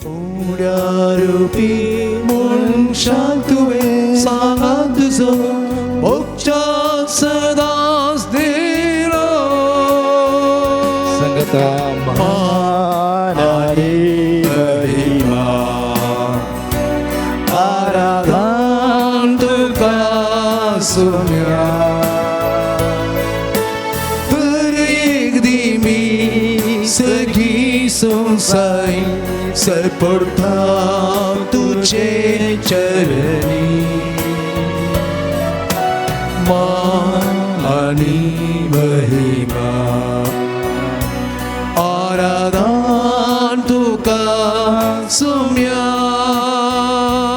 उड्या रूपी मनशाक तुवें सांगात तुजो मोक्षाक सदांच दिलो संगता मान आनी महिमा आराधन तुका सोम्या सगळी संसारी सरपडता तुझे चरणी मान आनी महिमा आराधन तुका सोम्या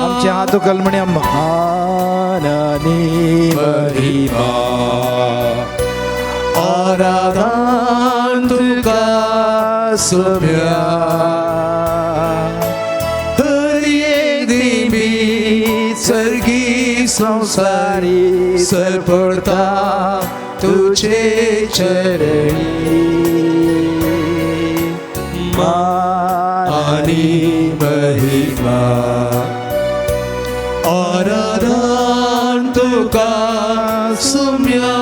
आमचे हात कलमण्या मान आनी महिमा आराधन तुका सोम्या हर एक दिमी सर्गी संसारी सरपडता तुझे चरणी मान आनी महिमा आराधन तुका सोम्या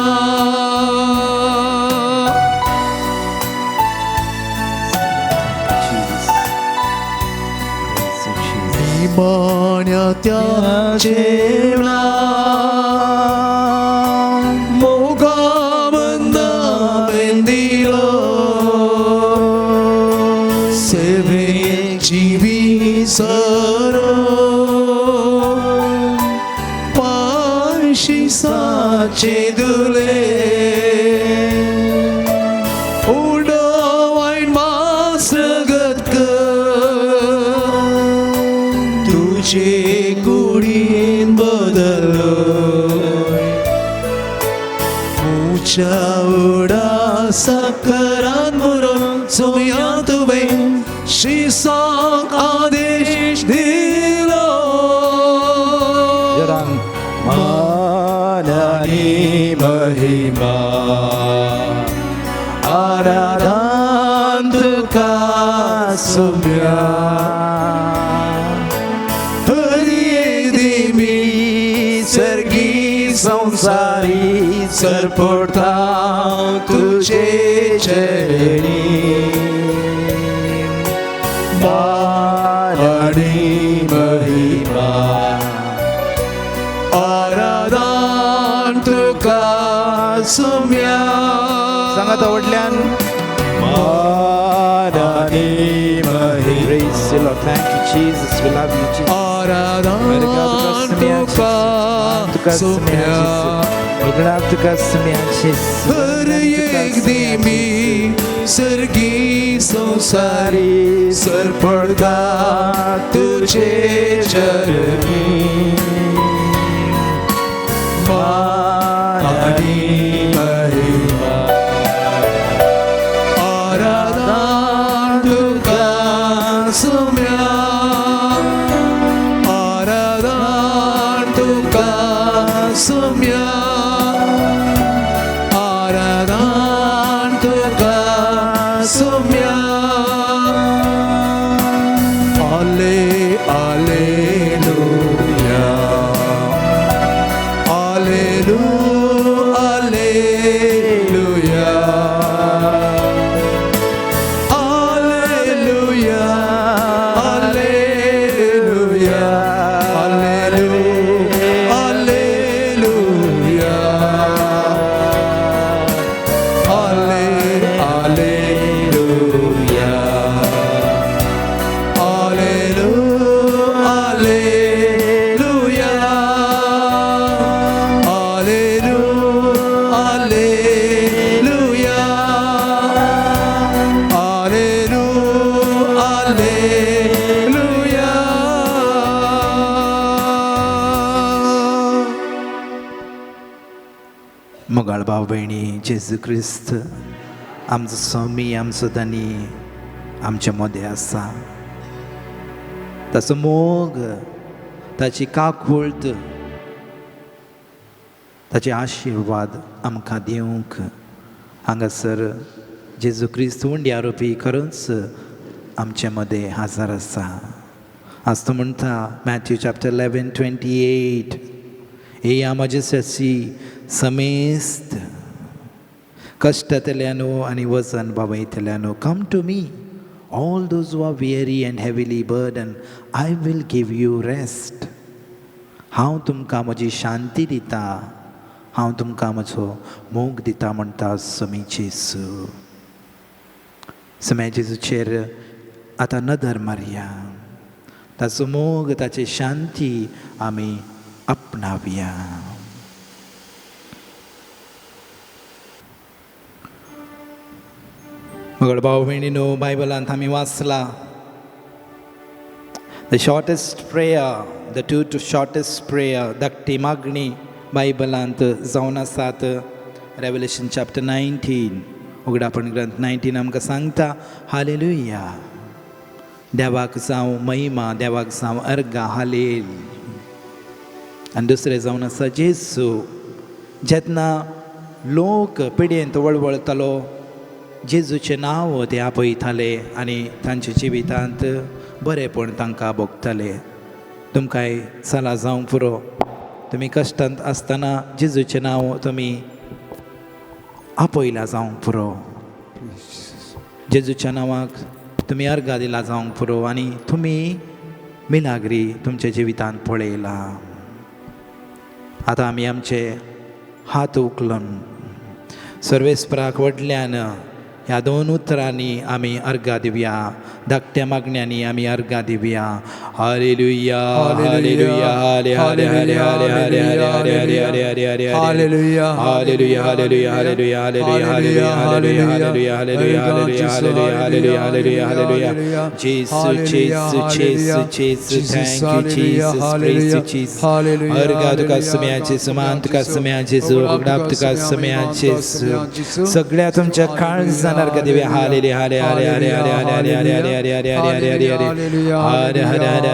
मान्या त्या जेवला मोगा बंदा बेंदिलो सेवे जीवी सरो पारशी साचे दुले उडो वाईन मासगत तुझे कुडीन बदलो मुच्या उडा साखरान मुरून सोम्या तुवें श्रीसाक आदेश दिलो मान आनी महिमा आराधन तुका सोम्या सर्गी संसारी सरपडता तुझे चरणी मान आनी महिमा आराधन तुका सोम्या सांगात आवडल्यान मान आनी महिमा thank you Jesus we love you Jesus आराधन तुका सोम्या हर एक दिमी सर्गी संसारी सरपडता तुझे चरणी मान आनी महिमा आराधन तुका सोम्या आराधन तुका सोम्या आराधन तुका सोम्या आले आलेलुया आलेलु आलेलुया आलेलुया आलेलुया मोगाळ भाव भयणी जेजू क्रिस्त आमचो स्वामी आमचो धनी आमच्या मदें आसा ताचो मोग ताची काकूळट ताचे आशिर्वाद आमकां दिवंक हांगासर जेजू क्रिस्त हुंड्या रुपी खरोच आमचे मदें हाजर आसा. आज तो म्हणटा मॅथ्यू चॅप्टर 11:28 येया म्हजे ससी समेस्त कश्टांतल्यानो आनी वचन बाबयतल्यानो come to me all those who are weary and heavily burden I will give you rest. हांव तुमकां म्हजी शांती दिता, हांव तुमकां म्हजो मोग दिता म्हणटा समी जेजू. समे जेजूचेर आतां नदर मारया, ताचो मोग ताची शांती आमी आपणावया. मगळ भाव भयणीनो, बायबलांत आमी वाचला the shortest prayer, the two shortest prayer, धाकटी मागणी बायबलांत जावन आसात. रेवलेशन चॅप्टर 19 उगडापण ग्रंथ 19 आमकां सांगता हालेलुया, देवाक जावं महिमा, देवाक जावं अर्गा, हालेल. आनी दुसरें जावन आसा जेजू. जेन्ना लोक पिड्येंत वळवळतालो जेजूचें नांव ते आपयताले आनी तांच्या जिवितांत बरेपण तांकां भोगताले. तुमकांय चला जावंक पुरो, तुमी कश्टांत आसतना जेजूचें नांव तुमी आपयलां जावंक पुरो, जेजूच्या नांवाक तुमी अर्गां दिला जावंक पुरो आनी तुमी मिलाग्री तुमच्या जिवितांत पळयला. आतां आमी आमचे हात उखलून सर्वेस्पराक व्हडल्यान ह्या दोन उतरांनी आमी अर्गां दिवया, धाकट्या मागण्यांनी आमी अर्गां दिवया. हालेलुया हालेलुया हाले हाले हाले हाले हाले हाले हाले हाले हाले हाले hallelujah hallelujah hallelujah hallelujah hallelujah hallelujah hallelujah hallelujah hallelujah hallelujah hallelujah hallelujah hallelujah. जेसू जेसू जेसू जेसू, thank you Jesus, praise you Jesus. अर्गां तुका समेया जेसू, मान तुका समेया जेसू, उगडाप तुका समेया जेसू. सगळ्या तुमच्या काळजान अर्गां दिवया. हालेलुया हाले हाले हाले हाले हाले हाले हाले हाले हाले हाले हाले हाले हाले हाले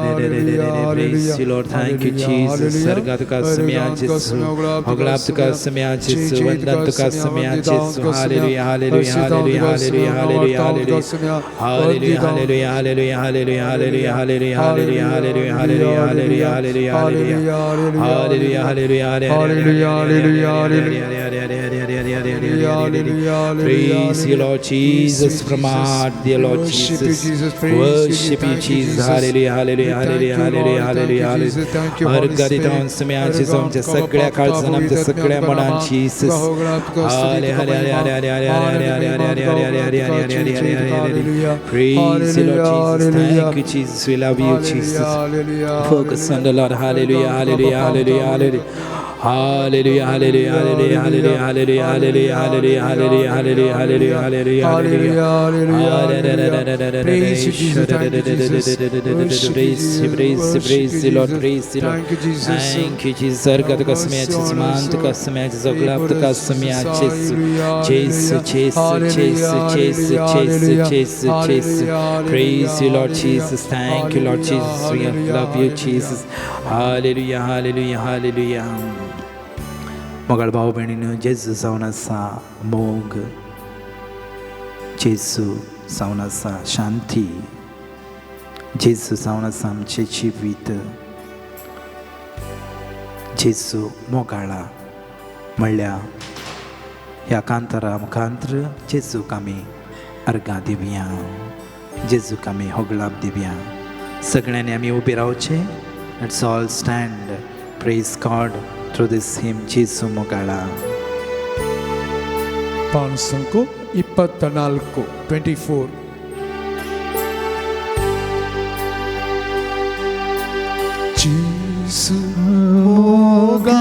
Praise you, Lord. Thank you, Jesus. Sarga tuka samya Jesu, oglap tuka samya Jesu, vandan tuka samya Jesu. Hallelujah, hallelujah, hallelujah, hallelujah, hallelujah, hallelujah, hallelujah, hallelujah, hallelujah, hallelujah, hallelujah, hallelujah, hallelujah, hallelujah, hallelujah, hallelujah, hallelujah, hallelujah. Praise you, Lord Jesus, from our heart, dear Lord Jesus. Worship you, Jesus. Hallelujah, hallelujah, hallelujah, hallelujah, hallelujah. अर्गां दिता समेया जेजू, आमच्या सगळ्या काळजान, आमच्या सगळ्या मनान Jesus. हाले हाले हाले हाले हाले हाले हाले हाले हाले हाले हाले हाले हाले हाले हाले हाले. Praise you, Lord Jesus. Thank you, Jesus. We love you, Jesus. Focus on the Lord. Hallelujah, hallelujah, hallelujah, hallelujah. Hallelujah, hallelujah, hallelujah, hallelujah, hallelujah, hallelujah, hallelujah, hallelujah, hallelujah, hallelujah, hallelujah. Praise you, Jesus. Thank you, Jesus. Praise you, Lord. Praise you, Lord. Thank you, Jesus. Thank you, Jesus. Arga tuka samya Jesu, man tuka samya Jesu, oglap tuka samya Jesu. Jesu, Jesu, Jesu, Jesu, Jesu, Jesu, Jesu. Praise you, Lord Jesus. Thank you, Lord Jesus. We love you, Jesus. Hallelujah, hallelujah, hallelujah. मोगाळ भाव भयणीनो, जेजू जावन आसा मोग, जेजू जावन आसा शांती, जेजू जावन आसा आमचें जिवीत. जेजू मोगाळा म्हणल्यार ह्या कांतारा मुखांतर जेजूक आमी अर्गां दिवया, जेजूक आमी होगलाप दिवया. सगळ्यांनी आमी उबे रावचे. Let's all stand, praise God through this hymn, Jesu Mogala. Pansanko 24. Jesu Mogala,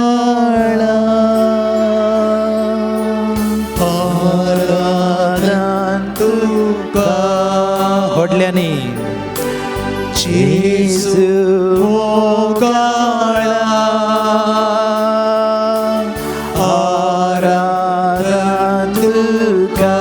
Aradhan tuka. Hodlyani. Jesu Mogala, Aradhan tuka.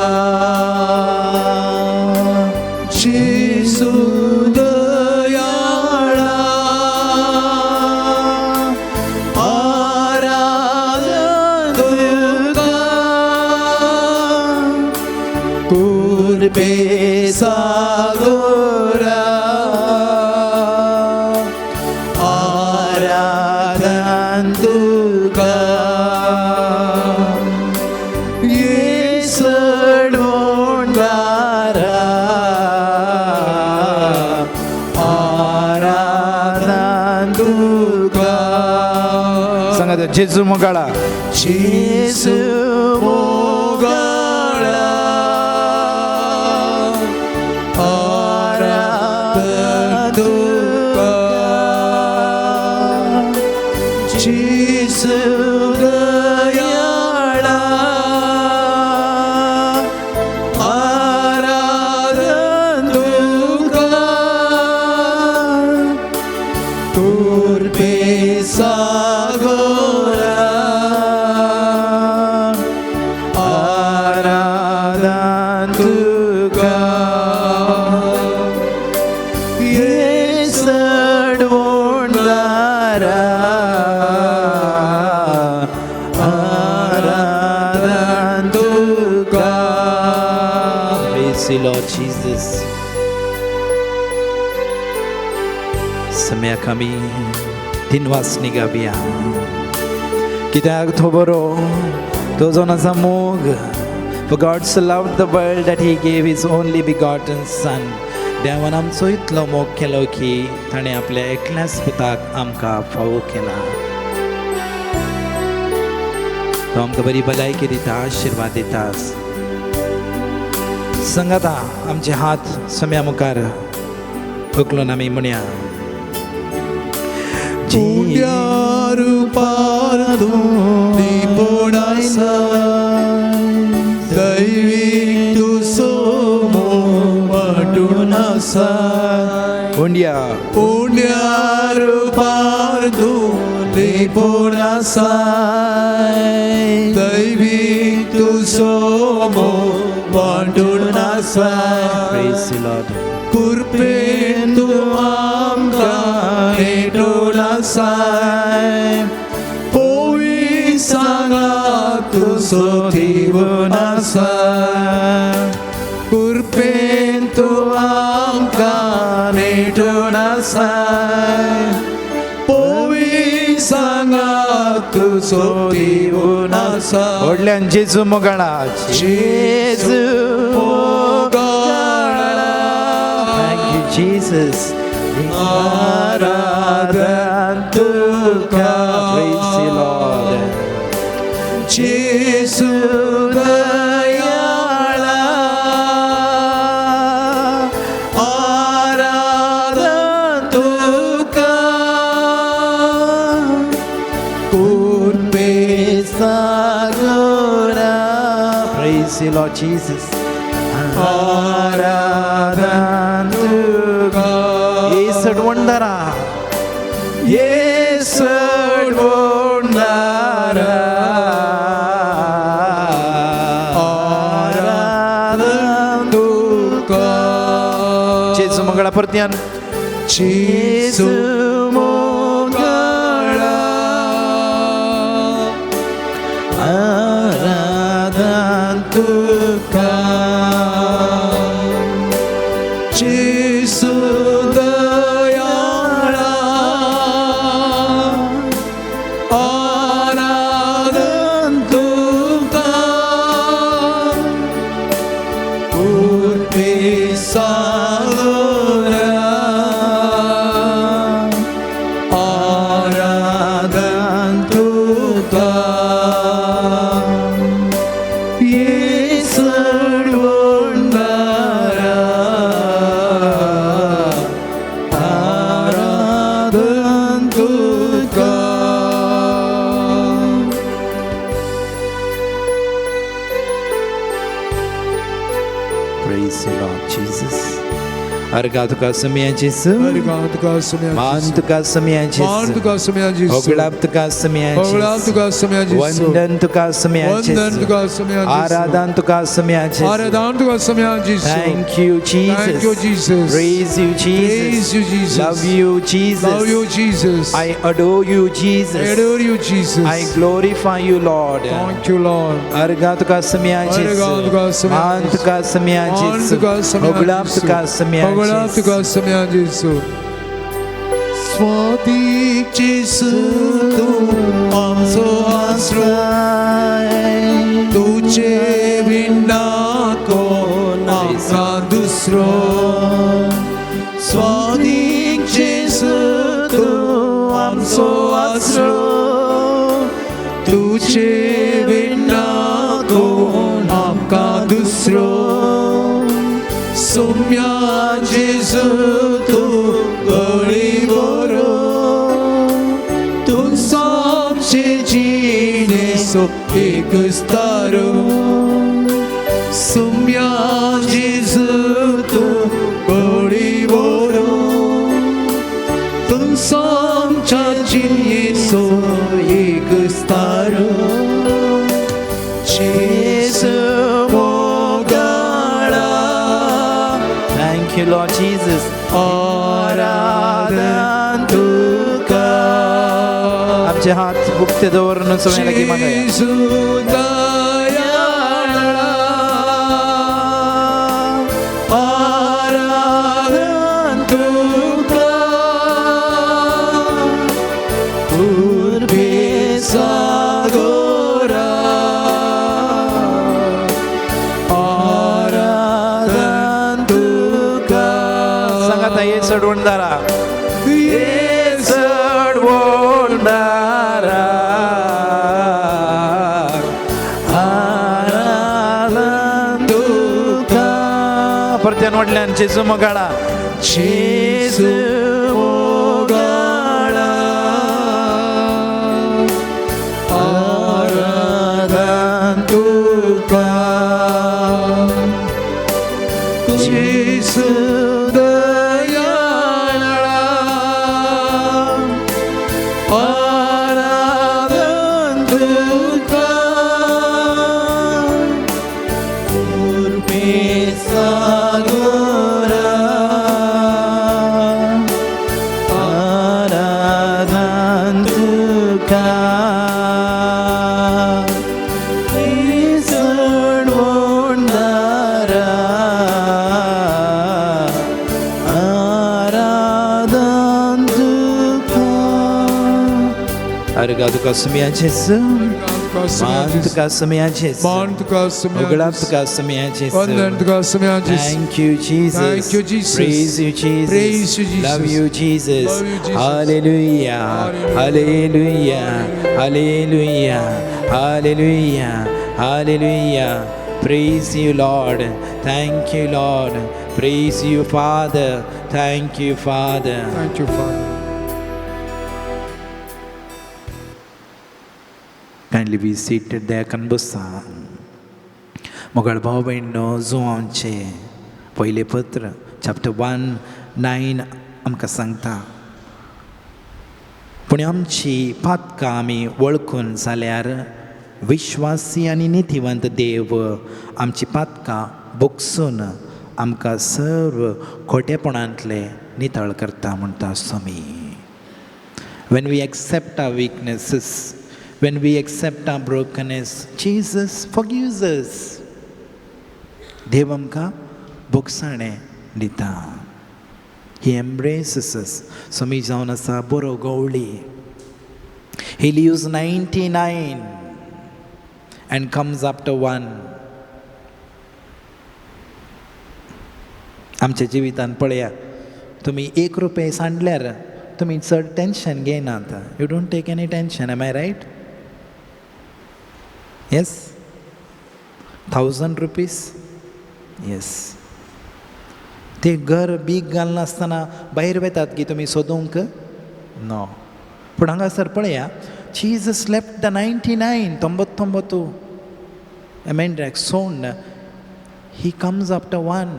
사고라 아라단 두가 예설 온다라 아라단 두가 सांगा जेजू मोगाळा 예수 모가라 아라단두가 지수가야라 아라단두가 돌배사고라 아라단두가 예설 온다라 아라단두가 Praise the Lord Jesus. समय kami tinwas ni gabia. Kita agtoboro tozona samog. For God so loved the world that He gave His only begotten Son. देवान आमचो इतलो मोग केलो की ताणें आपल्या एकल्याच पुताक आमकां फावो केला. तो आमकां बरी भलायकी दिता, आशिर्वाद दिता. संगता आमचे हात सम्या मुखार उखलून आमी म्हणया पुण्यारूपारधू निपुणासा दैवी तुसोमो वाटूनासा हुंड्या पुण्यारूपारधू निपुणासा दैवी तुसोमो वाटूनासा Praise the Lord. Kurpen tu amka etolasai Povi sanga tu sotivunasai Kurpen tu amka etolasai Povi sanga tu sotivunasai व्हडल्यान जेजू मोगाळा Jesu Thank you Jesus. Aradhantuka Praise the Lord. Jesu dayala Aradhantuka Kurpesagora Praise the Lord Jesus. Aradhantuka येसड वंडरा Yesod wondara Aradhantuka जेजू मोगाळा परत्यान Jesu mogala Aradhantuka Jesu dayala Aradhantuka Kurpesagora Aradhantuka Yesod wondara Aradhantuka Praise the Lord Jesus. अर्घा तुका सुमया जेसू अर्घा तुका सुमया मान तुका सुमया मान जेसू तुका सुमया जेसू होगळाप तुका सुमया होगळाप जेसू तुका सुमया जेसू वंदन तुका सुमया वंदन जेसू तुका सुमया जेसू आराधन तुका सुमया जेसू आराधन तुका Somaiya जेसू Thank you, Jesus. Thank you, Jesus. Praise you, Jesus. Praise you, Jesus. Love you, Jesus. Love you, Jesus. I adore you, Jesus. I adore you, Jesus. I glorify you, Lord. Thank you, Lord. अर्घा तुका सुमया जेसू अर्घा तुका सुमया मान जेसू. तुका सुमया मान जेसू तुका सुमया होगळाप जेसू. तुका सुमया होगळाप जेसू तुका सुमया जेसू स्वादिक जेसू तू आमचो आश्रय तुझे विना कोण आमचा दुसरो स्वादिक जेसू तू आमचो आश्रय तुझे विना कोण आमका दुसरो सोम्या जेसू तू गळी बरो तू सामचे जिणे सो एकच तारो सोम्या जेसू तू गळी बरो तू सामच्या जिणे सो एकच तारो जेसू Thank you, Lord Jesus. आराधन तुका आमचे हात बुकते दवरून सुमया लागी मागया जेसू दयाळा आराधन तुका पूर्वे सागोरा आराधन तुका सांगा ताई चढवणदारा चढवणारा आराधन तुका परत्यान वाटल्यान जेजू मोगाळा जेसू मोगाळा आराधन तुका जेसू दयाळा आराधन तुका पूर्वे सागोरा आराधन तुका चढवणारा आराधन तुका अर्घा तुका सुमया जेसू मान तुका सुमया जेसू मान तुका सुमया होगळाप तुका सुमया जेसू वंदन तुका Somaiya जेसू Thank you, Jesus. Thank you, Jesus. Praise you, Jesus. Praise you, Jesus. Love you, Jesus. Love you, Jesus. Hallelujah. Hallelujah. Hallelujah. Hallelujah. Hallelujah. Praise you, Lord. Thank you, Lord. Praise you, Father. Thank you, Father. Thank you, Father. Kindly be seated there, Kanbusa. मोगळ भाव भयणो जुवांचे पहिले पत्र chapter 1:9 आमकां सांगता पूण आमची पातकां आमी वळखून जाल्यार विश्वासी आनी निथिवंत देव आमची पातकां बोगसून आमकां सर्व खोटेपणांतले नितळ करता म्हणटा स्वामी. When we accept our weaknesses, when we accept our brokenness, Jesus forgives us. देव आमकां बोगसाणें दिता. He embraces us. स्वामी जावन आसा बरो गवळी. He leaves 99 and comes after 1. आमच्या जिवितान पळया तुमी 1 रुपया सांडल्यार तुमी चड टेन्शन घेयनात. You don't take any tension. Am I right? Yes? 1000 rupees? Yes. ते घर बीग घालनासतना भायर वेतात की तुमी सोदूंक? नो. पूण हांगासर पळया Jesus left the 99 99 मेंढ्याक सोडून he comes after 1.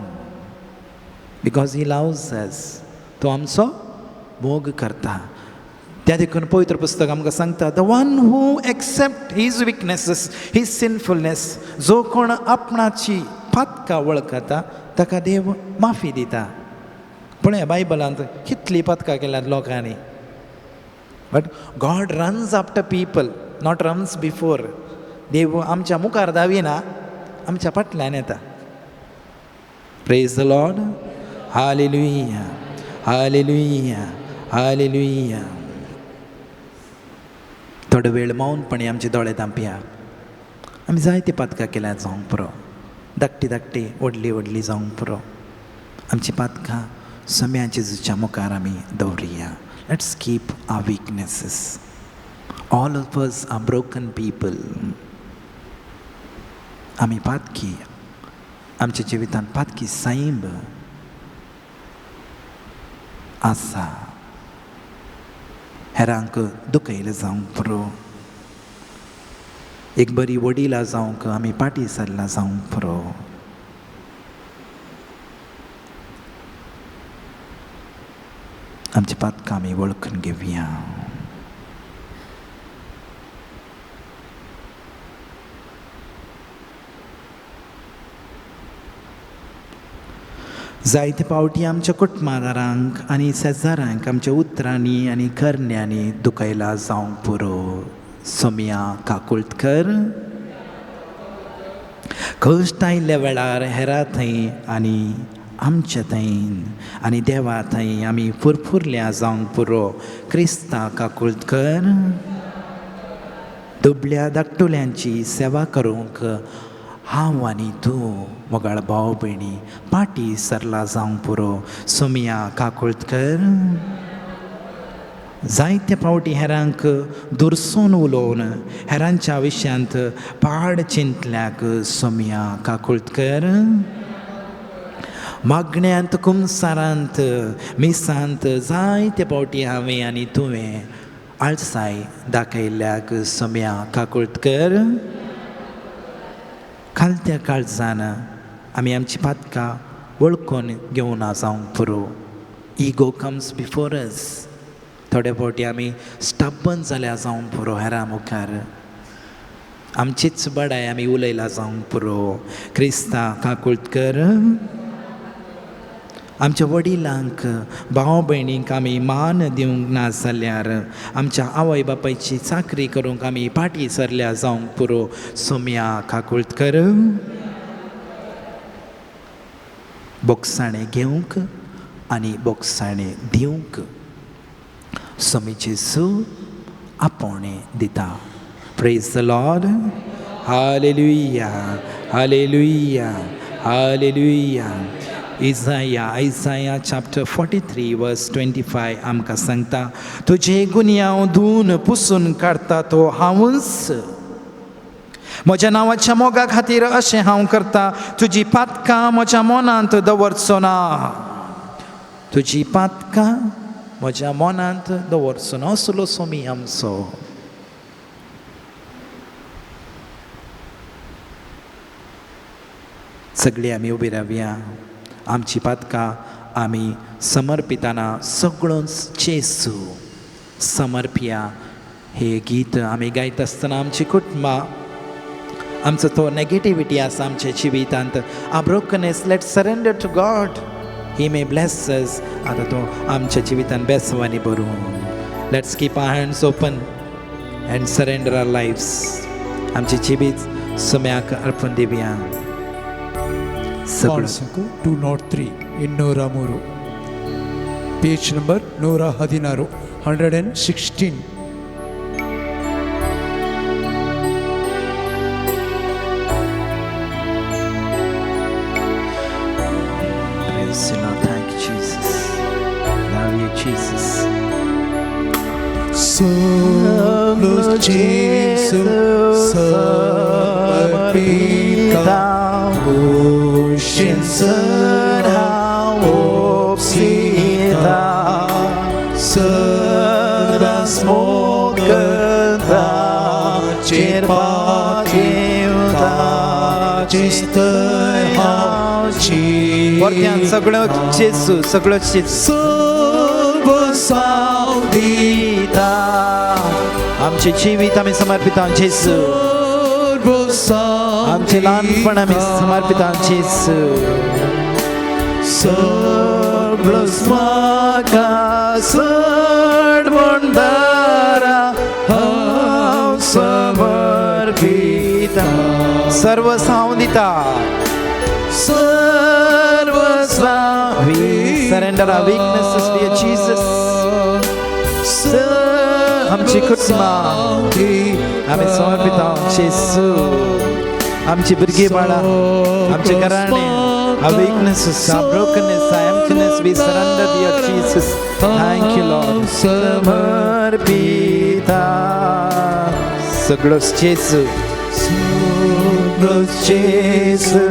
Because he loves अस. तो आमचो मोग करता. त्या देखून पवित्र पुस्तक आमकां सांगता the one who accept his weaknesses, his sinfulness, जो कोण आपणाची पातकां वळखता ताका देव माफी दिता. पूण ह्या बायबलांत कितलीं पातकां केल्यात लोकांनी. But God runs after people, not runs before. देव आमच्या मुखार धाविना, आमच्या फाटल्यान येता. Praise the Lord. Hallelujah, hallelujah, hallelujah. थोडो वेळ मौनपणी आमचे दोळे धांपया. आमी जायती पातकां केल्यात जावंक पुरो, धाकटी धाकटी व्हडली व्हडली जावंक पुरो. आमची पातकां सम्याच्या जेजूच्या मुखार आमी दवरुया. Let's keep our weaknesses. All of us are broken people. आमी पातकी, आमच्या जिवितांत पातकी साईब आसा. हेरांक दुखयलें जावंक पुरो, एक बरी वडील जावंक आमी पाटी सरला जावंक पुरो. आमची पातकां आमी वळखून घेवया. जायते फावटी आमच्या कुटुंबादारांक आनी शेजाऱ्यांक आमच्या उतरांनी आनी करण्यांनी दुखयला जावंक पुरो. सोमया काकुळकर. कश्ट आयिल्ल्या वेळार हेरा थंय आनी आमच्या थंय आनी देवा थंय आमी फुरफुरल्या जावंक पुरो. क्रिस्ता काकुळकर. दुबळ्या धाकटुल्यांची सेवा करूंक हांव आनी तूं मोगाळ भाव भयणी पाटी सरला जावंक पुरो. सोमया काकुळकर. जायते फावटी हेरांक दुरसून उलोवन हेरांच्या विशयांत पाड चिंतल्याक सोमया काकुळकर. मागण्यांत कुमसारांत मिसांत जायते फावटी हांवें आनी तुवें आळसाय दाखयल्याक सोमया काकुळकर. खालत्या काळजान आमी आमची पातकां वळखून घेवना जावंक पुरो. Ego comes before us. थोडे फावटी आमी स्टबन जाल्या जावंक पुरो हेरां मुखार. आमचीच बडाय आमी उलयला जावंक पुरो. क्रिस्ता काकुळकर. आमच्या वडिलांक भाव भयणींक आमी मान दिवंक ना जाल्यार आमच्या आवय बापायची चाकरी करूंक आमी पाटी सरल्या जावंक पुरो. सोमया काकुळकर. बोगसाणें घेवंक आनी बोगसाणें दिवंक सोमी जेजू आपोवणें दिता. Praise the Lord. Hallelujah, hallelujah, hallelujah. Isaiah chapter 43 verse 25 आमकां सांगता तुजे गुन्यांव धुवन पुसून काडटा तो हांवूच. म्हज्या नांवाच्या मोगा खातीर अशें हांव करता. तुजी पातकां म्हज्या मनांत दवरचो ना. तुजी पातकां म्हज्या मनांत दवरचो ना. असलो सोमी आमचो. सगळीं आमी उबी रावया. आमची पातकां आमी समर्पिताना सगळोच जेजू समर्पिया. हे गीत आमी गायत आसतना आमची कुटुंबां, आमचो तो नेगेटिविटी आसा आमच्या जिवितांत, आ brokenness, let surrender to God. He may bless us. आतां तो आमच्या जिवितांत बेसवानी भरून. Let's keep our hands open and surrender our lives. आमची जिवीत सोम्याक अर्पण दिवया. ಪಾಲ್ಸಕು 203 203 page number 116 116. Praise the Lord. Thank you, Jesus. Love you, Jesus. Solo Gesù samarpita scenderà obsida sarà smogada cerpa ciuta cistăia परत्यान सगळो जेजू सगळो जेजू सर्वसावधीता आमचे जीवित आम्ही समर्पित आहोत जेजू आमचे लहानपण आम्ही समर्पित आहोत जेजू सगळं स्माका सडवंडारा हांव समर्पित सर्व सावनिता we surrender our weaknesses to you, Jesus. आमची कुटुंबा आम्ही समर्पित आहोत जेजू आमची भुरगीं बाळां आमचे घराणे our weaknesses, our brokenness, our emptiness, we surrender to you, Jesus. Thank you, Lord. समर्पिता सगळंच जेजू जेजू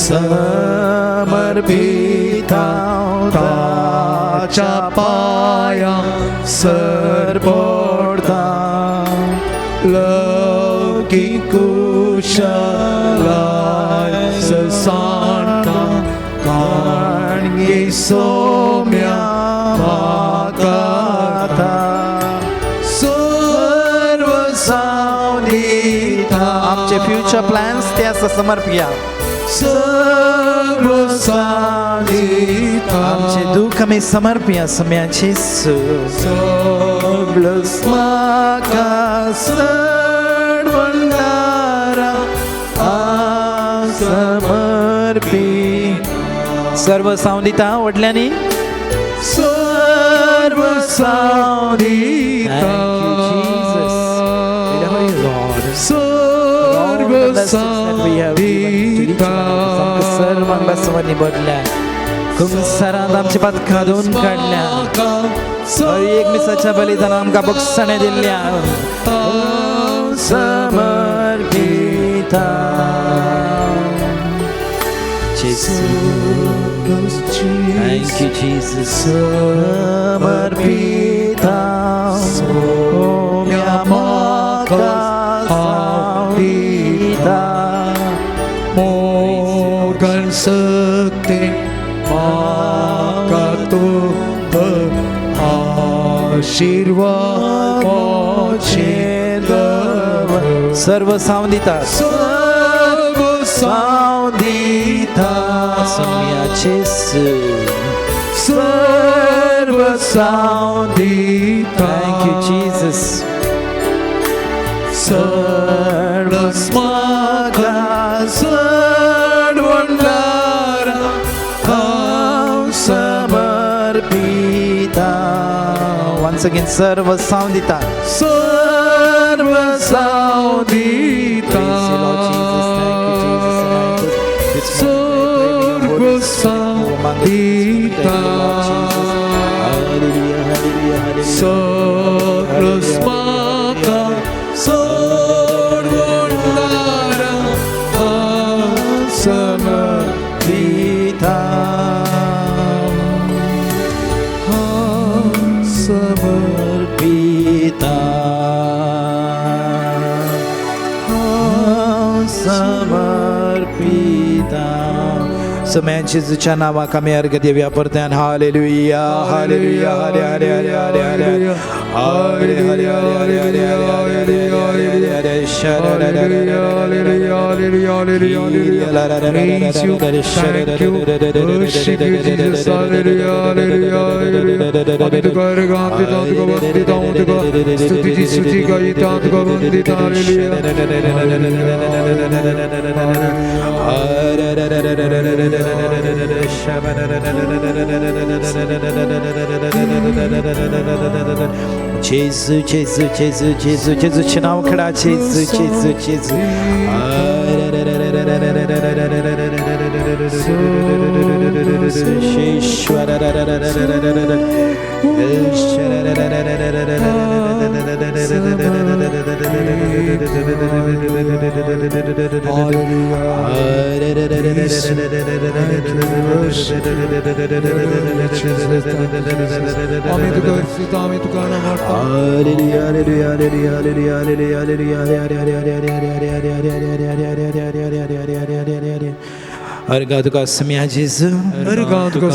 समर्पिता ताच्या पाया सरपडता लौकिक कुशलाय सांगता काणगे सोम्या म्हाका सर्व सावधीता आमचे फ्युचर प्लॅन्स ते आसा समर्पिया सर्व सावधीता आमचे दुःख आमी समर्पिया सम्याचे सगळं म्हाका सडवंडारा समर्पी सर्व सावधीता व्हडल्यांनी सर्व सावधीता सर्व सावधीता सर्वांग बसवांनी बदल्या कुंसरांत आमचे पातकां धुवन काडल्या एक मिसाच्या बलिदान आमकां बक्षणे दिल्ल्या समर्पिता Thank you, Jesus. समर्पिता सोम्या म्हाका सावधीता मोगन सक्ते म्हाका तो आशीर्वाद सर्व सावधीता सर्व सावधीता सम्याचे सर्व सावधीता Thank you, Jesus. सर्व स्माका सडवंडारा हांव समर्पिता Once again, सर्व सावधीता सर्व सावधीता सर्व सावधीता सर्व स्माका सडवंडारा हांव समर्पिता समर्पिता समर्पिता सम्या जेजूच्या नावाक आमी अर्घ दिवया परत्यान हालेलुया हालेलुया हरे हरे हरे हरे हरे हरे हरे हरे हरे हरे हरे जेजू जेजू जेजू जेजू जेजूचे नाव खडा जेजू जेजू जेजू Obrigado, Senhor Jesus. Obrigado, Manto,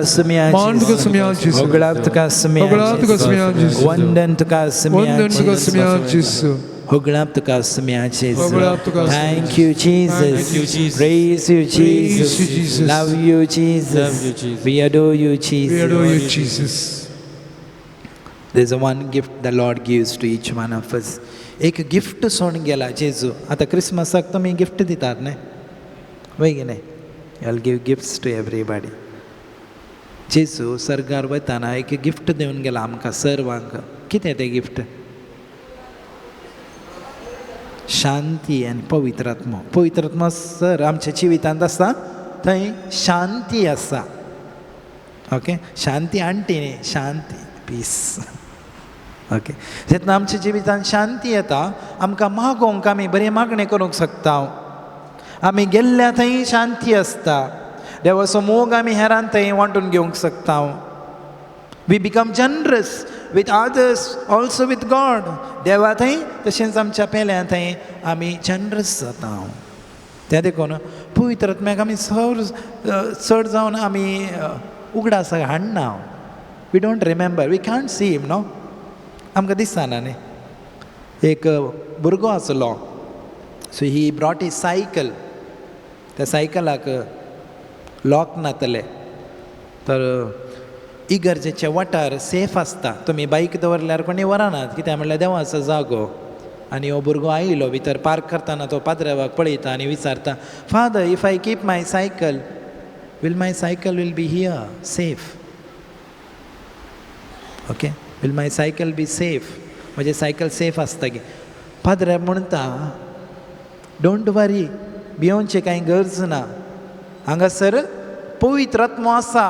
Senhor Manto, Senhor Jesus. Obrigado, Senhor Obrigado, Senhor Jesus. Wonderful, Senhor Wonderful, Jesus. Senhor Jesus. Obrigado, Senhor Jesus. Obrigado, Thank you, Jesus. Thank you, Jesus. Praise you, Jesus. you, Jesus. Love you, Jesus. Love you, Jesus. We adore you, Jesus. We adore you, Jesus. There's a one gift the Lord gives to each one of us. एक gift सोडून गेला जेजू. आता क्रिसमसाक तुम्ही gift दितात न्ही वय की नाही. I will give gifts to everybody. जेजू सर्गार वयताना एक गिफ्ट दिवन गेला आमकां सर्वांक. कितें तें गिफ्ट? शांती आनी पवित्र आत्मा. पवित्र आत्मा सर आमच्या जिवितांत आसता थंय शांती आसा. ओके, शांती आणटी न्ही, शांती, पीस. ओके, जेन्ना आमच्या जिवितांत शांती येता आमकां मागोवंक आमी बरें मागणें करूंक शकता. आमी गेल्ल्या थंय शांती आसता. देवाचो मोग आमी हेरान थंय वांटून घेवंक शकता. We become generous with others also with God. देवा थंय तशेंच आमच्या पेल्या थंय आमी जनरस जाता. तें देखून पवित्र आत्म्याक आमी चड जावन आमी उगडासाक हाडना. We don't remember, we can't see him no. आमकां दिसना न्ही. एक भुरगो आसलो, so he brought a cycle. त्या सायकलाक लॉक नातले तर इगर्जेचे वाठार सेफ आसता. तुमी बायक दवरल्यार कोणी व्हरानात, कित्याक म्हणल्यार देवाचो जागो. आनी हो भुरगो आयलो भितर पार्क करतना तो पाद्रेवाक पळयता आनी विचारता, father if I keep my cycle will my cycle will be here safe. Okay, will my cycle be safe. म्हणजे सायकल सेफ आसता गे. पाद्रे म्हणटा डोंट वरी, भियोवचे कांय गरज ना. हांगासर पवित्र आत्मो आसा.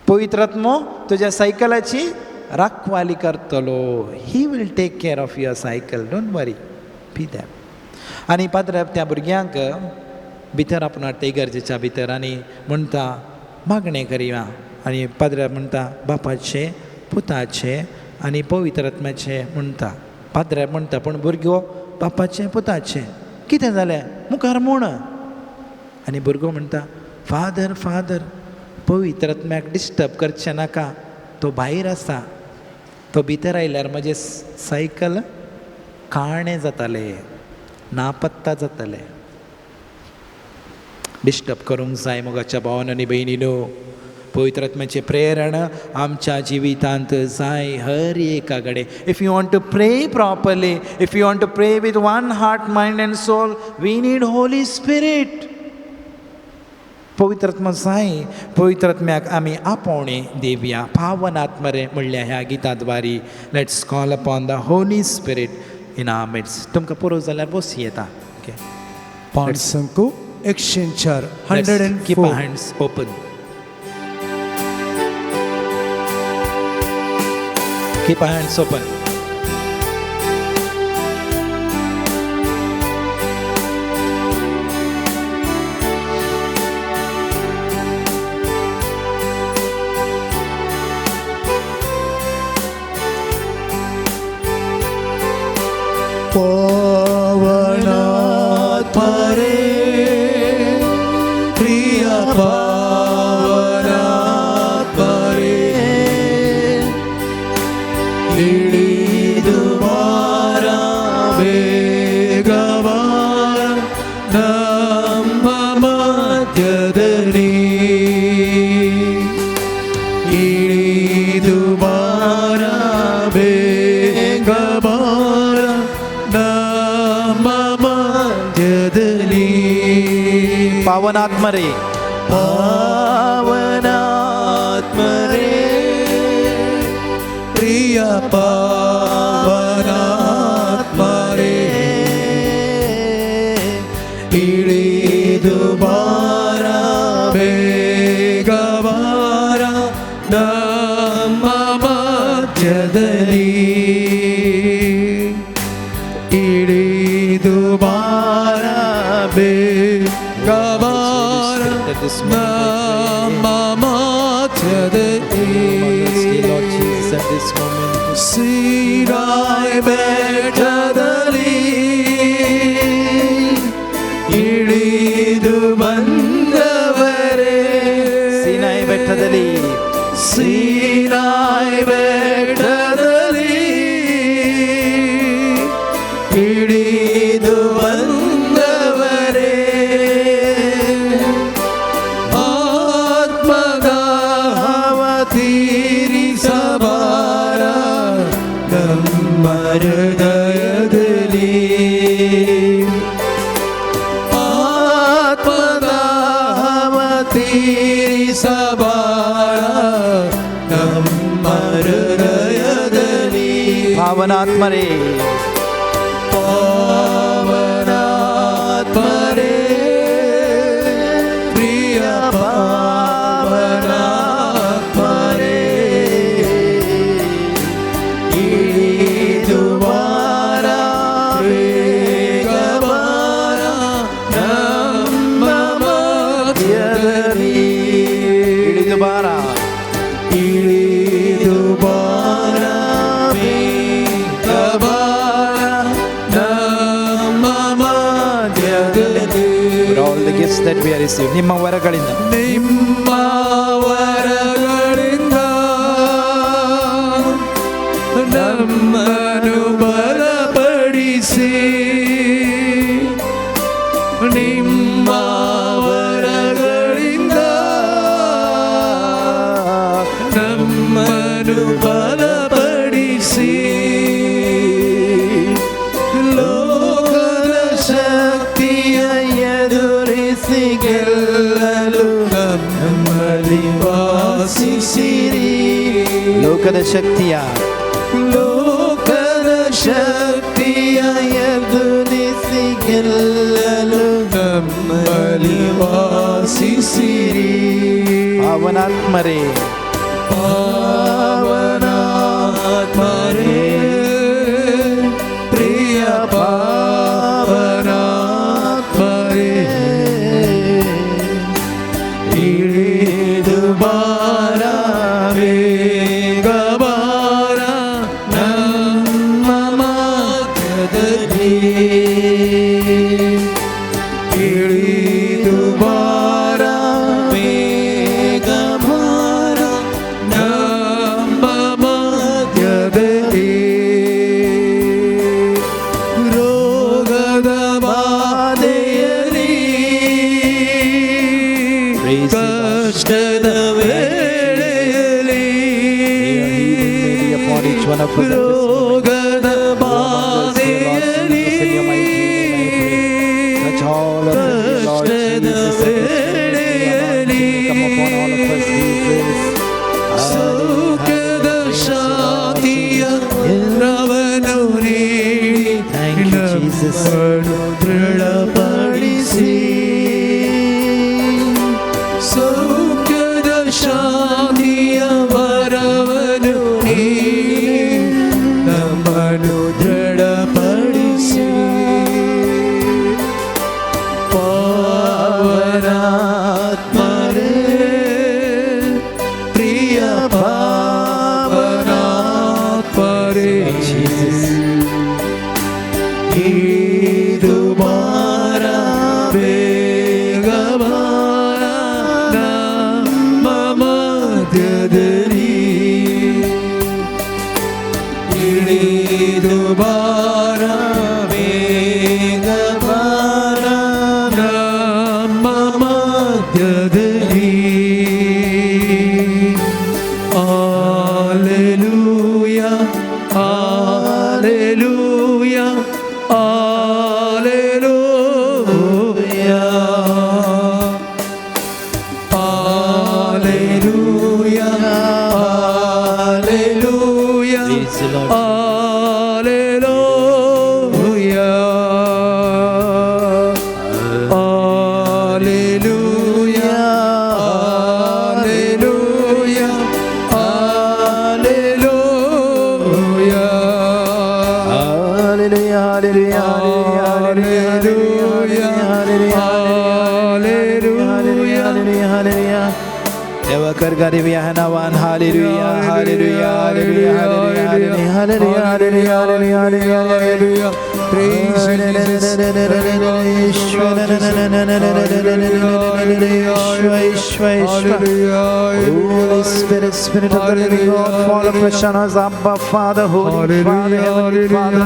पवित्र आत्मो तुज्या सायकलाची राखवाली करतलो. He will take care of your cycle, don't worry, be that. आनी पाद्रे त्या भुरग्यांक भितर आपण हाडटा इगर्जेच्या भितर आनी म्हणटा मागणें करया. आनी पाद्रे म्हणटा बापाचे, पुताचे आनी पवित्र आत्म्याचे म्हणटा. पाद्रे म्हणटा पूण भुरगो बापाचे, पुताचे कितें जालें मुखार म्हूण. आनी भुरगो म्हणटा फादर फादर पवित्र आत्म्याक डिस्टर्ब करचें नाका, तो भायर आसा. तो भितर आयल्यार म्हजें सायकल काळें जातालें, नापत्ता जातालें. डिस्टर्ब करूंक जाय मोगाच्या भावांनो आनी भयणीनो. पवित्र आत्म्याचे प्रेरण आमच्या जिवितांत जाय हर एका कडेन. If you want to pray properly, if you want to pray with one heart mind and soul, we need Holy Spirit. पवित्र आत्मा जाय. पवित्र आत्म्याक आमी आपोवणें दिवया. पावन आत्मा रे म्हणल्या ह्या गिताद्वारी let's call upon the Holy Spirit in our midst. तुमकां पुरो जाल्यार बसी येता. ओके, पांच संको 104 keep 104. Hands open. Keep our hands open. पावनात्मा रे, प्रिय पावनात्मा रे, ಇಳಿದು ಬಾರಬೇಗವಾರ ನಮ್ಮ ಮಧ್ಯದಲ್ಲಿ. ಇಳಿದು ಬಾರಬೇಗವಾರ ನಮ್ಮ ಮಧ್ಯದಲ್ಲಿ. पावनात्मा रे, पावनात्मा रे, प्रिय पावनात्मा रे, ಇಳಿದು ಬಾರಬೇಗವಾರ ನಮ್ಮ ಮಧ್ಯದಲ್ಲಿ. ಇಳಿದು ಬಾರಬೇಗವಾರ ನಮ್ಮ ಮಧ್ಯದಲ್ಲಿ. Lord Jesus, at this moment, ಸೀನಾಯಿ ಬೆಟ್ಟದಲ್ಲಿ ಇಳಿ ಬಂದವರೇ ಸೀನಾಯಿ ಬೆಟ್ಟದಲ್ಲಿ ಸೀನಾಯಿ ಬೆಟ್ಟದಲ್ಲಿ ಹಿಡಿದು ಬಂದವರೇ ಆತ್ಮದಾಹವ ತೀರಿಸಬಾರ ನಮ್ಮ ಹೃದಯದಲ್ಲಿ ಆತ್ಮದಾಹವ ತೀರಿಸಬಾರ ನಮ್ಮ ಹೃದಯದಲ್ಲಿ ಪಾವನಾತ್ಮರೇ ಪಾವನಾತ್ಮರೇ ಪ್ರಿಯ ಪಾವನಾತ್ಮರೇ ಇಳಿದು ಬಾರ ಬೇಗ ಬಾರ ನಮ್ಮ ಮಧ್ಯದಲ್ಲಿ ಇಳಿದು ಬಾರ ಇಳಿದು ಬಾರ ಬೇಗ ಬಾರ ನಮ್ಮ ಮಧ್ಯದಲ್ಲಿ all the gifts that we are received ನಿಮ್ಮ ವರಗಳಿಂದ ನಿಮ್ಮ ವರಗಳಿಂದ ನಮ್ಮನ್ನು ಬಲಪಡಿಸಿ ನಿಮ್ಮ ವರಗಳಿಂದ ನಮ್ಮನ್ನು ಬಲಪಡಿಸಿ ಲೋಕದ ಶಕ್ತಿಯ ಎದುರಿಸಿ ಗೆಲ್ಲಲು ನಮ್ಮಲ್ಲಿ ವಾಸಿಸಿರಿ ಲೋಕದ ಶಕ್ತಿಯ ಎದುರಿಸಿ ಗೆಲ್ಲಲು ನಮ್ಮಲ್ಲಿ ವಾಸಿಸಿರಿ ಪಾವನಾತ್ಮರೇ ಪಾವನಾತ್ಮರೇ ಪ್ರಿಯ ಪಾವನಾತ್ಮರೇ ಇಳಿದು ಬಾರ ಬೇಗ ಬಾರ ನಮ್ಮ ಮಧ್ಯದಲ್ಲಿ ಇಳಿದು ಬಾರ ಬೇಗ ಬಾರ ನಮ್ಮ ಮಧ್ಯದಲ್ಲಿ ರೋಗದ ಬಾಧೆಯಲ್ಲಿ ಕಷ್ಟದ ವೇಳೆಯಲ್ಲಿ ರೋಗದ ಬಾಧೆಯಲ್ಲಿ ಕಷ್ಟದ ವೇಳೆಯಲ್ಲಿ ಸೌಖ್ಯದ ಶಾಂತಿಯ ರವನು ನೀಡಿ ನಮ್ಮನ್ನು ದೃಢಪಡಿಸಿ ಸೌಖ್ಯದ ಶಾಂತಿಯ ವರವನು ನೀಡಿ ನಮ್ಮನ್ನು ದೃಢಪಡಿಸಿ ಪಾವನಾತ್ಮರೇ ಪ್ರಿಯ ಪಾವನಾತ್ಮರೇ ಇಳಿದು ಬಾರ ಬೇಗ ಬಾರ ನಮ್ಮ ಮಧ್ಯದಲ್ಲಿ ಇಳಿದು ಬಾರ ಬೇಗ ಬಾರ ನಮ್ಮ ಮಧ್ಯದಲ್ಲಿ Alleluia, Alleluia, Alleluia, Alleluia, Alleluia, Praise the Lord. Alleluia, Alleluia, Alleluia, Alleluia, Hallelujah, hallelujah. Eva kargari vihanavan, hallelujah, hallelujah, hallelujah, hallelujah, hallelujah, hallelujah, hallelujah, hallelujah. Praise you, Jesus. Holy Spirit, Spirit of the living God, fall afresh on us, Abba, Father, Holy Father, Heavenly Father.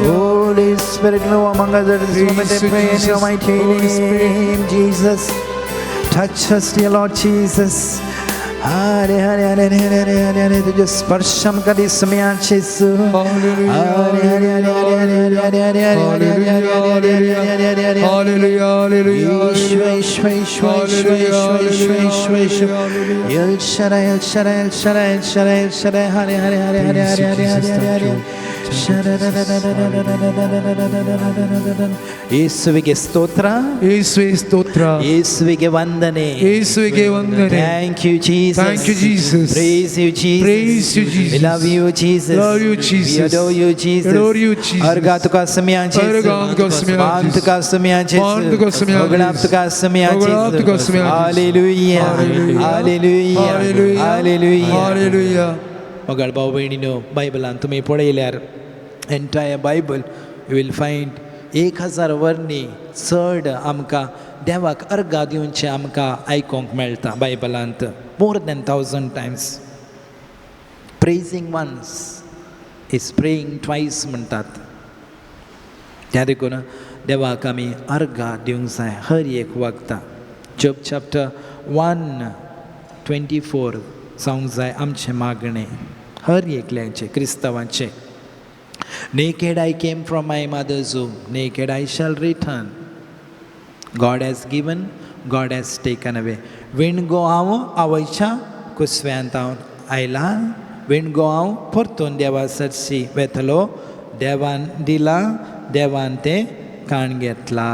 Holy Spirit, move among us at this moment and pray in your mighty name, Jesus. Touch us, dear Lord Jesus. Hare Hare Hare Hare Hare Hare तुझे स्पर्शम करी समयाचे यीशु Hare Hare Hare Hare Hare Hare Hare Hare Yeshua Yeshua Yeshua Yeshua Yeshua Yeshua El Shaddai El Shaddai El Shaddai El Shaddai El Shaddai Hare Hare Hare Hare Hare Hare Hare ಯೇಸುವಿಗೆ ಸ್ತೋತ್ರ ಯೇಸುವೆ ಸ್ತೋತ್ರ ಯೇಸುವಿಗೆ ವಂದನೆ ಯೇಸುವಿಗೆ ವಂದನೆ Thank you Jesus Thank you Jesus Praise you Jesus Praise you Jesus We love you Jesus Love you Jesus We adore you Jesus Adore you Jesus अर्घा तुका सम्या अर्घा तुका सम्या मान तुका सम्या मान तुका सम्या उगडाप तुका सम्या उगडाप तुका सम्या हालेलुया हालेलुया हालेलुया हालेलुया मगळ भाऊ बहिणीनो बायबलान तुम्ही पळयल्यार entire Bible you will find 1000 वर्णी चड आमकां देवाक अर्घा दिवचें आमकां आयकोंक मेळटा बायबलांत more than 1000 times praising once is praying twice म्हणटात त्या देखून देवाक आमी अर्घा दिवंक जाय हर एक वखदां जॉब चॅप्टर 1:24 जावंक जाय आमचें मागणें हर एकल्याचें क्रिस्तांवाचें Naked I came from my mother's womb, naked I shall return. God has given, God has taken away. विणगो हांव आवयच्या कुसव्यांत हांव आयला विणगो हांव परतून देवा सरशी वेतलो देवान दिला देवान तें काण घेतला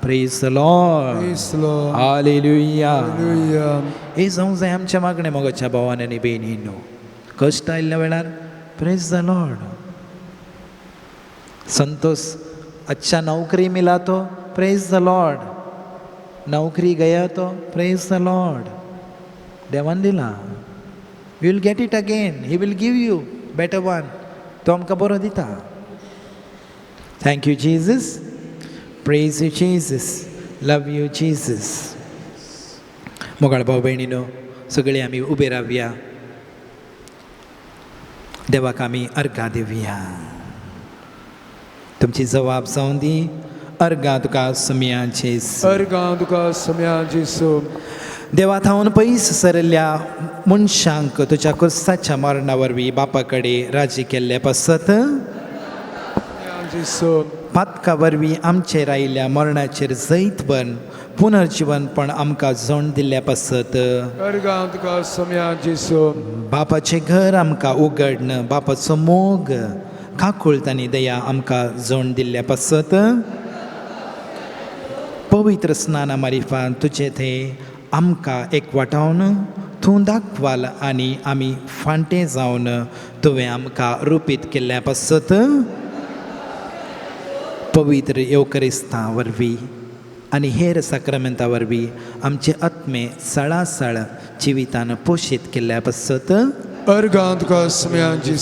Praise the Lord. Praise the Lord. Hallelujah. Hallelujah. हे जावंक जाय आमच्या मागणें मोगाच्या भावान आनी भयणींनो कश्ट आयिल्ल्या वेळार Praise the Lord. संतोष अच्छा नौकरी मिला तो प्रेज द लॉर्ड नौकरी गया तो प्रेज द लॉर्ड देवान दिला you will get it again he will give you better one तो आमकां बरो दिता thank you Jesus praise you Jesus love you Jesus मोगाळ भाव भयणीनो सगळीं आमी उबे रावया देवाक आमी अर्घा दिवया तुमची जबाब जावन दी अर्घा तुका सम्याचे अर्घा तुका सम्याचे देवा थावन पयस सरल्या मनशांक तुज्या कुस्ताच्या मरणा वरवीं बापा कडेन राजी केल्ले पसत पातका वरवीं आमचेर आयिल्ल्या मरणाचेर जैत बन पुनर्जीवनपण आमकां जोड दिल्ल्या पसत अर्घा तुका सम्याचे बापाचें घर आमकां उगडन बापाचो मोग काकुळतानी दया आमकां जोड दिल्ल्या पसत पवित्र स्नाना मारिफान तुजें थंय आमकां एकवटावन तूं दाखवाल आनी आमी फांटे जावन तुवें आमकां रुपीत केल्ल्या पसत पवित्र येवकरिस्तां वरवीं आनी हेर साक्रमेंता वरवीं आमचे आत्मे सळासळ जिवितान पोशीत केल्ल्या पसत अर्घा तुका सम्याचे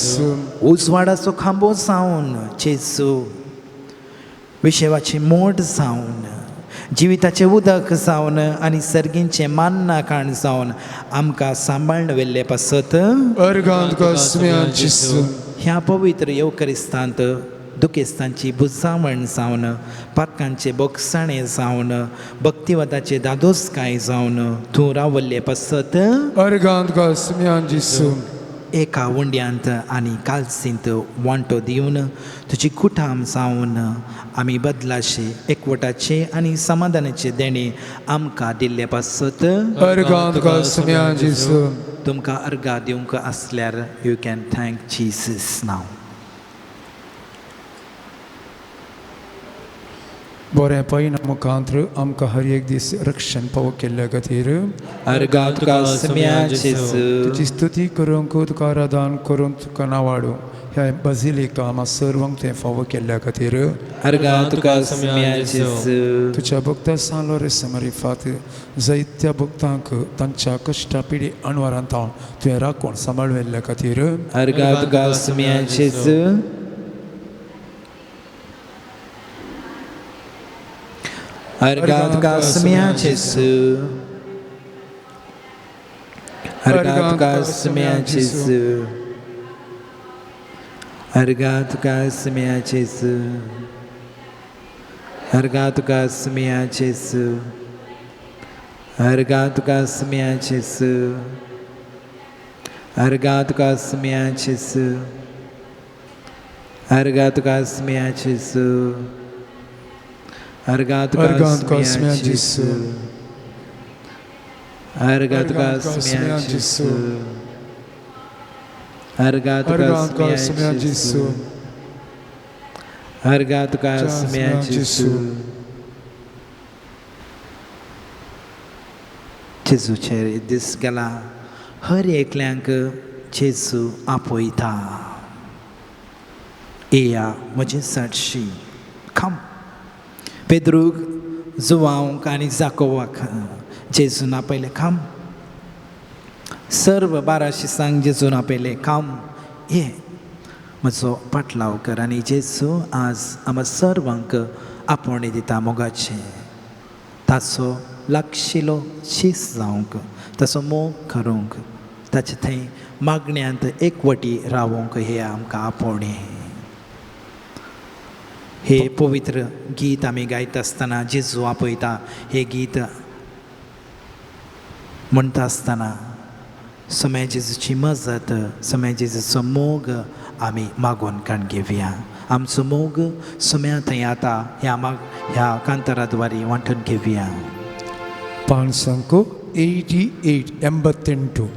उजवाडाचो खांबो जावन जेजू विशेवाची मोड जावन जिविताचें उदक जावन आनी सर्गींचें मान्ना खाण जावन आमकां सांबाळून व्हेल्ले पसत अर्घा तुका सम्याचे ह्या पवित्र येवकरिस्तांत दुखेस्तांची बुजावण जावन पातकांचे बोगसाणें जावन भक्तिवताचे दादोसकाय जावन तूं रावल्ले पसत अर्घा तुका सम्याचे एका वंड्यांत आनी कालसींत वांटो दिवन तुजी कुटाम जावन आमी बदलाशे एकवटाचे आनी समाधानाचे देणे आमकां दिल्ले पसत अर्घा तुका सम्याचे तुमकां अर्घा दिवंक आसल्यार यू कॅन थँक जीसस नाव बरें पैना मुखांतर आमकां हर एक दीस रक्षण पावो केल्ल्या खातीर अर्गा तुका सम्या जेजू तुजी स्तुती करूंक तुका आराधन करून तुका नावाडूं ह्या बजिलिका आम्हा सर्वांक तुवें फावो केल्ल्या खातीर अर्गा तुका सम्या जेजू तुज्या भक्ता सांलो रे समरिफात जायत्या भक्तांक तांच्या कश्टा पिडी अणवरांत तुवें राखून सांबाळून व्हेल्ल्या खातीर अर्गा तुका सम्या जेजू अर्गा तुका सम्या जेजू अर्गा तुका सम्या जेजू अर्गा तुका सम्या जेजू अर्गा तुका सम्या जेजू अर्गा तुका सम्या जेजू अर्गा तुका सम्या जेजू अर्गा तुका सम्या जेजू अर्गा तुका सम्या जेजू अर्गा तुका सम्या जेजू अर्गा तुका सम्या जेजू अर्गा तुका सम्या जेजू जेजूचे दीस गेला हर एकल्यांक जेजू आपयता येया म्हजी साक्षी खम पेद्रूक जुवांक आनी जाकोवाक जेजून आपयले खाम सर्व 12 सांग जेजून आपयले खाम ये म्हजो पाटलाव कर आनी जेजू आज आमकां सर्वांक आपोवणी दिता मोगाचे ताचो लागशिलो शीस जावंक ताचो मोग करूंक ताचे थंय मागण्यांत एकवटी रावूंक हे आमकां आपोवणी हे पवित्र गीत आमी गायता आसतना जेजू आपयता हे गीत म्हणटा आसतना समय जेजूची मजत समय जेजूचो मोग आमी मागून काण घेवया आमचो मोग सुम्या थंय आता ह्या कांताराद्वारे वांटून घेवया पान संको 88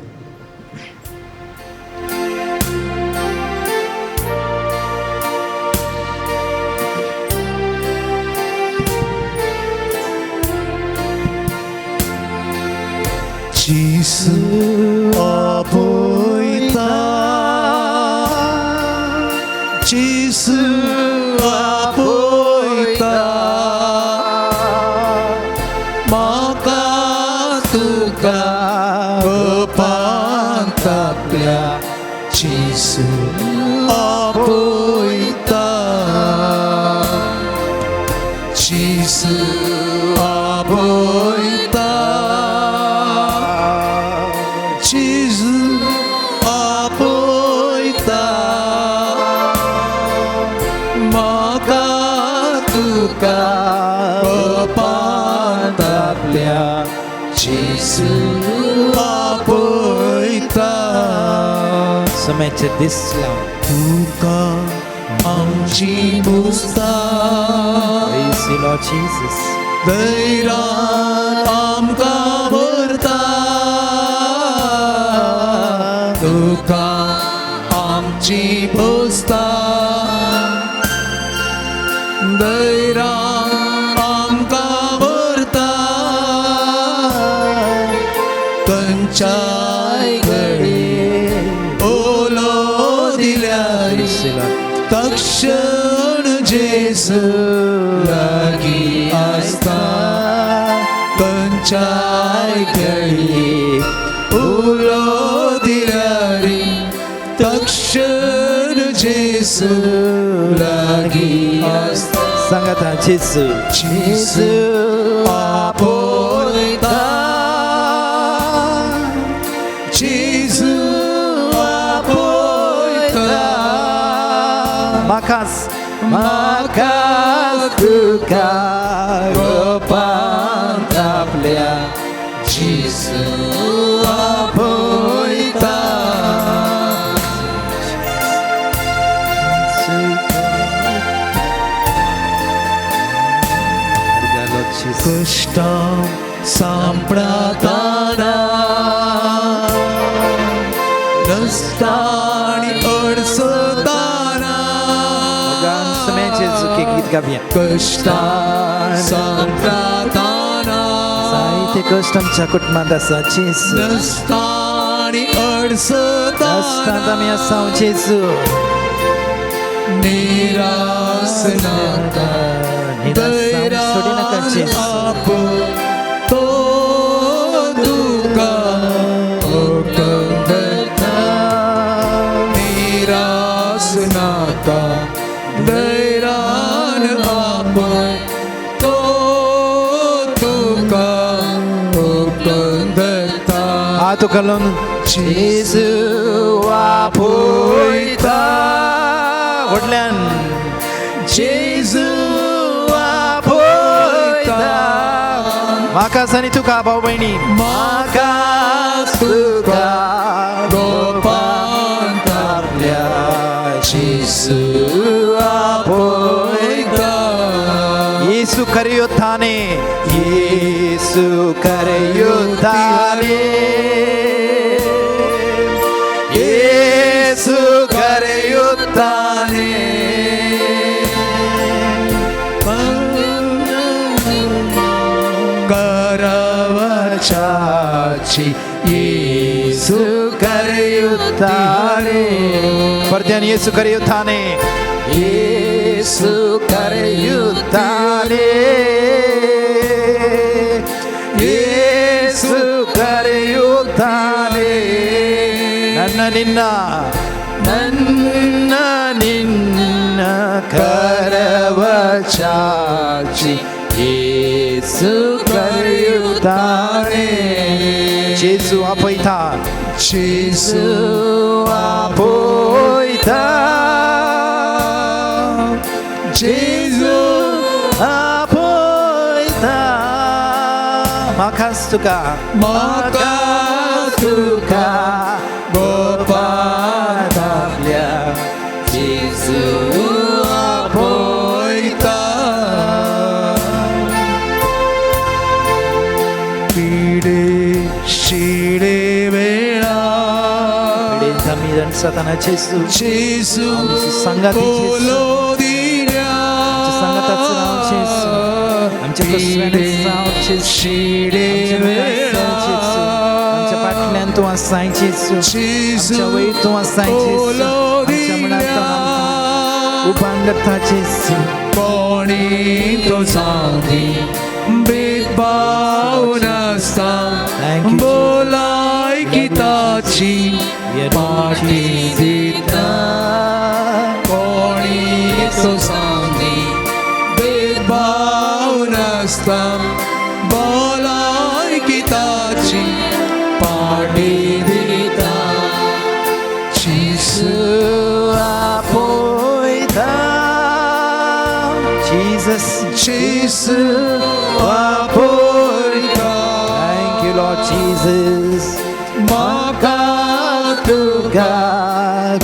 Jesus apoita Jesus apoita maka tuka pantapya Jesus apoita Jesus apoita Jesus apoita maka tuka pantapya Jesus apoita समयचे दिसला tuka amchi busta Praise you, Lord Jesus. दैरान आमका भरता तुका आमची पोसता दैरान आमका भरता खंयच्याय घडी ओलो दिल्यार तक्षण जेजू लागी आसता खंयच्याय घडी ओलो दिल्यार तक्षण जेजू लागी आसता सांगाता जेजू जेजू आपोयता जेजू आपोयता माकास तुका पantapल्या जेजू आपोयता कष्टा सांपळताना नसतानी अडसताना समय जेजू के गीत गाऊया. संकटाताना साहित्य कष्टांच्या कुटुंबात असाच येसू. नसतानी अडसताना नसताना मी असाच येसू. निराश नाता सोडी नका येसू. आप तो दुका ओकंदता निराश नाता दैरान आप तो दुका ओकंदता हात उचलून येसू आपोयता वडल्यान जेजू माकास आणि तुका भाऊ बहिणी माकास तुका गोपांतारल्या जेजू आपोयता येसू करियोत्थाने येसू करियोत्थाने येसू करियोत्थाने करवचाची येसू करियोत्थाने परत्यान येसू करियोत्थाने येसू करियोत्थाने येसू करियोत्थाने ನನ್ನ ನಿನ್ನ ಕರವಚಾಚಿ येसू करियोत्थाने जेजू आपोयता जेजू आपोयता जेजू आपोयता माकास तुका गोपांतारल्या जेजू आपोयता शिडे वेळा मिलन सतानाचे जेजू संगातीचे बोलोदिल्या संगताचं नाव जेजू आमच्या कसव्याने नाव जेजू शिडे वेळा आमच्या पाटल्यान तू असाय जेजू आमच्या वैर तू असाय जेजू आमच्या मनात उबांडता जेजू कोणी तो सांगी भेदभाव नसता बोलाय गीताची पाठी देता कोणी तो सांगी भेदभाव नसता बोलाय गीताची पाठी देता जेजू आपोयता Jesus आपोयता Thank you Lord Jesus माकास तुका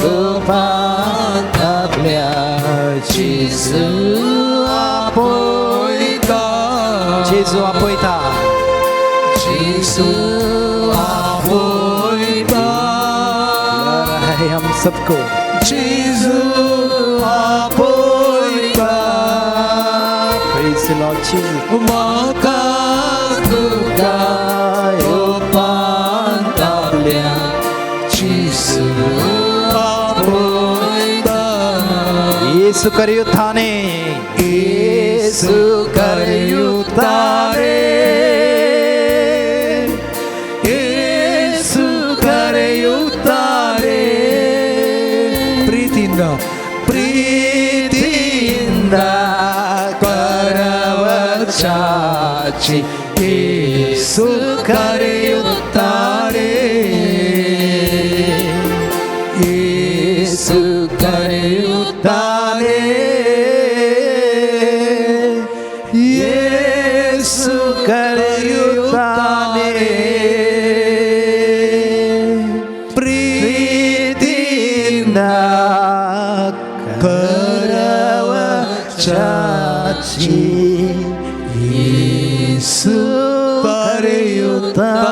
गोपांतारल्या जेजू आपोयता जेजू आपोयता जेजू आपोयता है हम सबको जेजू आपोयता Praise the Lord Jesus माकास तुका गोपांतारल्या जेजू आपोयता येसू करियोत्थाने येसू करियोत्थाने येसू करियोत्थाने ಪ್ರೀತಿಯಿಂದ ಕರವಚಾಚಿ Yesu करियोत्थाने Yesu करियोत्थाने Yesu करियोत्थाने प्रीतिಯಿಂದ ಕರವಚಾಚಿ Yesu करियोत्थाने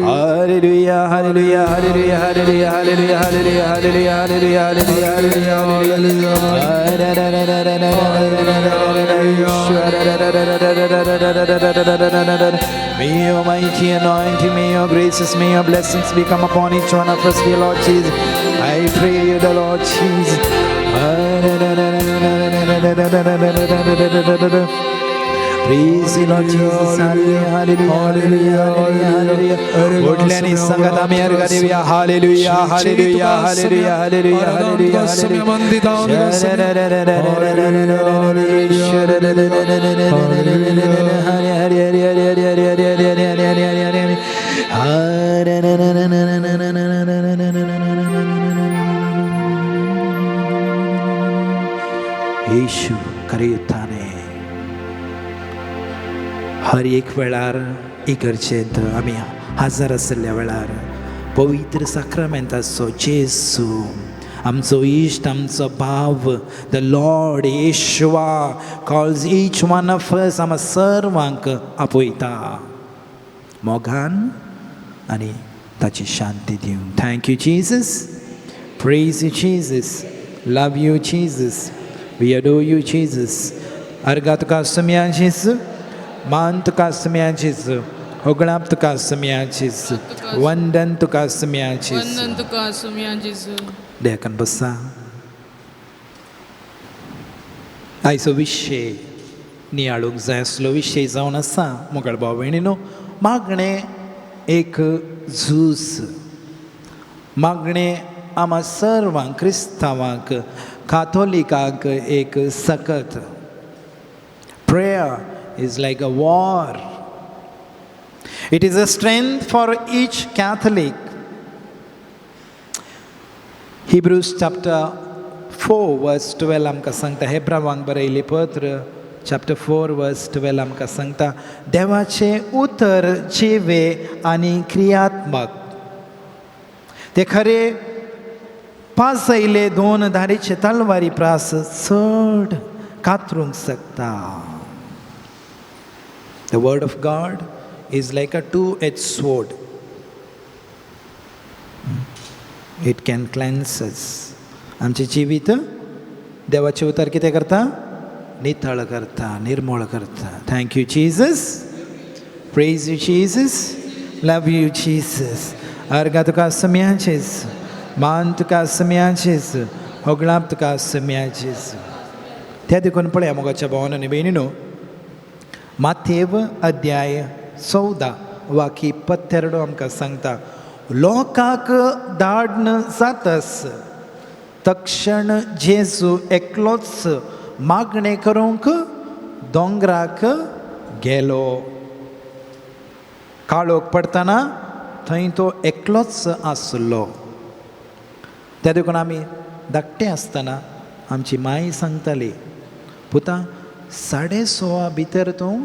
Hallelujah, hallelujah, hallelujah. hallelujah, hallelujah, hallelujah, hallelujah, hallelujah, hallelujah. May your mighty anointing, may your graces, may your blessings be come upon each one of us, dear Lord Jesus. I pray you, the Lord Jesus. Praise you, Lord Jesus. Hallelujah, hallelujah, hallelujah, hallelujah. Odlani sangata mer gadivya. Hallelujah, hallelujah, hallelujah, hallelujah, येशू करेताने हर एक वेळार इगर्जेंत आमी हजर आसल्या वेळार पवित्र साक्रामेंताचो जेसू आमचो इश्ट आमचो भाव the Lord Yeshua calls each one of us आम सर्वांक आपयता मोगान आनी ताची शांती दिवन thank you Jesus praise you Jesus love you Jesus we adore you Jesus अर्गा तुका सुम्या जेसू मान तुका सुम्या जेसू होगळाप तुका सुम्या जेसू वंदन तुका सुम्या जेसू देखान बसा आयचो विशय नियाळूंक जाय आसलो विशय जावन आसा मोगळ भाव भयणीनो मागणें एक झूज मागणें आमा सर्वांक क्रिस्तांवांक काथोलिकांक एक सकत prayer is like a war. It is a strength for each Catholic. Hebrews chapter 4 verse 12 आमकां सांगता हेब्रावांक बरयल्लें पत्र chapter 4 verse 12 आमकां सांगता देवाचें उतर जिवे आनी क्रियात्मक ते खरे पासयले दोन धारेचे तलवारी प्रास चड कातरूंक शकता. The word of God is like a two-edged sword. It can cleanse us. आमचे जिवीत देवाचे उतर कितें करता नितळ करता निर्मळ करता. Thank you Jesus praise you Jesus love you Jesus अर्गा तुका सम्या जेसू मान तुका सम्या जेसू होगळाप तुका सम्या जेसू. त्या देखून पळया मोगाच्या भावांनी भयणीनो माथेव अध्याय 14 वाकी 22 आमकां सांगता लोकांक धाडण जातस तक्षण जेजू एकलोच मागणें करूंक दोंगराक गेलो. काळोख पडटना थंय तो एकलोच आसलो. त्या देखून आमी धाकटे आसतना आमची माय सांगताली पुता 6:30 भितर तूं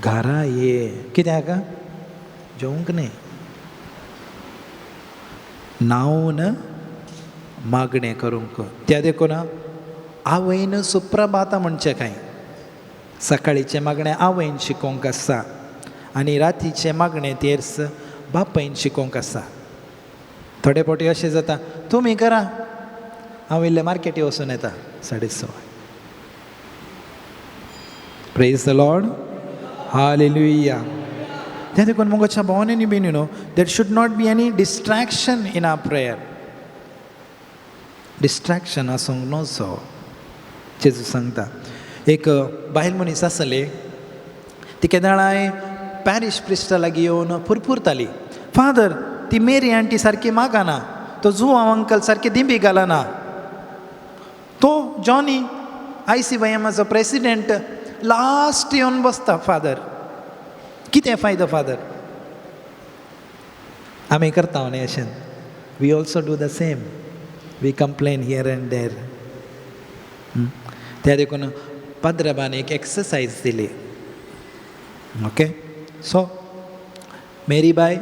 घरा ये कित्याक जेवंक न्ही न्हांवन मागणें करूंक. त्या देखून आवयन सुप्रभाता म्हणचें कांय सकाळीचें मागणें आवयन शिकोवंक आसा आनी रातीचें मागणें तेर्स बापायन शिकोवंक आसा. थोडे फावटी अशें जाता तुमी करा हांव इल्लें मार्केटी वचून येता 6:30. Praise the Lord. Hallelujah. त्या देखून मोगाच्या भावांनी भयणीनो there should not be any distraction in our prayer. Distraction आसूंक नजो जेजू सांगता. एक बायल मनीस आसले ती केदाळाय पॅरिश प्रिस्टा लागीं येवन पुरपुरताली फादर ती मेरी आंटी सारकी मागना तो जुवांव अंकल सारकी दिंबी घालना तो जॉनी ICYMचो प्रेसिडेंट लास्ट येवन बसता फादर कितें फायदो फादर. आमी करता न्ही अशें we also do the same we complain here and there. त्या देखून पाद्रबान एक एक्सरसायज दिली ओके सो मेरी बाय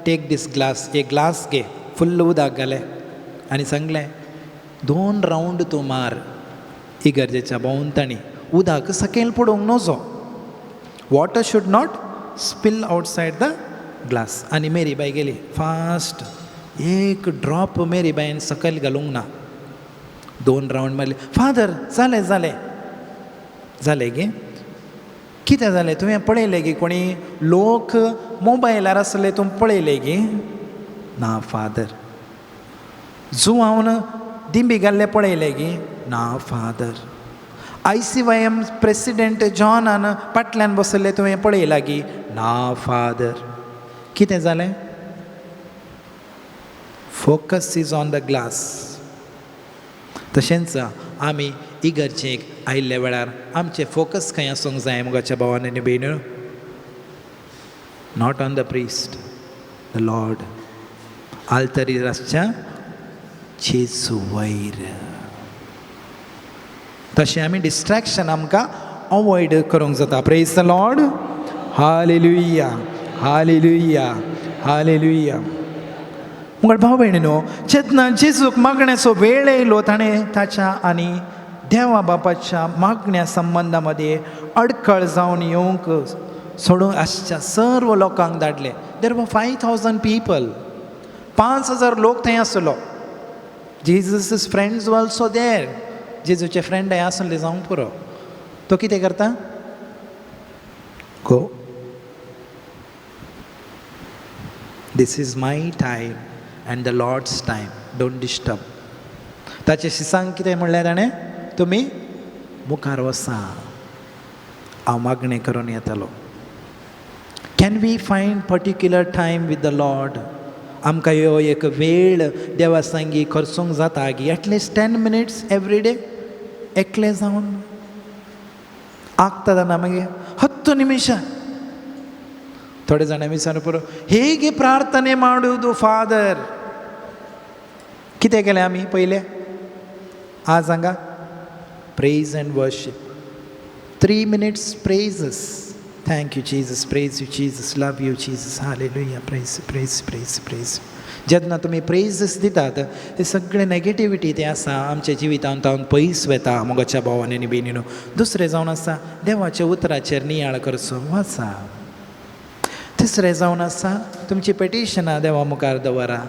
टेक दिस ग्लास एक ग्लास घे फुल्ल उदक घालें आनी सांगलें 2 रावंड तूं मार इगर्जेच्या भोंवतणी उदक सकयल पडोवंक नजो water should not spill outside the glass. आनी मेरी बाय गेली फास्ट एक ड्रॉप मेरी बायन सकयल घालूंक ना. 2 रावंड मारले. फादर जालें गे. कितें जालें तुवें पळयलें गे कोणी लोक मोबायलार आसले तूं पळयलें गे. ना फादर. जुवावन दिंबी घाल्ले पळयलें गे. ना फादर. ICYM प्रेसिडेंट जॉनान फाटल्यान बसयल्ले तुवें पळयलां गे. ना फादर. कितें जालें? Focus is on the glass. तशेंच आमी इगर्जेक आयिल्ल्या वेळार आमचें फोकस खंय आसूंक जाय मुगाच्या भावान आनी भयण्यो? Not on the priest, the lord. आल्तरीराच्या जेजू वयर. तशें आमी डिस्ट्रॅक्शन आमकां अवॉयड करूंक जाता. Praise the Lord. Hallelujah, hallelujah, hallelujah. मुगळ भाव भयणीनो, जेन्ना जेजूक मागण्याचो वेळ येयलो ताणें ताच्या आनी देवा बापाच्या मागण्या संबंदा मदें अडखळ जावन येवंक सोडून आसच्या सर्व लोकांक धाडले. देर वर 5,000 people. 5,000 लोक थंय आसलो. Jesus friends were also there. जेजूचे फ्रेंड आसले जावंक पुरो. तो कितें करता? गो. This is my time and the Lord's time. Don't disturb. ताचे शिसांक कितें म्हणलें ताणें? तुमी मुखार वसा, हांव मागणें करून येतलो. Can we find particular time with the lord? आमकां ह्यो एक वेळ देवा सांगी खर्चूंक जाता की एटलिस्ट 10 minutes एवरी डे एकले जावन ಆಗ್ತದನಾ ನಮಗೆ 10 ನಿಮಿಷ? ಥೋಡೆ ಜನ ವಿಚಾರ ಹೇಗೆ ಪ್ರಾರ್ಥನೆ ಮಾಡುವುದು ಫಾದರ್? कितें केलें आमी पयलें? आज सांगा. Praise and worship. 3 minutes praises. Thank you Jesus, praise you Jesus, love you Jesus, hallelujah, praise, praise, praise, praise. जेन्ना तुमी प्रेझस दितात ते सगळे नेगेटिविटी ते आसा आमच्या जिवितांत हांव पयस वेता मोगाच्या भावांनी आनी भयणीनो. दुसरें जावन आसा देवाच्या उतराचेर नियाळ करचो वचा. तिसरें जावन आसा तुमची पेटिशनां देवा मुखार दवरा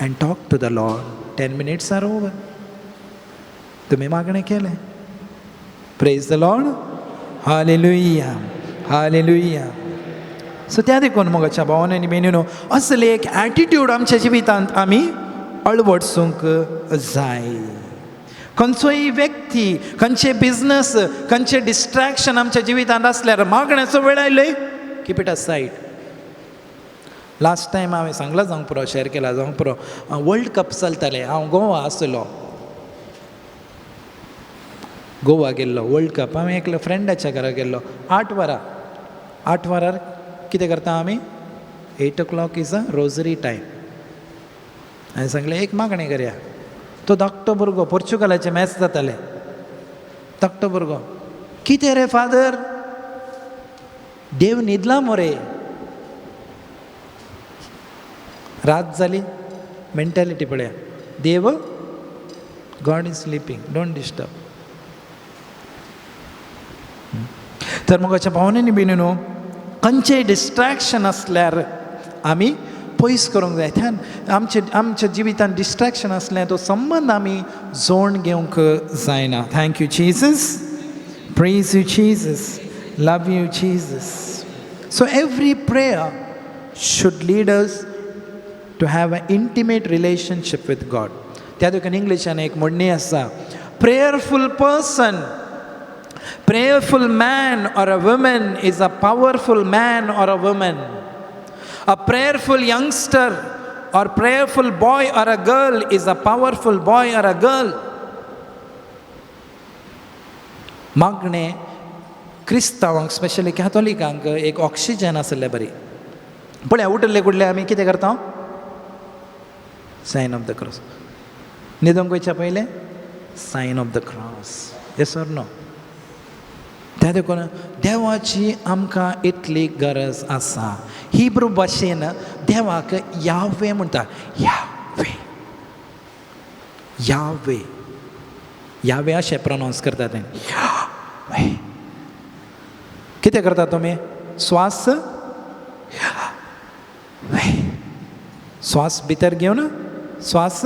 and talk to the Lord. 10 minutes are over. तुम्ही मागणें केलें. Praise the Lord. Hallelujah. Hallelujah. So त्या देखून मोगाच्या भावांनी आनी भयणीनो असले एक एटिट्यूड आमच्या जिवितांत आमी अळवडसूंक जाय. खंयचोय व्यक्ती, खंयचे बिझनस, खंयचे डिस्ट्रॅक्शन आमच्या जिवितांत आसल्यार मागण्याचो वेळ आयलोय कीप इट असायड. लास्ट टायम हांवें सांगलां जावंक पुरो, शेअर केला जावंक पुरो. वर्ल्ड कप चलतालें. हांव गोवा आसलो. गोवा गेल्लो वर्ल्ड कप. हांवें एकलो फ्रेंडाच्या घरा गेल्लो. 8 वरार कितें करता आमी? 8 o'clock is a rosary time. हांवें सांगलें एक मागणें करया. तो धाकटो भुरगो, पोर्चुगालाचे मॅच जाताले. धाकटो भुरगो, कितें रे फादर? देव न्हिदला मोरे. रात जाली. मेंटॅलिटी पळया. देव, god is sleeping, don't disturb. तर मोगाच्या भावनेनी बिनून खंयचेय डिस्ट्रॅक्शन आसल्यार आमी पयस करूंक जाय. आमच्या जिवितांत डिस्ट्रॅक्शन आसलें तो संबंद आमी जोड घेवंक जायना. Thank you Jesus. Praise you Jesus. Love you Jesus. So every prayer should lead us to have an intimate relationship with God. त्या देखून इंग्लिशान एक म्हणणी आसा, prayerful person, prayerful man or a woman is a powerful man or a woman. A prayerful youngster or prayerful boy or a girl is a powerful boy or a girl. मागणे क्रिस्तांवांक specially कॅथोलिकांक एक oxygen आसले बरी. पळय उठले कुठले आमी कितें करता? Sign of the cross. न्हिदोंक वयच्या पयलें sign of the cross. Yes or no? त्या देखून देवाची आमकां इतली गरज आसा. हिब्रू भाशेन देवाक यावे म्हणटा. यावे, यावे, यावे अशें प्रोनावंस करता ते. यावे. कितें करता तुमी? स्वास श्वास भितर घेवन श्वास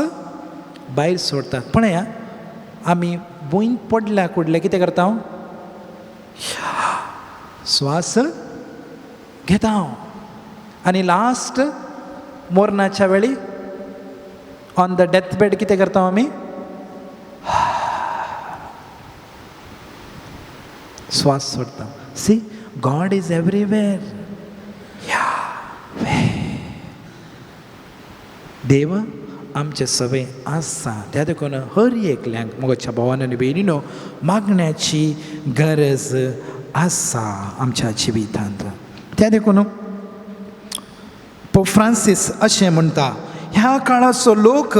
भायर सोडतात. पळया आमी भुंयन पडल्या कुडले कितें करता हांव श्वास घेता हांव आनी लास्ट मरणाच्या वेळी ऑन द डेथ बेड कितें करता आमी श्वास सोडता. See god is everywhere. देव आमचे सवे आसा. त्या देखून हर एकल्यांक मोगाच्या भावान आनी भयणीनो मागण्याची गरज आसा आमच्या जिवितांत. त्या देखून पोप फ्रांसीस अशें म्हणटा ह्या काळाचो लोक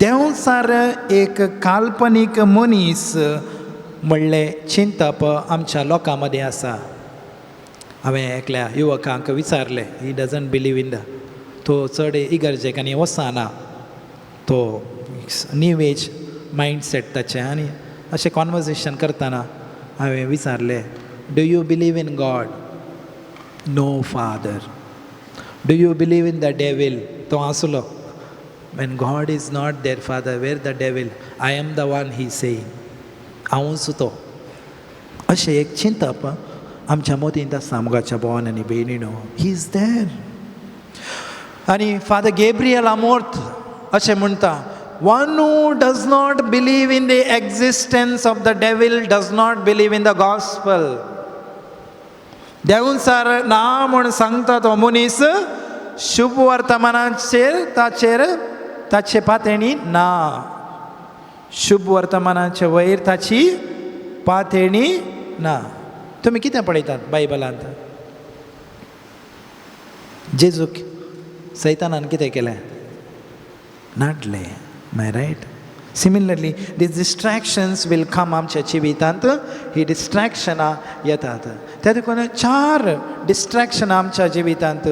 देंवचार एक काल्पनीक मनीस म्हणलें चिंतप आमच्या लोकां मदें आसा. हांवें एकल्या युवकांक विचारलें he doesn't believe in the तो चड इगर्जेक आनी वचना तो न्यू एज मायंडसेट ताचें आनी अशें कॉन्वर्सेशन करतना हांवें विचारलें do you believe in god. No father. Do you believe in the devil. तो आसलो when God is not there father where the devil I am the one he saying. हांवूच तो अशें एक चिंतप आमच्या मतींत आसा मोगाच्या भावान आनी भयणीनो. He is there. आनी फादर गॅब्रियल आमोर्त अशें म्हणटा one who does not believe in the existence of the devil does not believe in the gospel. देंवचार ना म्हूण सांगता तो मनीस शुभ वर्तमानाचेर ताचे पातेणी ना. शुभ वर्तमानाचे वयर ताची पातेणी ना. तुमी कितें पळयतात बायबलांत जेजूक सैतानान कितें केलें नाडलें. My right. Similarly these distractions will come आमच्या जिवितांत. ही डिस्ट्रॅक्शनां येतात. त्या देखून 4 डिस्ट्रॅक्शनां आमच्या जिवितांत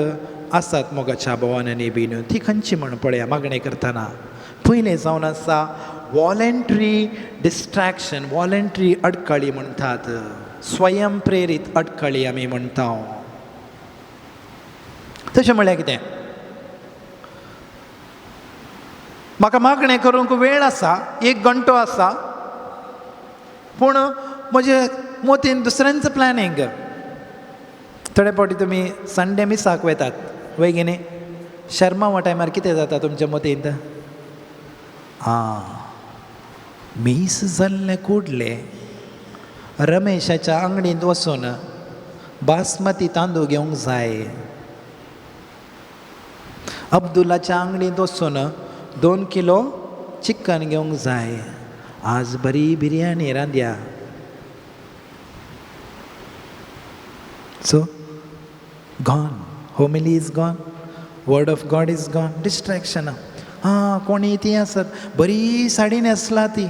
आसात मोगाच्या भावान आनी भयणीनो. ती खंयची म्हण पळया मागणें करतना. पयलें जावन आसा वॉलंटरी डिस्ट्रॅक्शन. वॉलंटरी अडखळी म्हणटात. स्वयं प्रेरीत अडखळी आमी म्हणटा. तशें म्हळ्यार कितें म्हाका मागणें करूंक वेळ आसा 1 घंटो आसा पूण म्हजे मतीन दुसऱ्यांचो प्लॅनिंग. थोडे फावटी तुमी संडे मिसाक वेतात वयगिनी शर्मा हो टायमार कितें जाता तुमच्या मतींत मीस जाल्ले कुडले रमेशाच्या अंगडींत वचून बासमती तांदूळ घेवंक जाय. अब्दुलाच्या अंगडींत वचून 2 किलो चिकन घेवंक जाय. आज बरी बिरयानी रांदया. So gone. Homily is gone. Word of god is gone. डिस्ट्रॅक्शनां कोणी ती आसत बरी साडी न्हेसला ती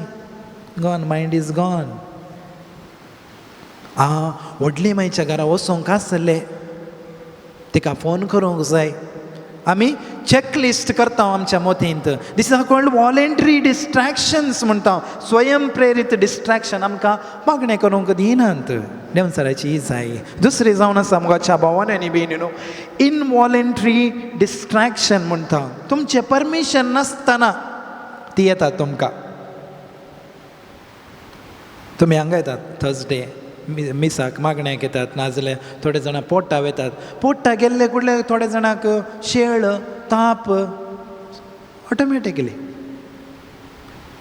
गॉन. Mind is gone. व्हडली मायच्या घरा वचोंक आसले तिका फोन करूंक जाय. आमी चॅकलिस्ट करता आमच्या मतींत. These are called voluntary distractions म्हणटा. स्वयं प्रेरीत डिस्ट्रॅक्शन आमकां मागणें करूंक दिनात. देंवचाराची ही जाय. दुसरी जावन आसा मोगाच्या भावान आनी भयणीनो इनवॉलंटरी डिस्ट्रॅक्शन म्हणटा. तुमचें परमिशन नासतना ती येतात तुमकां. तुमी हांगा येतात थर्सडे मिसाक मागण्याक येतात नाजाल्यार थोडे जाणां पोट्टा वेतात. पोट्टा गेल्ले कुडले थोडे जाणांक शेळ ताप ऑटोमॅटिकली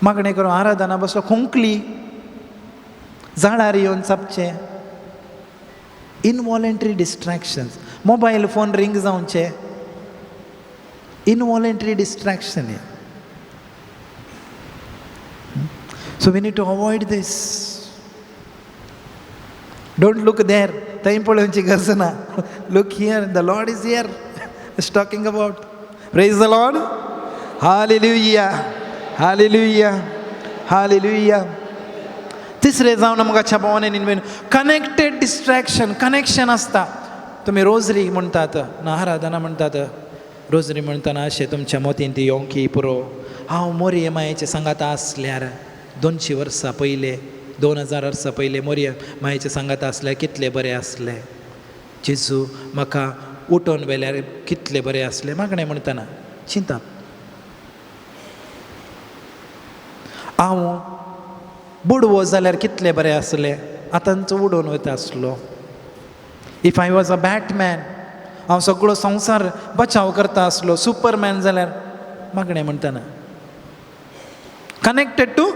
मागणें करून आराधना बसलो खोंकली झाडार येवन चापचे. Involuntary distractions. Mobile phone ring जावचे involuntary distraction. So we need to avoid these. Don't look there. थंय पळोवची गरज ना. Look here. The lord is here. Is talking about. Praise the Lord. Hallelujah. Hallelujah. Hallelujah. तिसरें जावन मोगाच्या भावान आनी भयणीनो कनेक्टेड डिस्ट्रॅक्शन. कनेक्शन आसता. तुमी रोजरी म्हणटात ना आराधना म्हणटात. रोजरी म्हणटना अशें तुमच्या मतीन ती येवंकी पुरो हांव मोरये मायेचे सांगाता आसल्यार 200 वर्सां पयले 2000 वर्सां पयले मोरये मायेचे सांगाता आसल्यार कितले बरें आसले. जेजू म्हाका उठोन वेल्यार कितले बरें आसलें मागणें म्हणटना चिंता हांव बुडवो जाल्यार कितलें बरें आसलें आतांचो उडोवन वता आसलो if I was a Batman हांव सगळो संवसार बचाव करता आसलो सुपरमॅन जाल्यार मागणें म्हणटना connected to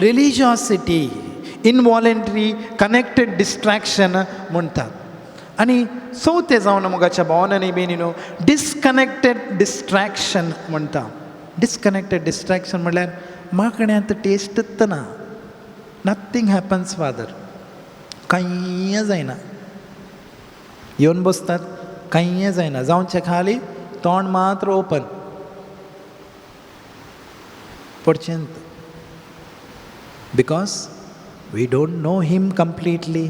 religiosity involuntary connected distraction म्हणटात आनी चवथें जावन मोगाच्या भावनांनी बेनिनो डिस्कनेक्टेड डिस्ट्रॅक्शन म्हणटा डिस्कनेक्टेड डिस्ट्रॅक्शन म्हणल्यार मागण्यांत टेस्टच ना नथींग हॅपन्स फादर कांय जायना येवन बसतात कांय जायना जावचे खाली तोंड मात्र ओपन पडचेंत because we don't know him completely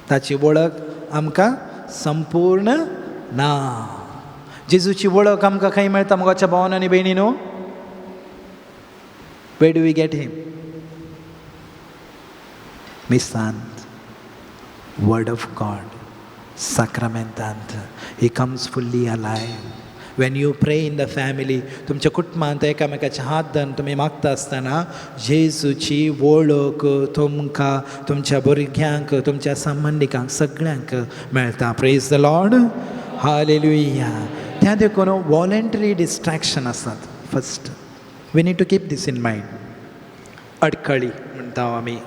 ताची वळख आमकां संपूर्ण ना जेजूची वळख आमकां खंय मेळटा मोगाच्या भावनांनी भयणीनो where do we get him मिसांत वर्ड ऑफ गॉड साक्रामेंतांत he comes fully alive when you pray in the family तुमच्या कुटुंबांत एकामेकाचे हात धरून तुमी मागता आसतना जेजूची वळख तुमकां तुमच्या भुरग्यांक तुमच्या संबंधिकांक सगळ्यांक मेळटा प्रेज द लॉर्ड हालेलुया त्या देखून वॉलंटरी डिस्ट्रॅक्शन आसात first we need to keep these in mind अडखळी म्हणटा आमी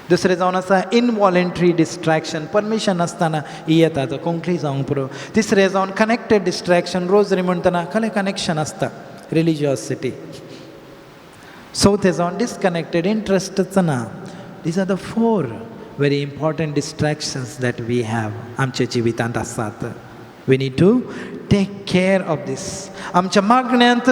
दुसरें जावन आसा इनवॉलंटरी डिस्ट्रॅक्शन परमिशन नासतना ही येता तो कोंकणी जावंक पुरो तिसरें जावन कनेक्टेड डिस्ट्रॅक्शन रोजरी म्हणटना खरें कनेक्शन आसता रिलिजियोसिटी चवथें जावन डिस्कनेक्टेड इंट्रस्टच ना these are the 4 very important distractions that we have आमच्या जिवितांत आसात we need to take care of these आमच्या मागण्यांत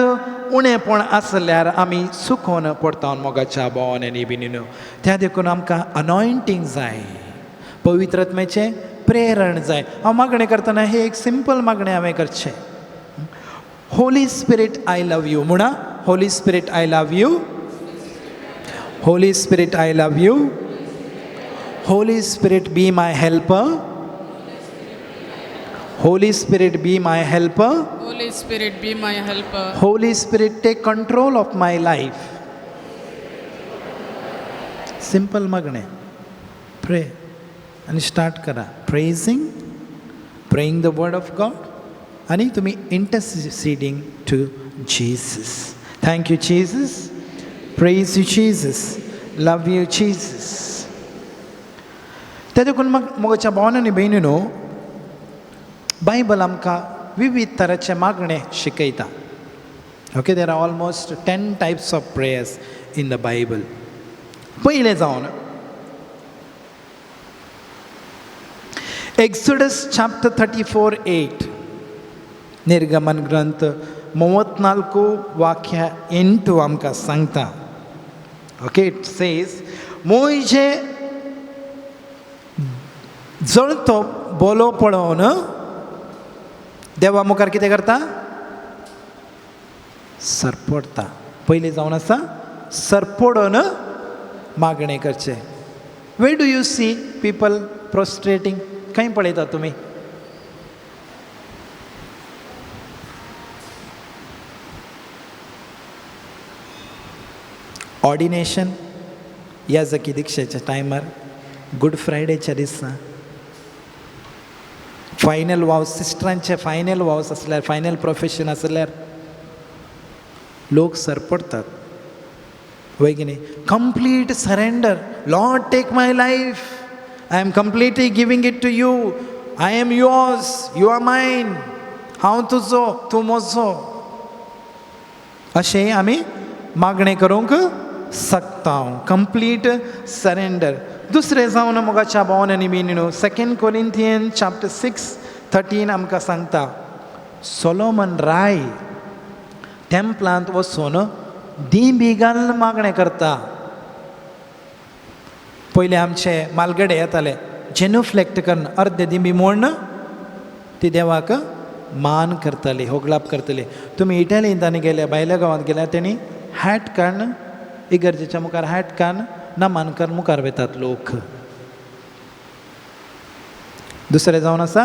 उणेपण आसल्यार आमी सुखोवन पडटा मोगाच्या भावनांनी बिनिनो त्या देखून आमकां अनॉयंटींग जाय पवित्रत्मेचें प्रेरण जाय हांव मागणें करतना हे एक सिंपल मागणें हांवें करचें holy spirit I love you म्हणा holy spirit I love you holy spirit I love you holy spirit be my helper Holy Spirit be my helper. Holy Spirit be my helper. Holy Spirit take control of my life. Simple magne. Pray and start kara. Praying the word of God. And to me interceding to Jesus. Thank you Jesus. Praise you Jesus. Love you Jesus. त्यादेखून मोगाच्या भावनांनी बहिणीनो Bible आमकां विविध तरांचे मागणे शिकयता okay there are almost 10 types of prayers in the Bible पयलें जावन एक्सोडस चॅप्टर 34:8 निर्गमन ग्रंथ 34 वाक्य 8 आमकां सांगता ओके इट सेज मोइजे जळतो बोलो पळोवन देवा मुखार कितें करता सरपोडता पयलीं जावन आसा सरपोडून मागणें करचें वे डू यू सी पीपल प्रोस्ट्रेटींग खंय पळयता तुमी ऑर्डिनेशन याजकी दिक्षेच्या टायमार गुड फ्रायडेच्या दिसा फायनल वावस सिस्टरांचे फायनल वावस आसल्यार फायनल प्रोफेशन आसल्यार लोक सरपडतात वय की न्ही complete surrender lord take my life I am completely giving it to you I am yours you are mine हांव तुजो तूं म्हजो अशें आमी मागणें करूंक सकता कंप्लीट सरेंडर दुसरें जावन मोगाच्या भावनांनी बीन न्हू 2 Corinthians chapter 6:13 आमकां सांगता सोलोमन राय टेम्पलांत वचून दिबिगाल मागणें करता पयले आमचे मालगडे येताले जेनुफ्लेक्ट करून अर्दे दिंबी मोडन ती देवाक मान करताली होगलाप करताली तुमी इटलींत आनी गेले भायल्या गांवांत गेल्यार तेणी हॅट काडून इगर्जेच्या मुखार हॅट काडून नमन करून मुखार वेतात लोक दुसरें जावन आसा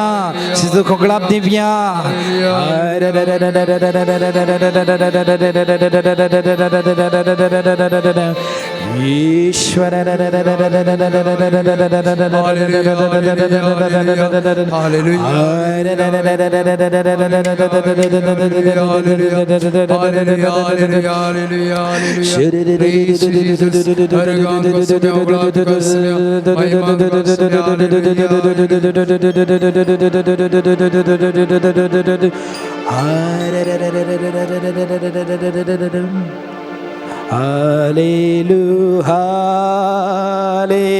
bien. Jésus, conclame bien. Hallelujah, hallelujah,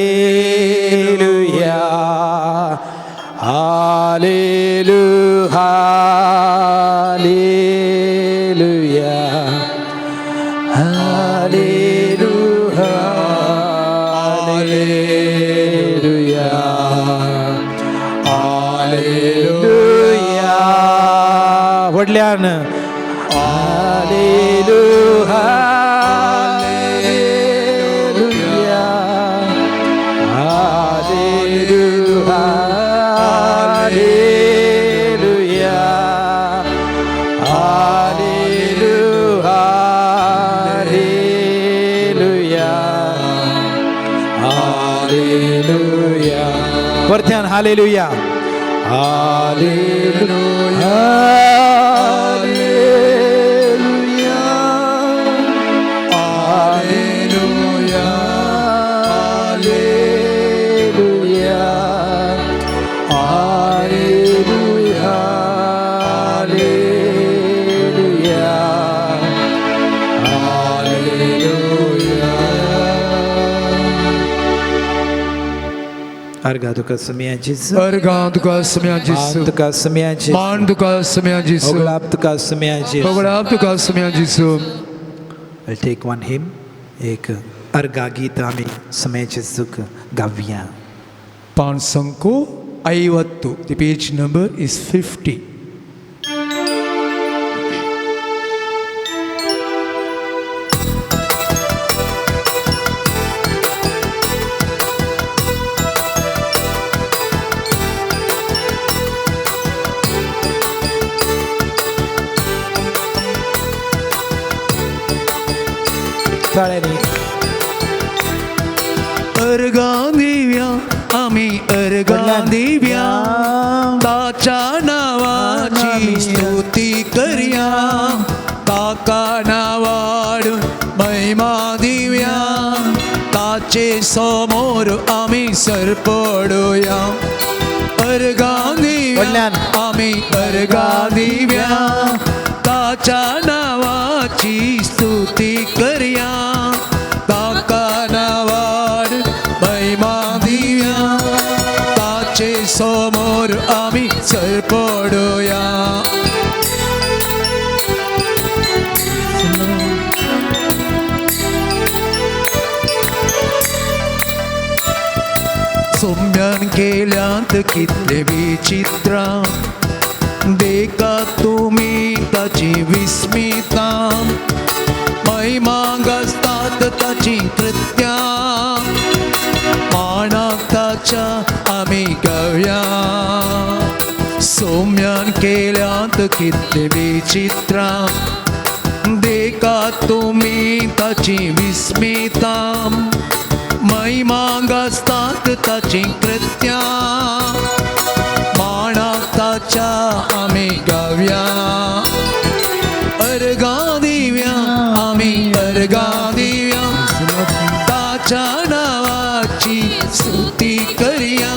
hallelujah, hallelujah, hallelujah, hallelujah, hallelujah. वडल्यान hallelujah. Bertian haleluya. Haleluya. Haleluya. Haleluya. Haleluya. Haleluya. Haleluya. Argado semeantes. Argado semeantes. Alto semeantes. Mando semeantes. Oglapto semeantes. Oglapto semeantes. I'll take one hymn. एक अर्गा गीत आम्ही समयाचे सुख गाऊया. 550. The page number is 50. अर्गा दिव्या आम्ही अर्गा दिव्या ताच्या नावाची स्तुती करूया ताका नावाडून महिमा दिव्या ताचे समोर आम्ही सरपडूया अर्गा दिव्या आम्ही अर्गा दिव्या ताच्या नावाची स्तुती करूया ताका नावाड महिमा दिव्या ताचे समोर आम्ही सरपडूया सोम्यान केल्यात कितले विचित्र देखा तुम्ही ताची विस्मिता महिमा गाजतात ताची कृत्या मानाक ताच्या आम्ही गाऊया सोम्यान केल्यात कितले विचित्र देखा तुम्ही ताची विस्मिता महिमा गाजतात ताची कृत्या मानाक ताच्या आम्ही गाऊया अर्गा दिव्या आम्ही अर्गा दिव्या ताच्या नावाची स्तुती करूया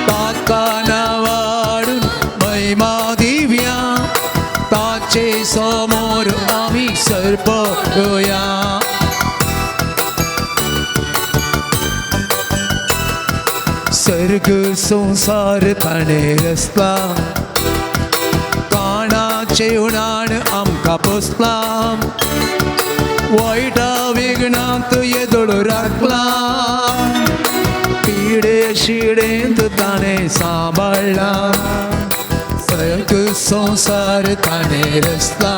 ताका नावाडून महिमा दिव्या ताचे समोर आम्ही सरपडूया सर्ग संसार ताणे रचला काणाचे उणाण आमकां पोसला वायटा विघ्नांत येदोळ राखला पिडे शिडेंत ताणे सांबाळला सर्ग संसार ताणे रचला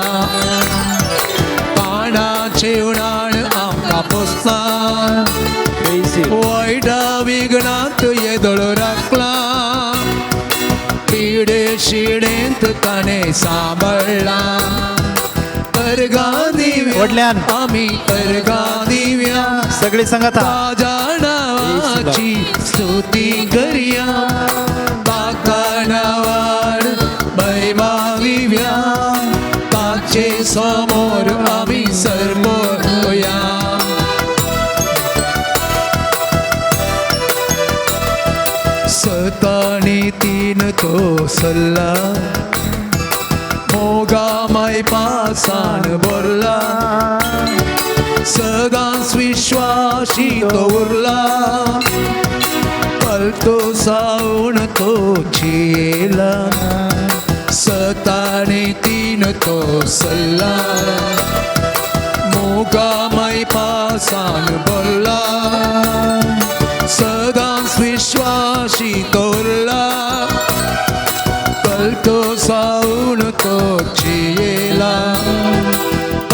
काणाचे उणाण आमकां पोसला वायटा विघ्नांत येदोळ राखला शिडेंत ताणे सांभाळला अर्गा दिव्या वडल्यान. आम्ही अर्गा दिव्या सगळी सांगात ताजा नावाची स्तुती करूया ताका नावार महिमा दिव्या ताचे समोर आम्ही सरपोया सतानी तीन तो सल्ला मोगा माय पासान बोरला सदांच विश्वासी तो उरला पलटो सावण तो चेला सताने तीन तो सल्ला मोगा माय पासान बोरला सदांच विश्वासी तो उरला पलटो सावण तो चेला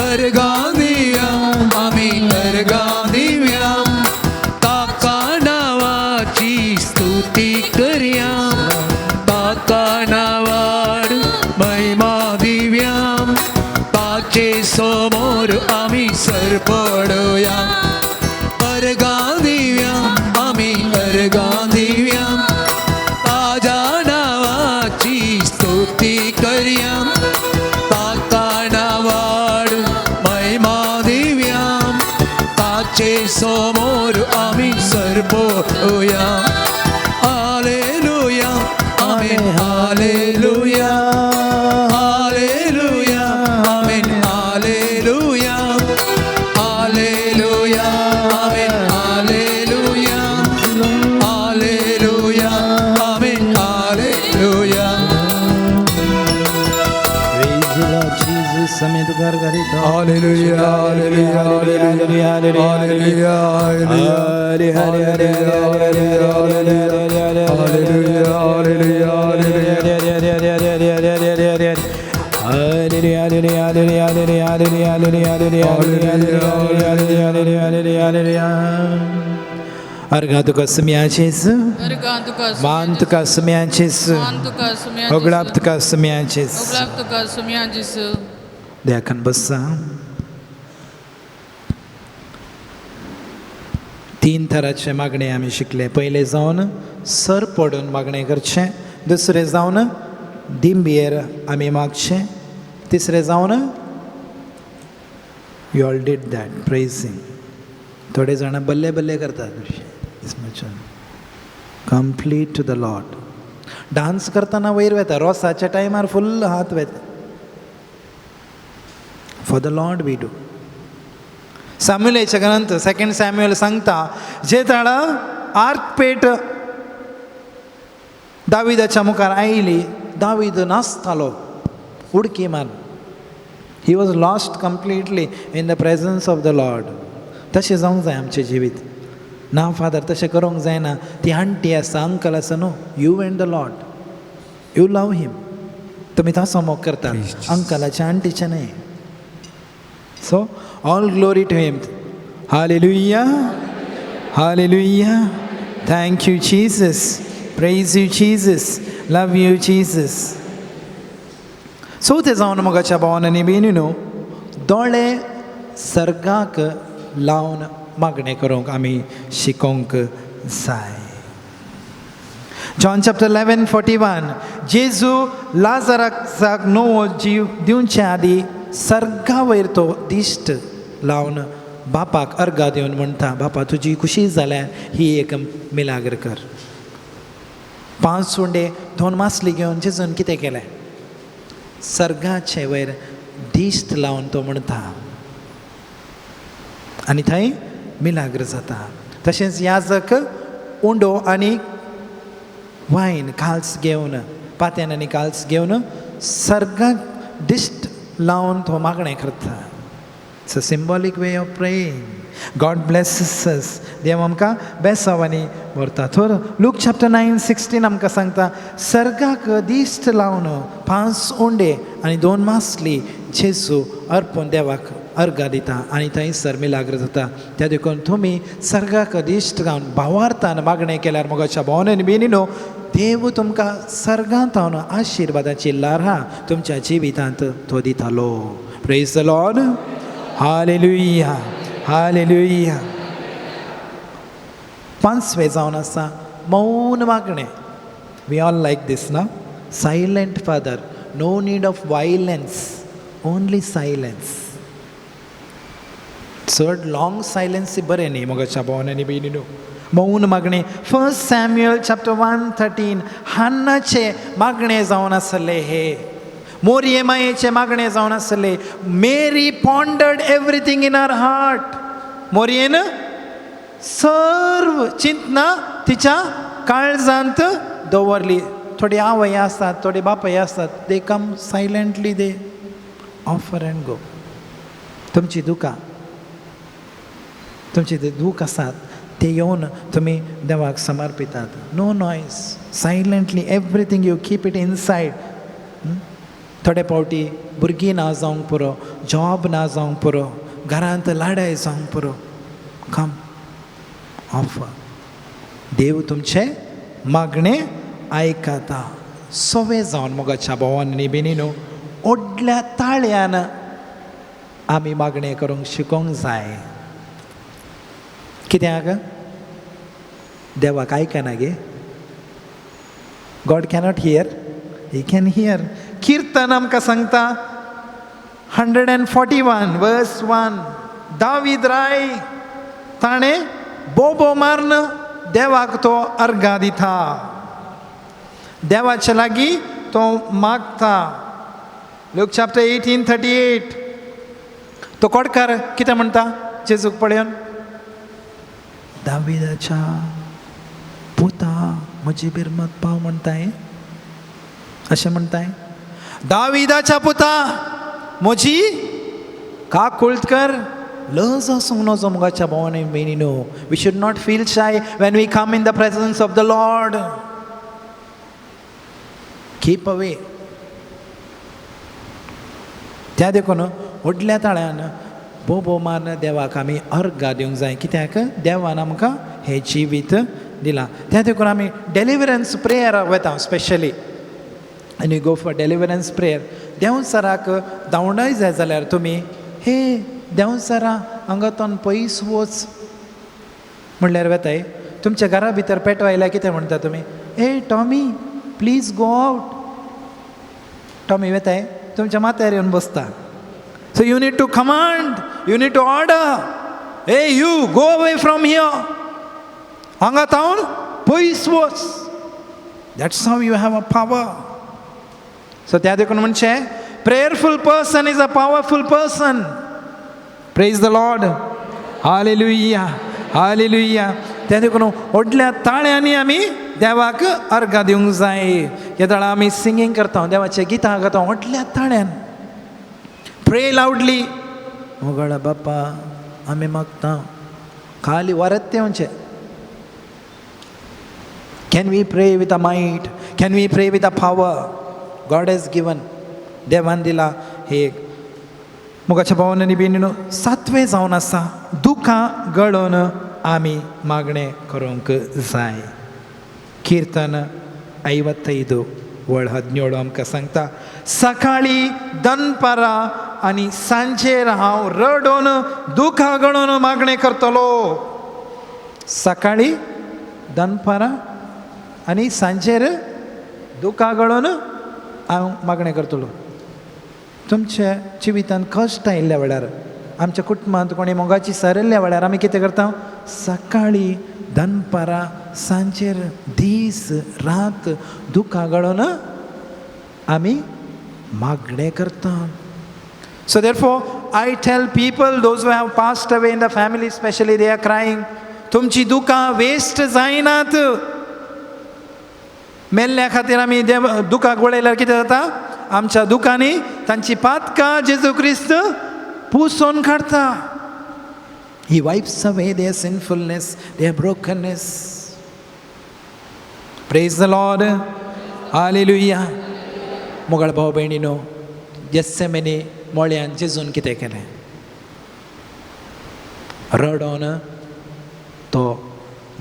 अर्गा दिव्या आम्ही अर्गा दिव्या ताका नावाची स्तुती करूया ताका नावार महिमा दिव्या ताचे समोर आम्ही सरपडूया अर्गा दिव्या आम्ही अर्गा दिव्या ताजा नावाची स्तुती करूया ताका नावार महिमा दिव्या ताचे समोर आम्ही सरपोया hallelujah amen hallelujah hallelujah amen hallelujah hallelujah amen hallelujah hallelujah amen hallelujah Jesus समय तो घर घरी तो hallelujah hallelujah hallelujah hallelujah Hare Hare Hare hallelujah hallelujah Argado kasmiaches, Argando ka manto kasmiaches, Manto ka sumyanjisu. oglapt kasmiaches. Oglapto ka sumyanjisu. द्या खान बसा. 3 थराचे मागणे आम्ही शिकले. पहिले जाऊन सर पडून मागणे करचे, दुसरे जाऊन डिंबियर आम्ही मागचे, तिसरे जाऊन you all did that praising. थोडे जण बल्ले बल्ले करतात. Complete to the lord. Dance करताना वयर वेता, रोसाच्या टायमार फुल्ल हात वेता. For the lord we do. सॅम्युएलाच्या ग्रंथ 2 सॅम्युएल सांगता, जे ताळा आर्क पेट दाविदाच्या मुखार आयली, दावीद नाचतालो उडकी मार. He was lost completely in the presence of the Lord. तशें जावंक जाय आमचें जिवीत. ना फादर तशें करूंक जायना. ती आंटी आसा, अंकल आसा न्हू, you and the lord, you love him. तुमी तसो मोग करता, अंकलाच्या आंटीचें न्हय. So all glory to him. Hallelujah hallelujah. Thank you Jesus. Praise you Jesus. Love you Jesus. So ते जावन मोगाच्या भावांनी बीन न्हू दोळे सर्गाक लावन मागणे करूंक आमी शिकोवंक जाय. John chapter 11:41. जेजू लाजराक नवो जीव दिवचे आदी सर्गा वयर तो दिश्ट लावन बापाक अर्गा दिवन म्हणटा, बापा तुजी खुशी जाल्यार ही एक मिलाग्र कर. 5 सुंडे 2 मासली घेवन जेजून कितें केलें? सर्गाचे वयर दिश्ट लावन तो म्हणटा आनी थंय मिलाग्र जाता. तशेंच याजक उंडो आनी वायन काल्स घेवन, पात्यान आनी काल्स घेवन सर्गाक दिश्ट लावन तो मागणें करता. It's a symbolic way of praying. God blesses us. देव आमकां बेसांवांनी व्हरता. थोर लूक चॅप्टर 9:16 आमकां सांगता, सर्गाक दिश्ट लावन 5 उंडे आनी 2 मासली जेजू अर्पून देवाक अर्गा दिता आनी थंयसर मिलाग्र जाता. त्या देखून तुमी सर्गाक दिश्ट लावन भावार्थान मागणें केल्यार मोगाच्या भावनेन बीन न्हू देव तुमकां सर्गांत हांव आशिर्वादाची लारां तुमच्या जिवितांत तो दितालो. Praise the Lord. Hallelujah hallelujah. पांचवें जावन आसा मौन मागणें. वी ऑल लायक दिस ना. Silent father. No need of violence, only silence. चड लॉंग सायलेन्स बरें न्ही मोगाच्या भावांनी बेगिनो. मौन मागणें. 1 सॅम्युएल चॅप्टर 1:13 हन्नाचे मागणें जावन आसले हे. मोरयेमायेचे मागणें जावन आसले. Mary pondered everything in her heart. मोरयेन सर्व चिंतना तिच्या काळजांत दवरली. थोडी आवय आसतात, थोडे बापाय आसतात, they come silently, they offer and go. तुमची दुकां, तुमचे जे दूख आसात ते येवन तुमी देवाक समर्पितात. No noise, silently everything you keep it inside. थोडे फावटी भुरगीं ना जावंक पुरो, जॉब ना जावंक पुरो, घरांत लाडाय जावंक पुरो, कम ऑफर. देव तुमचे मागणें आयकता. सवे जावन मोगाच्या भावांनी बेनिनो व्हडल्या ताळ्यान आमी मागणें करूंक शिकोवंक जाय. कित्याक देवाक आयकना गे. God cannot hear, he can hear. किर्तन आमकां सांगता 141:1 दावीद राय ताणें बोबो मारन देवाक तो अर्घा दिता. देवाचे लागीं तो मागता. लूक चॅप्टर 18:38 तो कोडकार कितें म्हणटा जेजूक पळयोवन. दाविदाच्या पुता म्हजी बिरमत पाव म्हणटाय, अशें म्हणटाय. दाविदाच्या पुता म्हजी काकुळट कर. लज आसूंक नजो मोगाच्या भावांनी बेनिनो. We should not feel shy when we come in the presence of the lord. Keep away. त्या देखून व्हडल्या ताळ्यान बोबो मारन देवाक आमी अर्घा दिवंक जाय. कित्याक देवान आमकां हें जिवीत दिलां. त्या देखून आमी डेलिव्हरन्स प्रेयराक वता. स्पेशली आनी गो फॉर डेलिव्हरन्स प्रेयर. देंवसराक धांवडाय जाय जाल्यार तुमी हे देंवसरा हांगातून पयस वच म्हणल्यार वेताय. तुमच्या घरा भितर पेटो आयल्यार कितें म्हणटा तुमी? Hey Tommy please go out. Tommy वेताय तुमच्या माथ्यार येवन बसता. So you need to command, you need to order. Hey you, go away from here. Hanga town, पयस वच. That's how you have a power. So त्या देखून म्हणचे prayerful person is a powerful person. Praise the Lord. Hallelujah. Hallelujah. त्या देखून व्हडल्या ताळ्यांनी आमी देवाक अर्घा दिवंक जाय. ह्या वेळा आमी सिंगींग करता, देवाचे गितां गाता व्हडल्या ताळ्यान. Pray loudly. मोगळा बाप्पा आमी मागता. खाली वरत तेवचे. Can we pray with a might? Can we pray with a power? God has given. देवान दिला हे. मोगाच्या भावांनी बेनिनो 7वें जावन आसा दुखां गळोवन आमी मागणें करूंक जाय. किर्तन 55:17 आमकां सांगता. सकाळी दनपारां आनी सांजेर हांव रडोवन दुखां गळोवन मागणें करतलो. सकाळी दनपारां आनी सांजेर दुखां गळोवन हांव मागणें करतलो. तुमच्या जिवितांत कश्ट आयिल्ल्या वेळार, आमच्या कुटुंबांत कोणी मोगाची सरयल्ल्या वेळार आमी कितें करता? सकाळी दनपारां सांजेर दीस रात दुखां गळोवन आमी मागणें करता. So therefore I tell people, those who have passed away in the family especially, they are crying. तुमची दुखां वेस्ट जायनात. मेल्ल्या खातीर आमी दुखाक वळयल्यार कितें जाता? आमच्या दुखांनी तांची पातकां जेजू क्रिस्त पुसून काडटा. He wipes away their sinfulness, their brokenness. Praise the Lord. Hallelujah. मोगळ भाव भयणीनो, गेत्सेमनी मोळ्यान जेजून कितें केलें? रडोन तो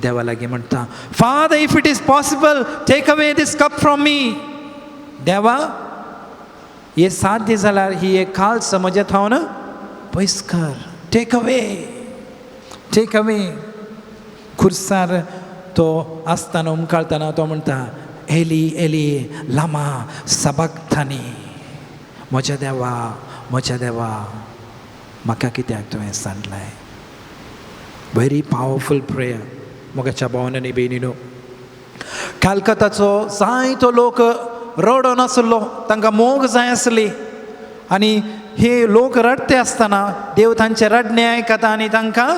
देवा लागीं म्हणटा, father if it is possible take away this cup from me. देवा हे साध्य जाल्यार ही एक खालस म्हज्या थावन पयस कर. Take away. खुर्सार तो आसतना उमकाळतना तो म्हणटा, एली एली लामा सबक्तानी. म्हज्या देवा म्हाका कित्याक तुवें सांडलाय. Very powerful prayer. मोगाच्या भावांनी बेनिनो, कलकत्ताचो जायतो लोक रडोन आसलो, तांकां मोग जाय आसली आनी हे लोक रडते आसतना देव तांचे रडणे आयकता आनी तांकां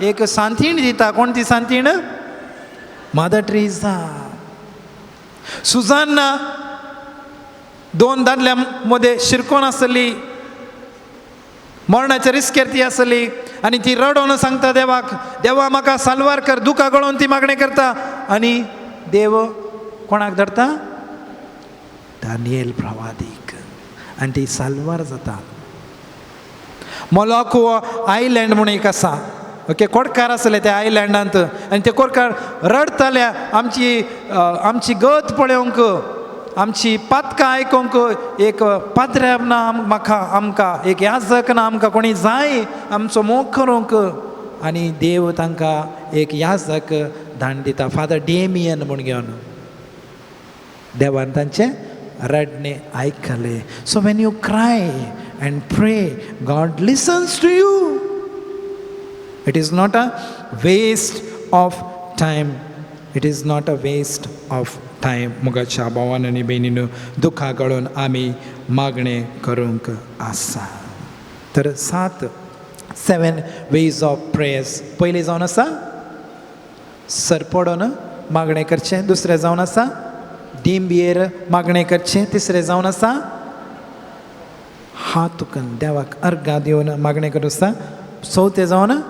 एक सांतीण दिता. कोण ती सांतीण? Mother Teresa. सुजान्ना 2 दादल्या मदें शिरकोन आसली, मरणाच्या रिस्केर ती आसली आनी ती रडोन सांगता देवाक, देवा म्हाका साल्वार कर. दुखा गळोवन ती मागणी करता आनी देव कोणाक धरता? दानियेल प्रवादीक. आनी ती साल्वार जाता. मोलोको आयलँड म्हणून एक आसा, ओके, कोडकार आसले त्या आयलँडांत आनी ते कोडकार रडताले आमची गत पळोवंक, आमची पातकां आयकूंक एक पाद्रे ना म्हाका, आमकां एक याजक ना, आमकां कोणी जाय आमचो मोग करूंक. आनी देव तांकां एक याजक धाडून दिता, फादर डेमियन म्हूण घेवन. देवान तांचे रडणे आयकले. So when you cry and pray, god listens to you. It is not a waste of time. It is not a waste of time. मोगाच्या भावान आनी भयणीनो, दुखा गळोवन आमी मागणें करूंक आसा. तर 7 वेज ऑफ प्रेयर्स. पयलीं जावन आसा सर पडोन मागणें करचें. दुसरें जावन आसा डिंबयेर मागणें करचें. तिसरें जावन आसा हात उखलून देवाक अर्घां दिवन मागणें करूं आसा. चवथें जावन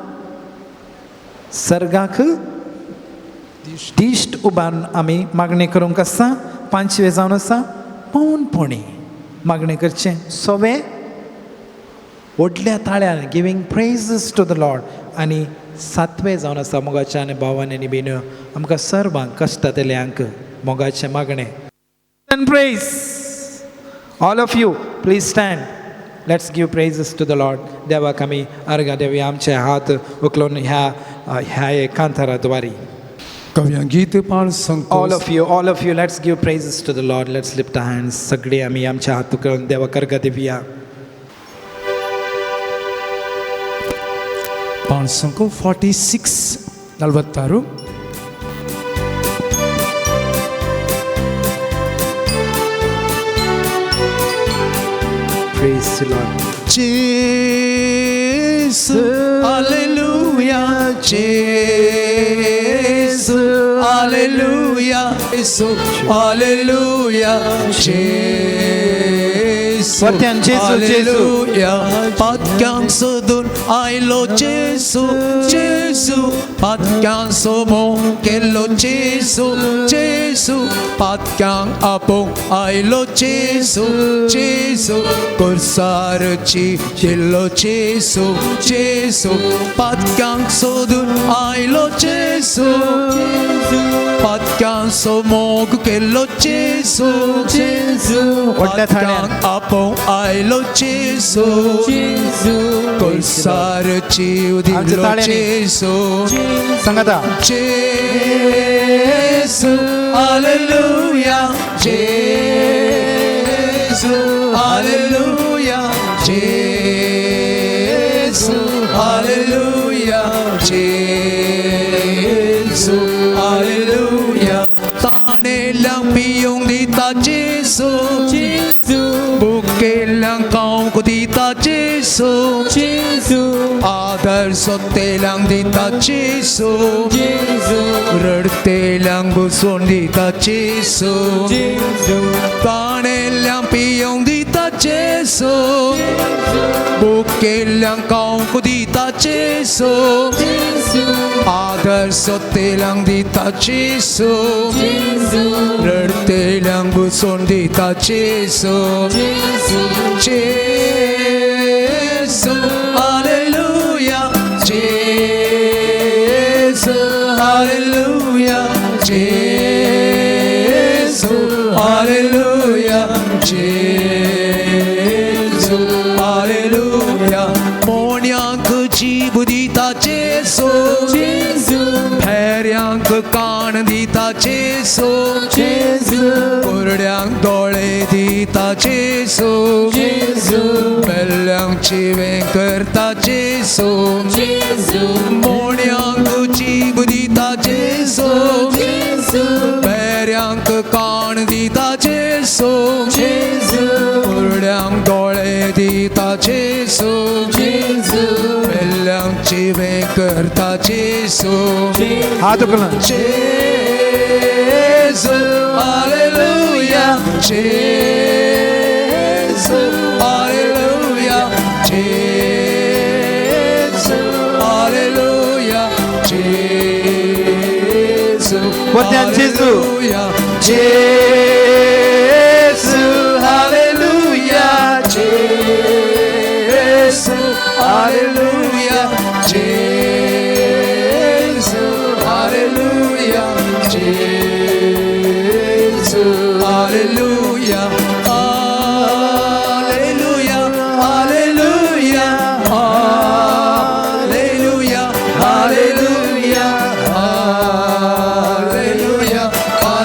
सर्गाक दिश्ट उबारून आमी मागणें करूंक आसा. 5वें जावन आसा मौनपणी मागणें करचें. 6वें व्हडल्या ताळ्यान गिवींग प्रेझस टू द लॉर्ड. आनी 7वें जावन आसा मोगाच्या आनी भावान आनी भयण्यो, आमकां सर्वांक कश्टांतल्यांक मोगाचें मागणें. Praise. All of you please stand. Let's give praises to the lord. देवाक आमी अर्घां देवया आमचे हात उखलून ह्या एक कांताराद्वारी. कव्या गीत पाळ All of you, let's give praises to the Lord. Let's lift our hands. सगळे आमी आमच्या हात उखलून देवाक अर्घां दिवया. पाळ संको 46 46. Praise the Lord. Jesus, hallelujah, Jesus, hallelujah, Jesus, hallelujah, Jesus, Vartyan, Jesus, hallelujah, patkyang sudun ailo Jesus, Jesus, patkyang sumo kello Jesus, Jesus, patkyang apong ailo Jesus, Jesus, kursarchi kello Jesus, Jesus, patkyang sudun ailo Jesus, patkyang sumog kello Jesus, Jesus, patkyang apong ailo Jesus, kursarchi udilo Jesus, सांगाता. Jesus, hallelujah, Jesus, hallelujah, Jesus, hallelujah, Jesus, hallelujah. Tane lang piyong dita Jesus, buke lang kaw ko dita Jesus, agar sotte lang dita Jesus, rarte lang guson dita Jesus, tane lang piyong dita Jesus, buke lang kaw ko dita Jesus, agar sotte lang dita Jesus, rarte lang guson dita Jesus, Jesus, hallelujah, Jesus, hallelujah. दिता जेसो फेऱ्यांक कान दिता जेसो कोरड्यांक दोळे दिता जेसो बेल्ल्यांक चिवें करता जेसो मोण्यांक जीब दिता जेसो फेऱ्यांक कान दिता जेसो कोरड्यांक दोळे दिता जेसो बेल्ल्यांक चिवें करता जेसो हाथ उकलना जेसो हालेलुया जेसो हालेलुया जेसो हालेलुया जेसो बोलते Jesu Jesu hallelujah Jesu hallelujah Jesu hallelujah Jesu hallelujah hallelujah hallelujah hallelujah hallelujah hallelujah hallelujah hallelujah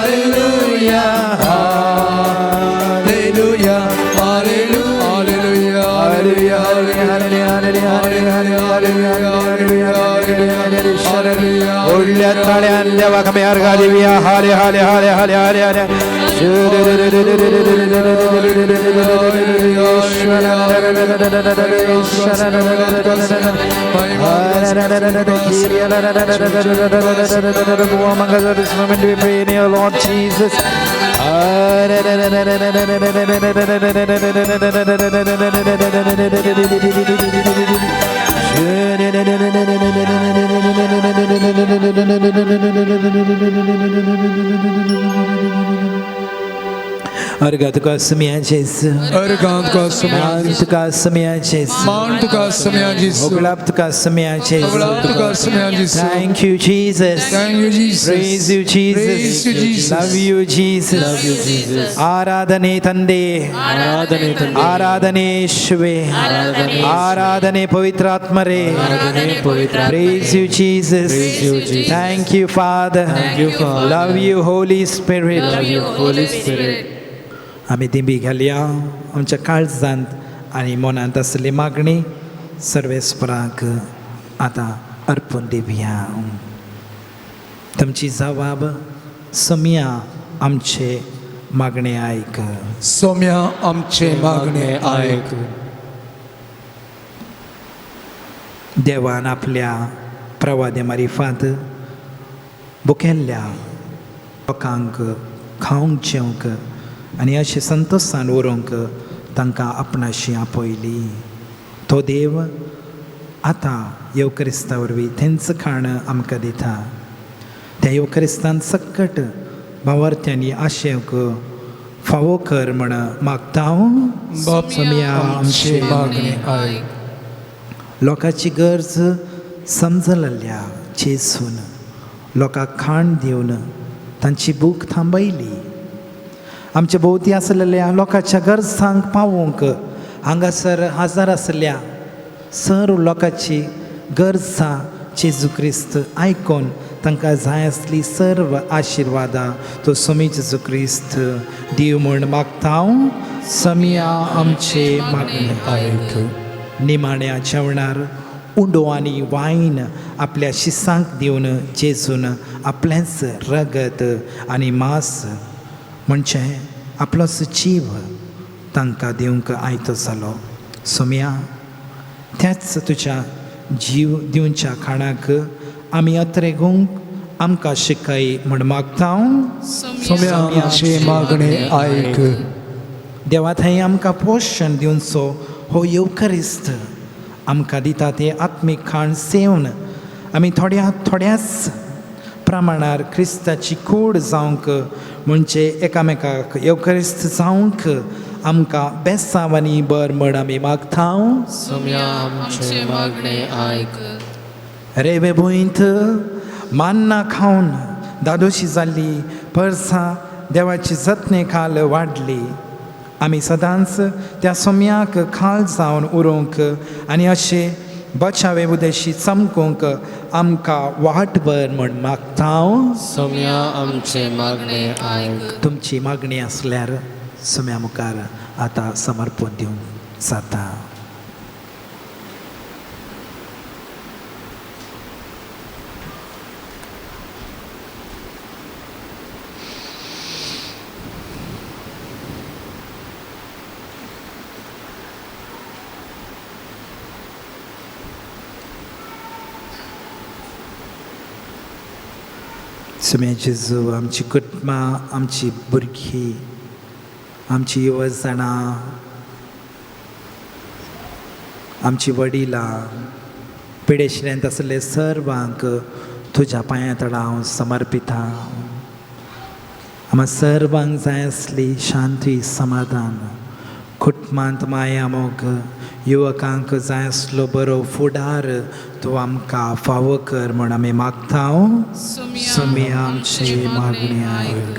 hallelujah उडल्या ताळ्यान देवाक आमी अर्घा दिवया हाले हाले हाले हाले हाले हाले This moment we pray in your Lord Jesus. अर्घा तुका समिया जेसू अर्घांत तुका समिया तुका समिया जेसू मान तुका समिया जेसू ओगलाप तुका समिया जेसू ओगलाप तुका Samia जेसू Thank you Jesus. Thank you Jesus Praise you Jesus. Praise you Jesus Love you Jesus. ಆರಾಧನೆ ತಂದೆ ಆರಾಧನೆ ಯೇಸುವೆ ಆರಾಧನೆ ಪವಿತ್ರಾತ್ಮರೇ Praise you Jesus. Thank you Father. Love you Holy Spirit. आमी दिंबी घालया आमच्या काळजांत आनी मनांत आसली मागणी सर्वेस्पराक आतां अर्पून दिवया तुमची जबाब समिया आमचे मागणे आयक सोम्या आमचे मागणे आयक देवान आपल्या प्रवादे मारिफात बुकेल्ल्या लोकांक खावंक जेवंक आनी अशें संतोशान उरोवंक तांकां आपणाशी आपयली तो देव आतां येवक्रिस्ता वरवीं तेंच खाण आमकां दिता त्या येवक्रिस्तान सकट भावार्थ्यांनी आशेवक फावो कर म्हण मागता हांव बाप समिया आमचे मागणे आयक लोकांची गरज समजलेल्या जेसून लोकांक खाण दिवन तांची भूक थांबयली आमचे भोवती आसलेल्या लोकांच्या गरजांक पावोवंक हांगासर हजर आसल्या सर लोकांची गरजां जेजू क्रिस्त आयकोन तांकां जाय आसली सर्व आशिर्वादां तो समी जेजू क्रिस्त दिव म्हण मागता हांव समिया आमचे मागणे आयक निमाण्या जेवणार उंडो आनी वायन आपल्या शिसांक दिवन जेजून आपलेंच रगत आनी मांस म्हणजे आपलोच जीव तांकां दिवंक आयतो जालो सोम्या त्याच तुज्या जीव दिवच्या खाणाक आमी अत्रेगूंक आमकां शिकय म्हण मागता हांव सोम्या आमचे मागणे आयक देवा थंय आमकां पोषण दिवचो हो येवक्रिस्त आमकां दिता तें आत्मीक खाण सेवन आमी थोड्याच प्रमाणार क्रिस्ताची कूड जावंक म्हणजे एकामेकाक येवक्रिस्त जावंक आमकां बेसांव आनी बर म्हण आमी मागता हांव सोम्या आमचे मागणे आयक रेवे भुंयत मान्ना खावन दादोशी जाल्ली परसां देवाची जतने खाल वाडली आमी सदांच त्या सोम्याक खाल जावन उरोवंक आनी अशें बचावे उदेशी चमकूंक आमकां वाटभर म्हण मागता सोम्या आमचे मागणे आयक. तुमची मागणी असल्यार सुम्या मुखार आतां समर्पण दिवंक जाता. सुम्या जेजू आमची कुटुंबां आमची भुरगीं आमची युवजणां आमची वडिलां पिडेशिल्यांत आसले सर्वांक तुज्या पांया तळा हांव समर्पिता. आम्हा सर्वांक जाय आसली शांती समाधान कुटुंबांत माया मोग युवकांक जाय आसलो बरो फुडार तूं आमकां फावो कर म्हण आमी मागता. सुम्या आमची मागणी आयक.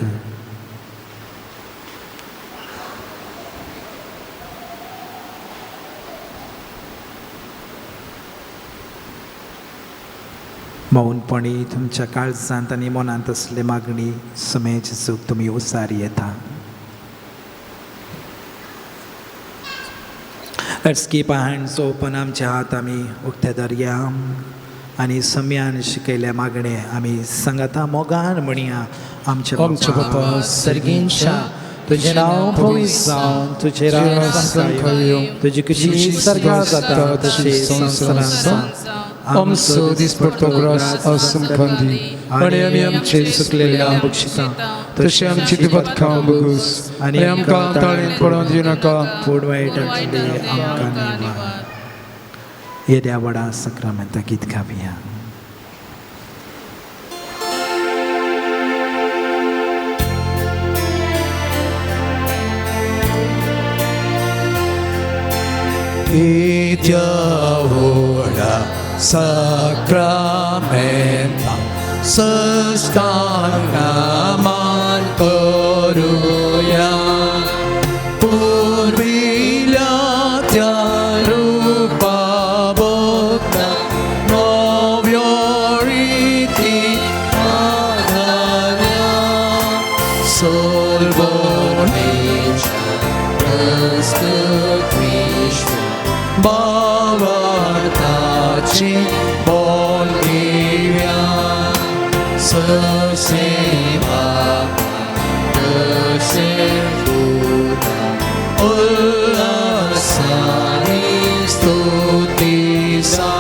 मौनपणी तुमच्या काळजांत आनी मनांत असले मागणी सुमे जेजूक तुमी उसार येता. Let's keep our hands open. आमचे हात आमी उक्ते धरया आनी सम्यान शिकयल्या मागणे आमी सांगाता मोगान म्हणया. आमचे बापा सर्गींच्या तुझे नांव पवित्र जावं तुझे राज्य येवं तुजी कुशी स्वर्गांत जाता तशी संवसारांत जावं. आमचो दिसपडटो ग्रास आमकां दी आनी आमी आमचे चुकलेल्या बक्षिता तशें आमची दुबतकां बगूस आनी आमकां ताळेन पडोवन दिवं नाका पूण वायटांतली आमकां निवार. येद्या व्हडा सक्रामेंता गीत गावया. येद्या व्हडा सक्रामेंता सस्तांगा मान करुया पुर्विल्या त्या रुपा भोगता नव्यो रिती आघाल्या सोलबोनेच्या प्रस्तुत विश्व भावार्थाची बोल दिव्या ससेवा तसे फुटा उल्हासाने स्तुतीसा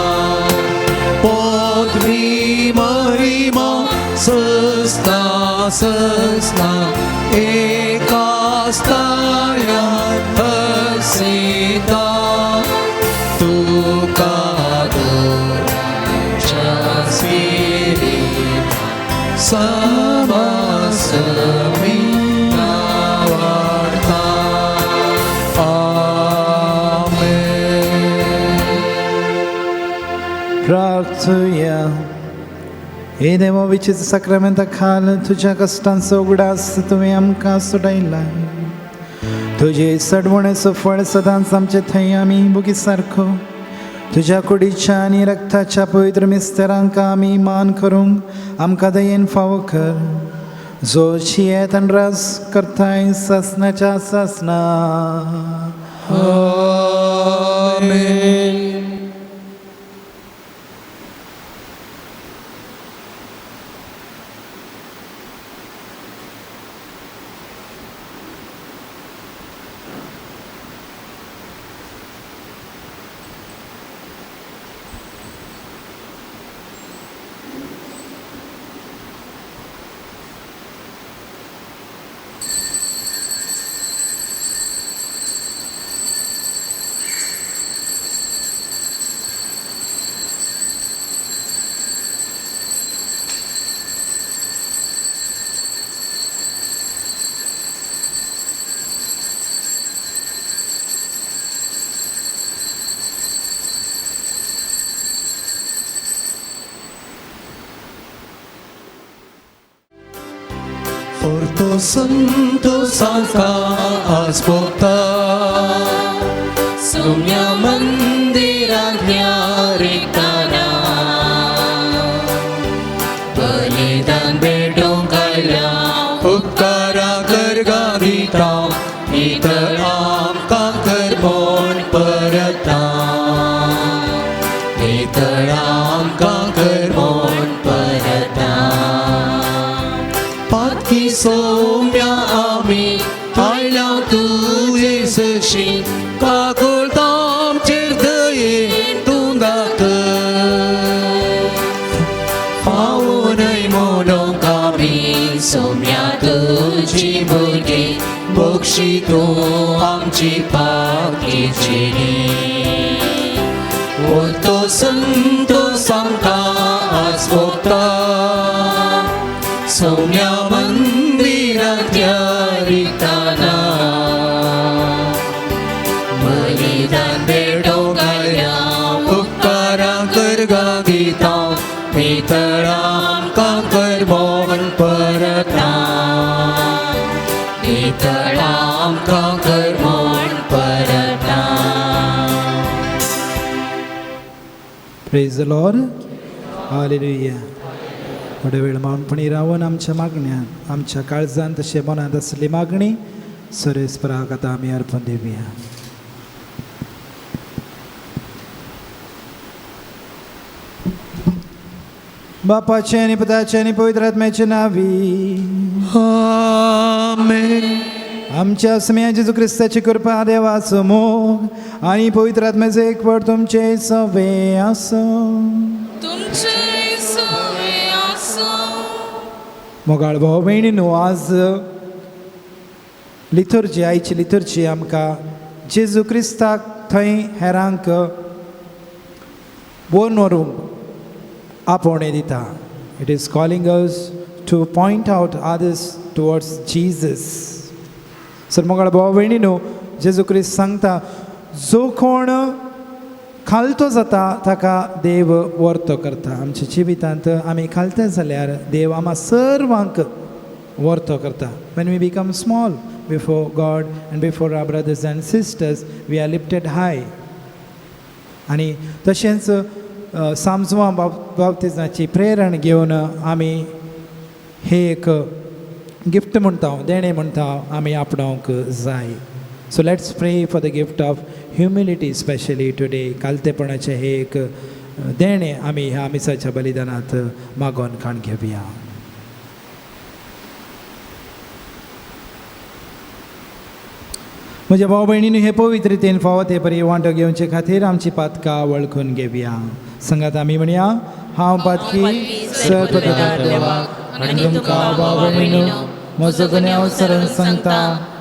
पदवी महिमा सस्ता सस्ता एकाच ताळ्यात हसिता तुका दोच्या स्पिरिता समासमी वार्ता. आमेन. प्रार्थुया. हे देवा विचित्र सक्रामेंता खाल तुझ्या कष्टांचो उगडास तुवें आमकां सुटयलाय. तुजे सडवणेचो फळ सदांच आमचे थंय आमी बुगी सारको तुज्या कुडीच्या आनी रक्ताच्या पवित्र मिस्तेरांक आमी मान करूंक आमकां दयेन फावो कर. जो जियेत आनी रास करताय सासनाच्या सासना. आमेन. Porto Santo Sanka Aspokta Saumya मंदिरांत या रे नितळ आमकां करमोन परता नितळ आमकां करमोन परता पातकी सौम्या आमी आयल्या तुजे सशी काकुळटा आमचेर दयेन तूं दाखय पावूनय मोनोक आमी सौम्या तुजी भुरगीं बक्षी तूं आमची पातकेची तो संतोष आमकां आज भोगता सौम्या मंदिरांत रिताना बलिदान बेडो घाल्या उपकारां करगा दिता नितळ आमकां करमोन परता नितळ आमकां करमोन परता प्रेज द लॉर्ड हालेलुया थोडे वेळ मौनपणी रावन आमच्या मागण्यान आमच्या काळजांत तशें मनांत आसली मागणी सुरेस्पराक आतां आमी अर्पण दिवया. बापाचे आनी पुताचे आनी पवित्र आत्म्याचे नांवी आमेन. आमच्या समेया जेजू क्रिस्ताची कृपा देवाचो मोग आनी पवित्र आत्म्याचो एकवट तुमचे सवे आसो. मोगाळ भाव भयणीनो, आज लिथुर्जी आयची लिथुर्जी आमकां जेजू क्रिस्ताक थंय हेरांक बोन व्हरूंक आपोवणें दिता. It is calling us to point out others towards Jesus. सर मोगाळ भाव भयणीनो, जेजू क्रिस्त सांगता जो कोण खालतो जाता ताका देव वर्तो करता. आमच्या जिवितांत आमी खालते जाल्यार देव आम्हा सर्वांक वर्तो करता. when we become small before God and before our brothers and sisters, we are lifted high. आणि तशेंच सामजुआ बाप्तिजाची प्रेरण घेवन आमी हे एक गिफ्ट म्हणटा, देणे म्हणटा, आमी आपणावंक जाय. So let's pray for the gift of humility specially today. कालतेपणाचे हे एक देणे आमी ह्या मिसाच्या बलिदानात मागोन खाण घेवया. म्हज्या भाव भयणींनी हे पवित्र रितीन फावो ते परी वांटो घेवचे खातीर आमची पातकां वळखून घेवया. सांगात आमी म्हणया, हांव पातकी सर्पदार देवाक आनी तुमकां भाव भयणीनो म्हजो गुन्यांव सरून सांगता.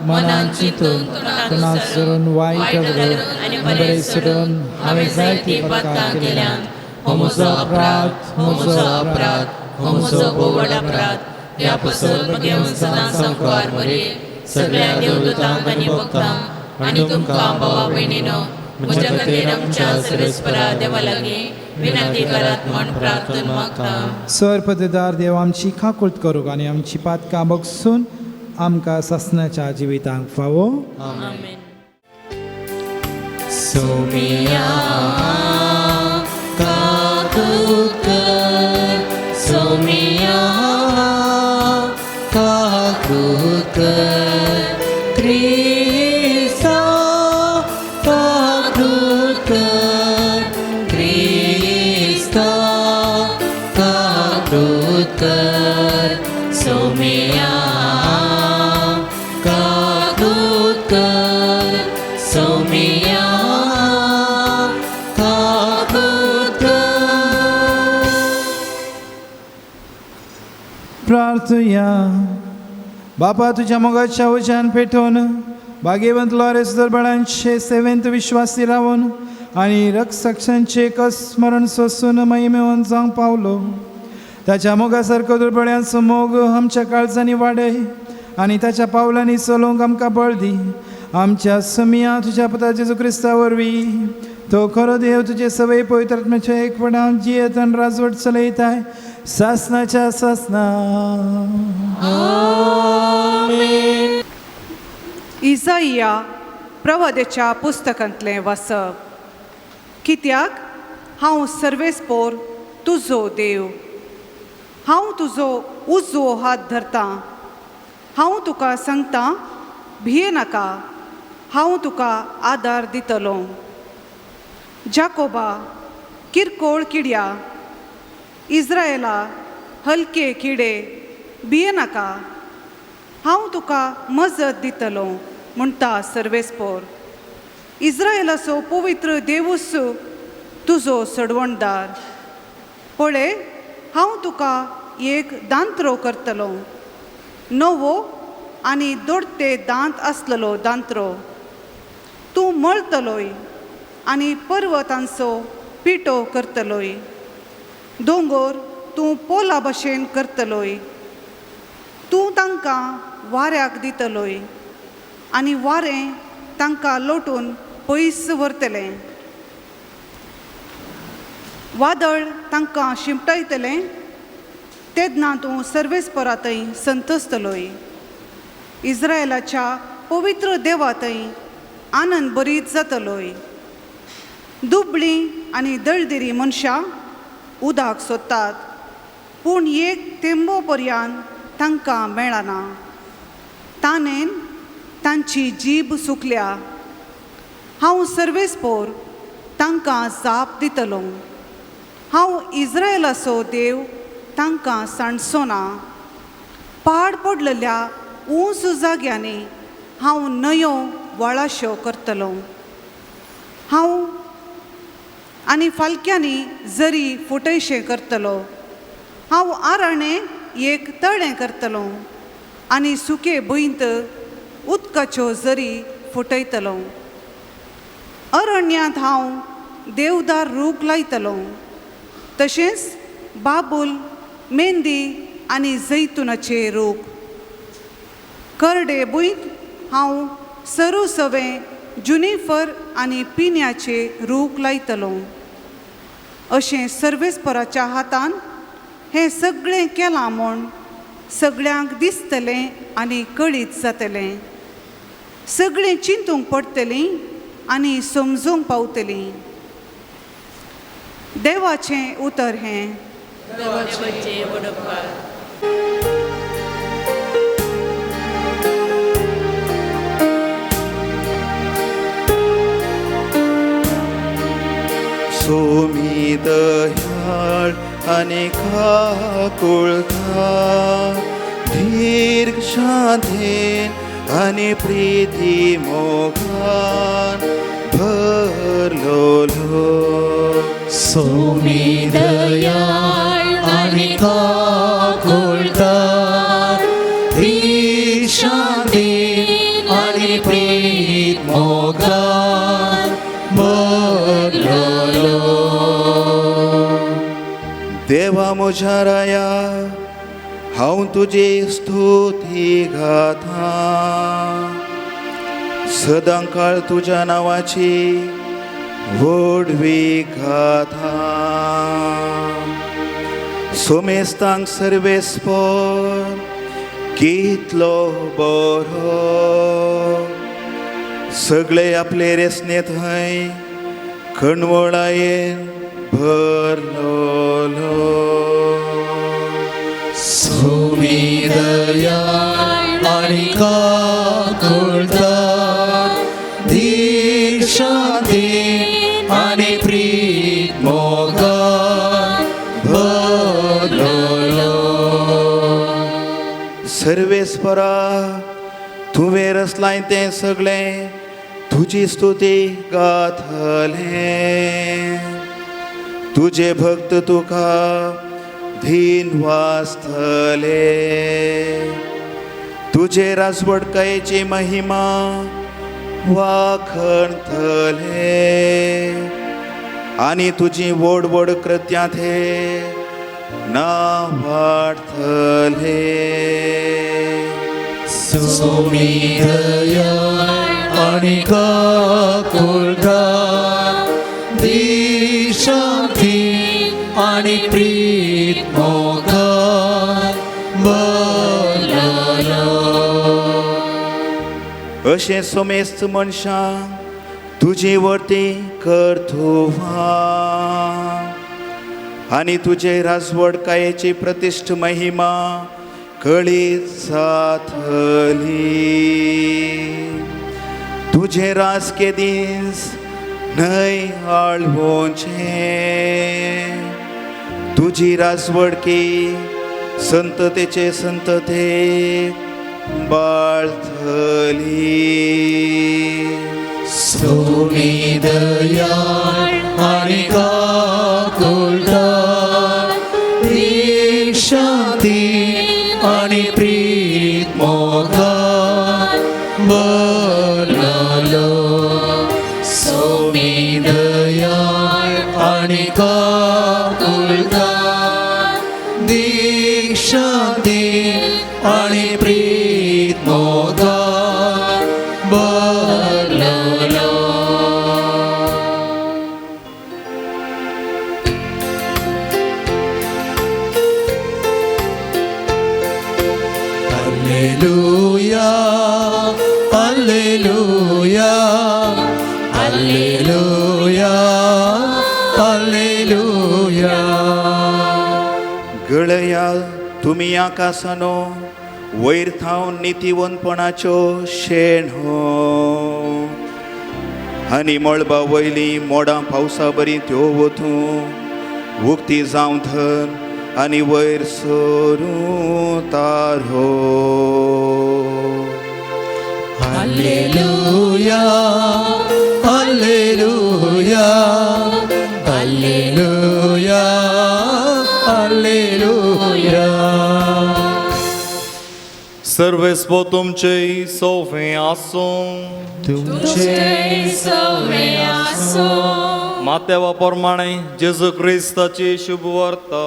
मनान चिंतून तोंडां सरून वायट आनी बरें सोडून हांवें जायती पातकां केल्यात. हो म्हजो अपराध, हो म्हजो अपराध, हो म्हजो बोवड अपराध. ह्या पासून घेवन सदां संवकार मरे सगळ्या देवदूतांक आनी भक्तांक आनी तुमकां भावा भयणीनो म्हज्या खातीर आमच्या सर्वेस्परा देवा लागीं विनंती करात म्हण प्रार्थना मागता. सर्पदार देव आमची खाकुळट करूंक आनी आमची पातकां बगसून आमकां ससनाच्या जिवितांक फावो. आमेन. सौम्या काकुळट कर, सौम्या काकुळट कर, क्रिस्ता काकुळट कर, क्रिस्ता काकुळट कर, सौम्या काकुळट कर, सौम्या काकुळट कर. प्रार्थया. बापा, तुझ्या मोगाच्या उजान पेटोवन भाग्यवंत लॉरेस दरबारांचे सेवेंत विश्वासी रावून आनी रक्षकांचे स्मरण सोसून महिमेवन जावंक पावलो. ताच्या मोगा सारको दुर्बळ्यांचो मोग आमच्या काळजांनी वाडय आनी ताच्या पावलांनी चलोवंक आमकां बळ दी. आमच्या समिया तुज्या पुता जेजू क्रिस्ता वरवीं तो खरो देव तुजे सवय पवित्र आत्म्याच्या एकपणान जियेत आनी राजवट चलयताय सासनाच्या सासना. इसाइया प्रवादेच्या पुस्तकांतलें वाचप. कित्याक हांव सर्वेस्पोर तुजो देव, हांव तुजो उजवो हात धरतां. हांव तुका सांगतां, भिये नाका, हांव तुका आदार दितलो. जाकोबा किरकोळ किड्या, इस्रायेला हलके किडे, भिये नाका, हांव तुका मजत दितलो म्हणटा सर्वेस्पोर. इस्रायेलाचो पवित्र देवूस तुजो सडवणदार. पळय, हांव तुका एक दांत्रो करतलो, नवो आनी दोडटे दांत आसलेलो दांत्रो. तूं मळतलोय आनी पर्वतांचो पिठो करतलोय. दोंगर तूं पोला भशेन करतलोय. तूं तांकां वाऱ्याक दितलोय आनी वारें तांकां लोटून पयस व्हरतलें. वादळ तांकां शिंपटयतलें, तेन्ना तूं सर्वेस्परा थंय संतोस्तलोय. इस्रायेलाच्या पवित्र देवा थंय आनंद भरीत जातलोय. दुबळीं आनी दळदिरी मनशां उदक सोदतात, पूण एक थेंबो पर्यंत तांकां मेळना. ताणेन तांची जीब सुकल्या. हांव सर्वेस्पोर तांकां जाप दितलो. हांव इस्रायेलाचो देव तांकां सांडचो ना. पाड पडलेल्या ऊंच जाग्यांनी हांव न्हंयो वळाश्यो करतलो. हांव आनी फालक्यांनी जरी फुटयशें करतलो. हांव आराणें एक तळें करतलो आनी सुके भुंयत उदकाच्यो जरी फुटयतलो. अरण्यांत हांव देवदार रूख लायतलो, तशेंच बाबूल, मेंदी आनी जैतुनाचे रूख. करडे भुंयत हांव सरू सवें जुनिफर आनी पिन्याचे रूख लायतलो. अशें सर्वेस्पराच्या हातान हें सगळें केलां म्हूण सगळ्यांक दिसतलें आनी कळीत जातलें. सगळीं चिंतूंक पडटलीं आनी समजूंक पावतलीं. देवाचें उतर हें. सोमी दयाळ आनी काकुळकार, दीर्घ शांतेन आनी प्रिती मोगान भरलोलो. सोमी दयाळ आनी काकुळकार, दीर्घ शांतेन आनी प्रीत मोगान भरलोलो. देवा म्हज्या राया, हांव तुजी स्तुती गाता. सदांकाळ तुज्या नांवाची व्हडवी गाता. सोमेस्तांक सर्वेस्पर कितलो बरो. सगळे आपले रेसने थंय खणवळायेन भरलोलो. सोमी दयाळ आनी काकुळकार, दीर्घ शांतेन आनी प्रीत मोगान भरलोलो. सर्वेस्परा, तुवें रचलाय तें सगळें तुजी स्तुती गातले. तुजे भक्त तुका धीन वाचतले. तुजे राजवडकायेची महिमा वाखणतले आनी तुजी व्हड व्हड कृत्यां ते नांव वाडतले. सोमी दयाळ आनी काकुळकार, दीर्घ शांतेन आनी प्रीत मोगान भरलोलो. अशें सोमेस्त मनशांक तुजी वर्ती करतुवा आनी तुजे राजवडकायेची प्रतिश्ठ महिमा कळीत जातली तुझे रासके दीस न्हय आळवोचे तुझी रासवडकी संततेचे संतते बाळतली सोमी दयाळ आणि काकुलदार शांती आणि प्रीत मोगान बरलो सोमी दयाळ आणि काकुलदार शांती आणि प्रीत मोगान बरलो Alleluia, Alleluia, Alleluia, Alleluia. गळया तुम्ही आकाशानो वयर थावन नितीवंतपणाच्यो शेणो आनी मळबा वयली मोडां पावसा बरी त्यो वतू उक्ती जावं धन आनी वयर सरू तारो Alleluia, Alleluia, Alleluia, Alleluia. Servespo tuमचें सोवें आसूं तुमचे सवे आसो मातेवा प्रमाणे जेजू क्रिस्ताची शुभ वार्ता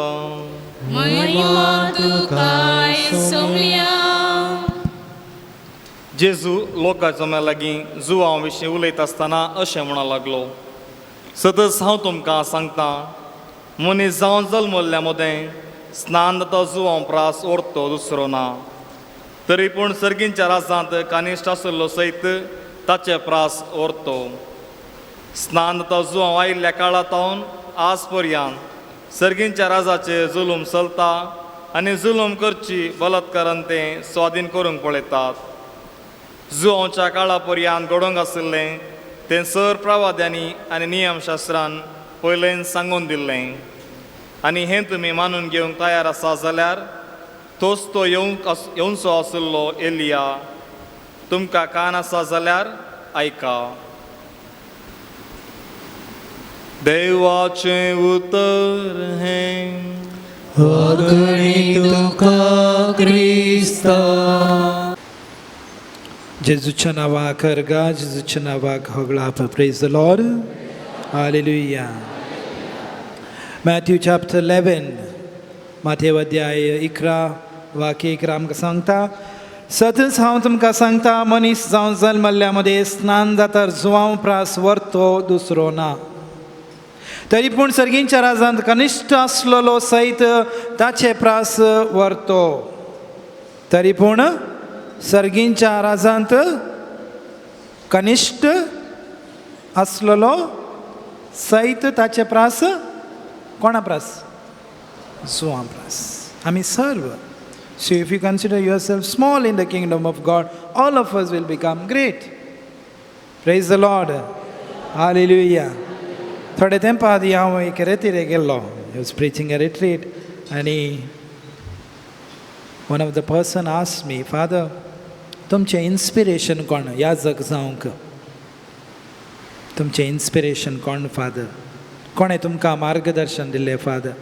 महिमा तुकाय सोम्या जेजू लोकांच्या लागीं जुवां विशीं उलयता आसतना अशें म्हणा लागलो सतत हांव तुमकां सांगता मनीस जावन जल्मल्ल्या मदें स्नान जाता जुवां प्रास ओरतो दुसरो ना तरी पूण सर्गींच्या राजांत कानिश्ट आशिल्लो सयत ताचे प्रास ओरतो स्नान जाता जुवां आयिल्ल्या काळांतावन आज पर्यंत सर्गींच्या राजाचे जुलूम चलता आनी जुलूम करची बलात्कारान ते स्वाधीन करूंक पळयतात जुवांच्या काळा पर्यंत घडोवंक आशिल्लें तें सर प्रवाद्यांनी आनी नियमशास्त्रान पयलें सांगून दिल्लें आनी हें तुमी मानून घेवंक तयार आसा जाल्यार तोच तो येवचो आशिल्लो एलिया तुमकां कान आसा जाल्यार आयका देवाचें उतर हें वगणी तुका क्रिस्ता जेजूच्या नांवाक करगा जेजूच्या नांवाक होगळाप praise the Lord hallelujah Matthew chapter 11 माथेव अध्याय 11 वाक्य 11 आमकां सांगता सतत हांव तुमकां सांगता मनीस जावन जल्मल्ल्या मदें स्नान जाता जुवांव प्रास व्हरतो दुसरो ना तरी पूण सर्गींच्या राजांत कनिश्ट आसलेलो सयत ताचे प्रास व्हरतो तरी पूण सर्गींच्या राजांत कनिश्ट आसलेलो सयत ताचे प्रास कोणा प्रास जुवां प्रास आमी सर्व so if you consider yourself small in the kingdom of god all of us will become great praise the Lord hallelujah थोडे तेंपा आदी हांव एक रेतीरे गेल्लो I was preaching a retreat आनी one of the person asked me father तुमचें inspiration कोण याजक जावंक तुमचें इन्स्पिरेशन कोण फादर कोणें तुमकां मार्गदर्शन दिल्लें फादर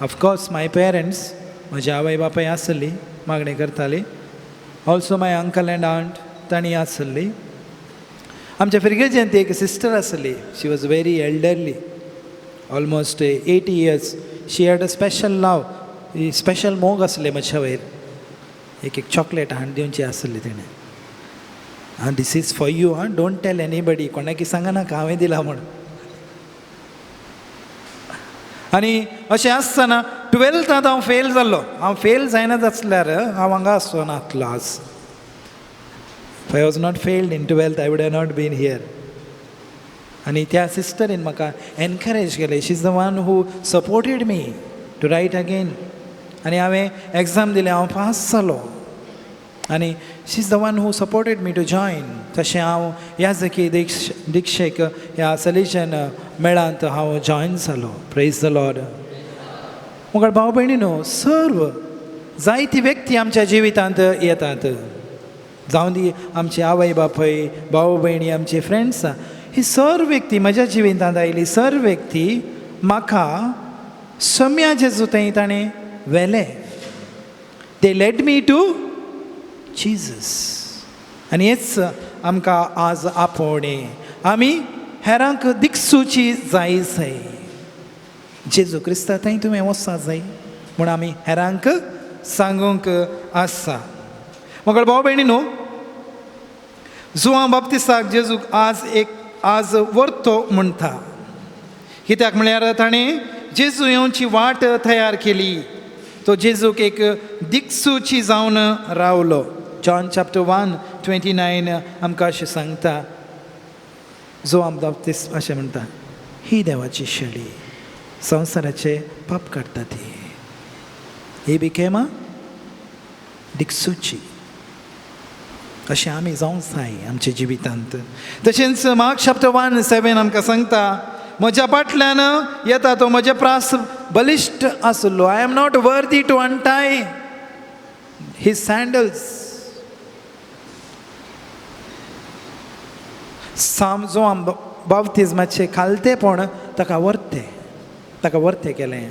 ऑफकोर्स माय पेरंट्स म्हजी आवय बापाय आसली मागणी करताली also my uncle and aunt तांणी आसली आमच्या फिरगेजेंत एक सिस्टर आसली she was very elderly almost 80 years she had a special love special मोग आसले म्हज्या वयर एक चॉकलेट हाड दिवची आसली तिणें ah this is for you ah don't tell anybody कोणाकी सांगनाका हांवें दिला म्हूण आनी अशें आसतना 12th हांव फेल जाल्लो हांव फेल जायना आसल्यार हांव हांगा आसचो नासलो आज if I was not failed in 12th I would have not been here आनी त्या सिस्टरीन म्हाका एनकरेज केलें she is the one who supported me to write again आनी हांवें एग्जाम दिली, हांव पास जालो आनी she is the one who supported me to join. तशें हांव याजकी दिक्षेक ह्या सलेशन मेळांत हांव जॉयन जालो. Praise the Lord. मुखार भाव भयणीनो, सर्व जायती व्यक्ती आमच्या जिवितांत येतात. जावं दी आमचे आवय बापूय, भाव भयणी, आमचे फ्रेंड्स, ही सर्व व्यक्ती म्हज्या जिवितांत आयली सर्व व्यक्ती म्हाका सम्या जेजू थंय ताणें व्हेले. दे लेड मी टू जिजस. आनी हेच आमकां आज आपोवणे. आमी हेरांक दिक्सूची जाय. जेजू क्रिस्ता थंय तुवें वचपाक जाय म्हूण आमी हेरांक सांगूंक आसा. म्हाका भाव भयणीनो, जुआं बाप्तिस्ताक जेजूक आज व्हरतो म्हणटा. कित्याक म्हळ्यार ताणें जेजू येवची वाट तयार केली. तो जेजूक एक दिक्सूची जावन रावलो. जॉन चॅप्टर 1:29 आमकां अशें सांगता, जुआं बाप्तिस्त अशें म्हणटा, ही देवाची शेळी, संवसाराचे पाप काडटा ती. ही बिकेम दिक्सूची. अशें आमी जावंक जाय आमच्या जिवितांत. तशेंच मार्क चॅप्टर 1:7 आमकां सांगता, म्हज्या फाटल्यान येता तो म्हजे प्रास बलिश्ट आसलो. I am not worthy to untie his sandals. जो बाप्तिस्माचे खालतेपण ताका वर्ते केलें.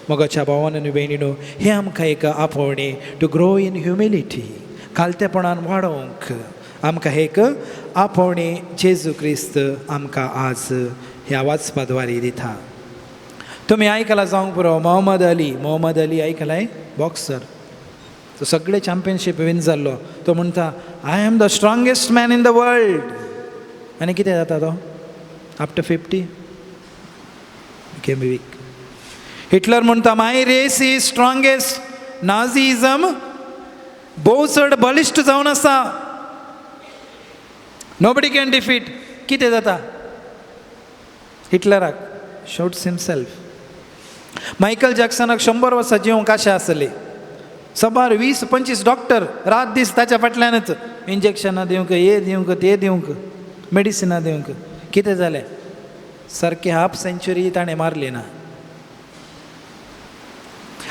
मोगाच्या भावान आनी भयणीनो, हें आमकां एक आपोवणी टू ग्रो इन ह्युमिलिटी. खालतेपणान वाडोवंक आमकां एक आपोवणी जेजू क्रिस्त आमकां आज ह्या वाचपाद्वारे दिता. तुमी आयकलां जावंक पुरो मोहम्मद अली आयकलाय, बॉक्सर. तो सगळे चॅम्पियनशीप विन जाल्लो. तो म्हणटा, I am the strongest man in the world. आनी कितें जाता तो आफ्टर 50 बिकेम वीक. हिटलर म्हणटा, my race is strongest. Nazism भोव चड बलिश्ट जावन आसा. Nobody can defeat. कितें जाता हिटलराक? Shoots himself. मायकल जॅक्सनाक 100 वर्सां जिवंक आशा आसली. 20-25 डॉक्टर रात दीस ताच्या फाटल्यानच इंजेक्शनां दिवंक, हे दिवंक, ते दिवंक, मेडिसिनां दिवंक. कितें जालें? सारकी हाफ सेंच्युरी ताणें मारली ना.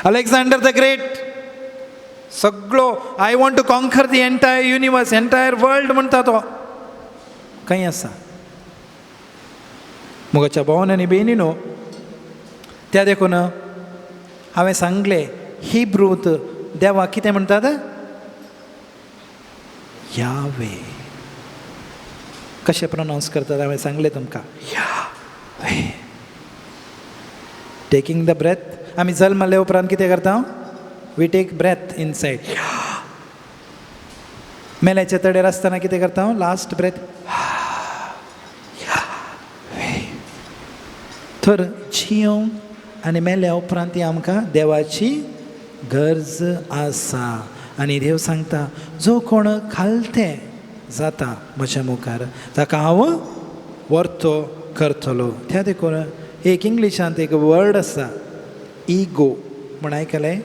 अलेक्झांडर द ग्रेट सगळो I want to conquer the entire universe, entire world म्हणटा तो. खंय आसा? मुगाच्या भावान आनी भयणीनो, त्या देखून हांवें सांगलें हिब्रूत देवा कितें म्हणटात? यावे. कशें प्रोनावंस करतात हांवें सांगलें तुमकां. यावे. Taking the breath. आमी जल्मले उपरांत कितें करता? We take breath inside. मेल्याच्या तडेर आसतना कितें करता? Last breath. तर जियोंक आनी मेल्या उपरांत आमकां देवाची गरज आसा. आनी देव सांगता, जो कोण खालते जाता म्हज्या मुखार ताका हांव वर्तो करतलो. त्या देखून एक इंग्लिशांत एक वर्ड आसा, इगो म्हण आयकलें?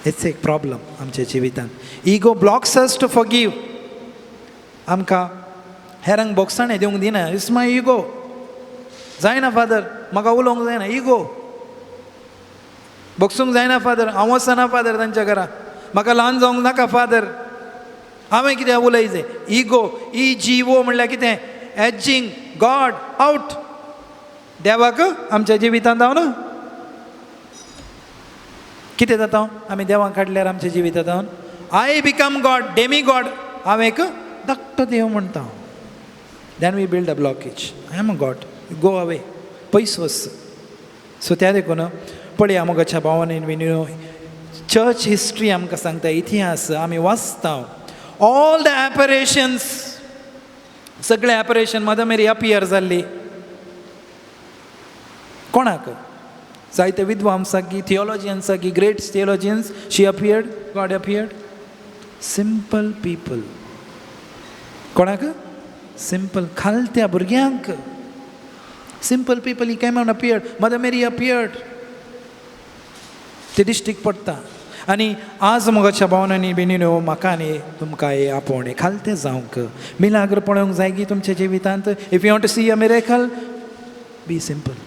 इट्स एक प्रॉब्लम आमच्या जिवितांत. Ego blocks us to forgive. आमकां हेरांक बोगसाणें दिवंक दिना. It's my ego. जायना फादर, म्हाका उलोवंक जायना. इगो. बोगसूंक जायना फादर, हांव वचना फादर तांच्या घरा. म्हाका ल्हान जावंक नाका फादर, हांवें कितें उलयचें? इगो. EGO म्हणल्यार कितें? Ageing God out. देवाक आमच्या जिवितांत हांव ना. कितें जाता? आमी देवाक काडल्यार आमच्या जिवितांत I become God, demi God. हांव एक धाकटो देव म्हणटा. Then we build a blockage. I am a God. Go away. पयस वच. सो त्या देखून पळया मोगाच्या भावान विनो, चर्च हिस्ट्री आमकां सांगता, इतिहास आमी वाचता. ऑल द एपरेशन्स, सगळे एपरेशन मदर मेरी अपियर जाल्ली. कोणाक? जायते विद्वांसाक, थियोलॉजियन्साक, great theologians. She appeared, god appeared. Simple people. कोणाक? सिंपल खालत्या भुरग्यांक. Simple people he came on appeared. Mother Mary appeared. ते दिश्टीक पडटा. आनी आज मोगाच्या भावनांनी बेनिनो म्हाका आनी तुमकां हे आपोवणें खालतें जावंक मिलाग्र पळोवंक जाय की तुमच्या जिवितांत. If you want to see a miracle, be simple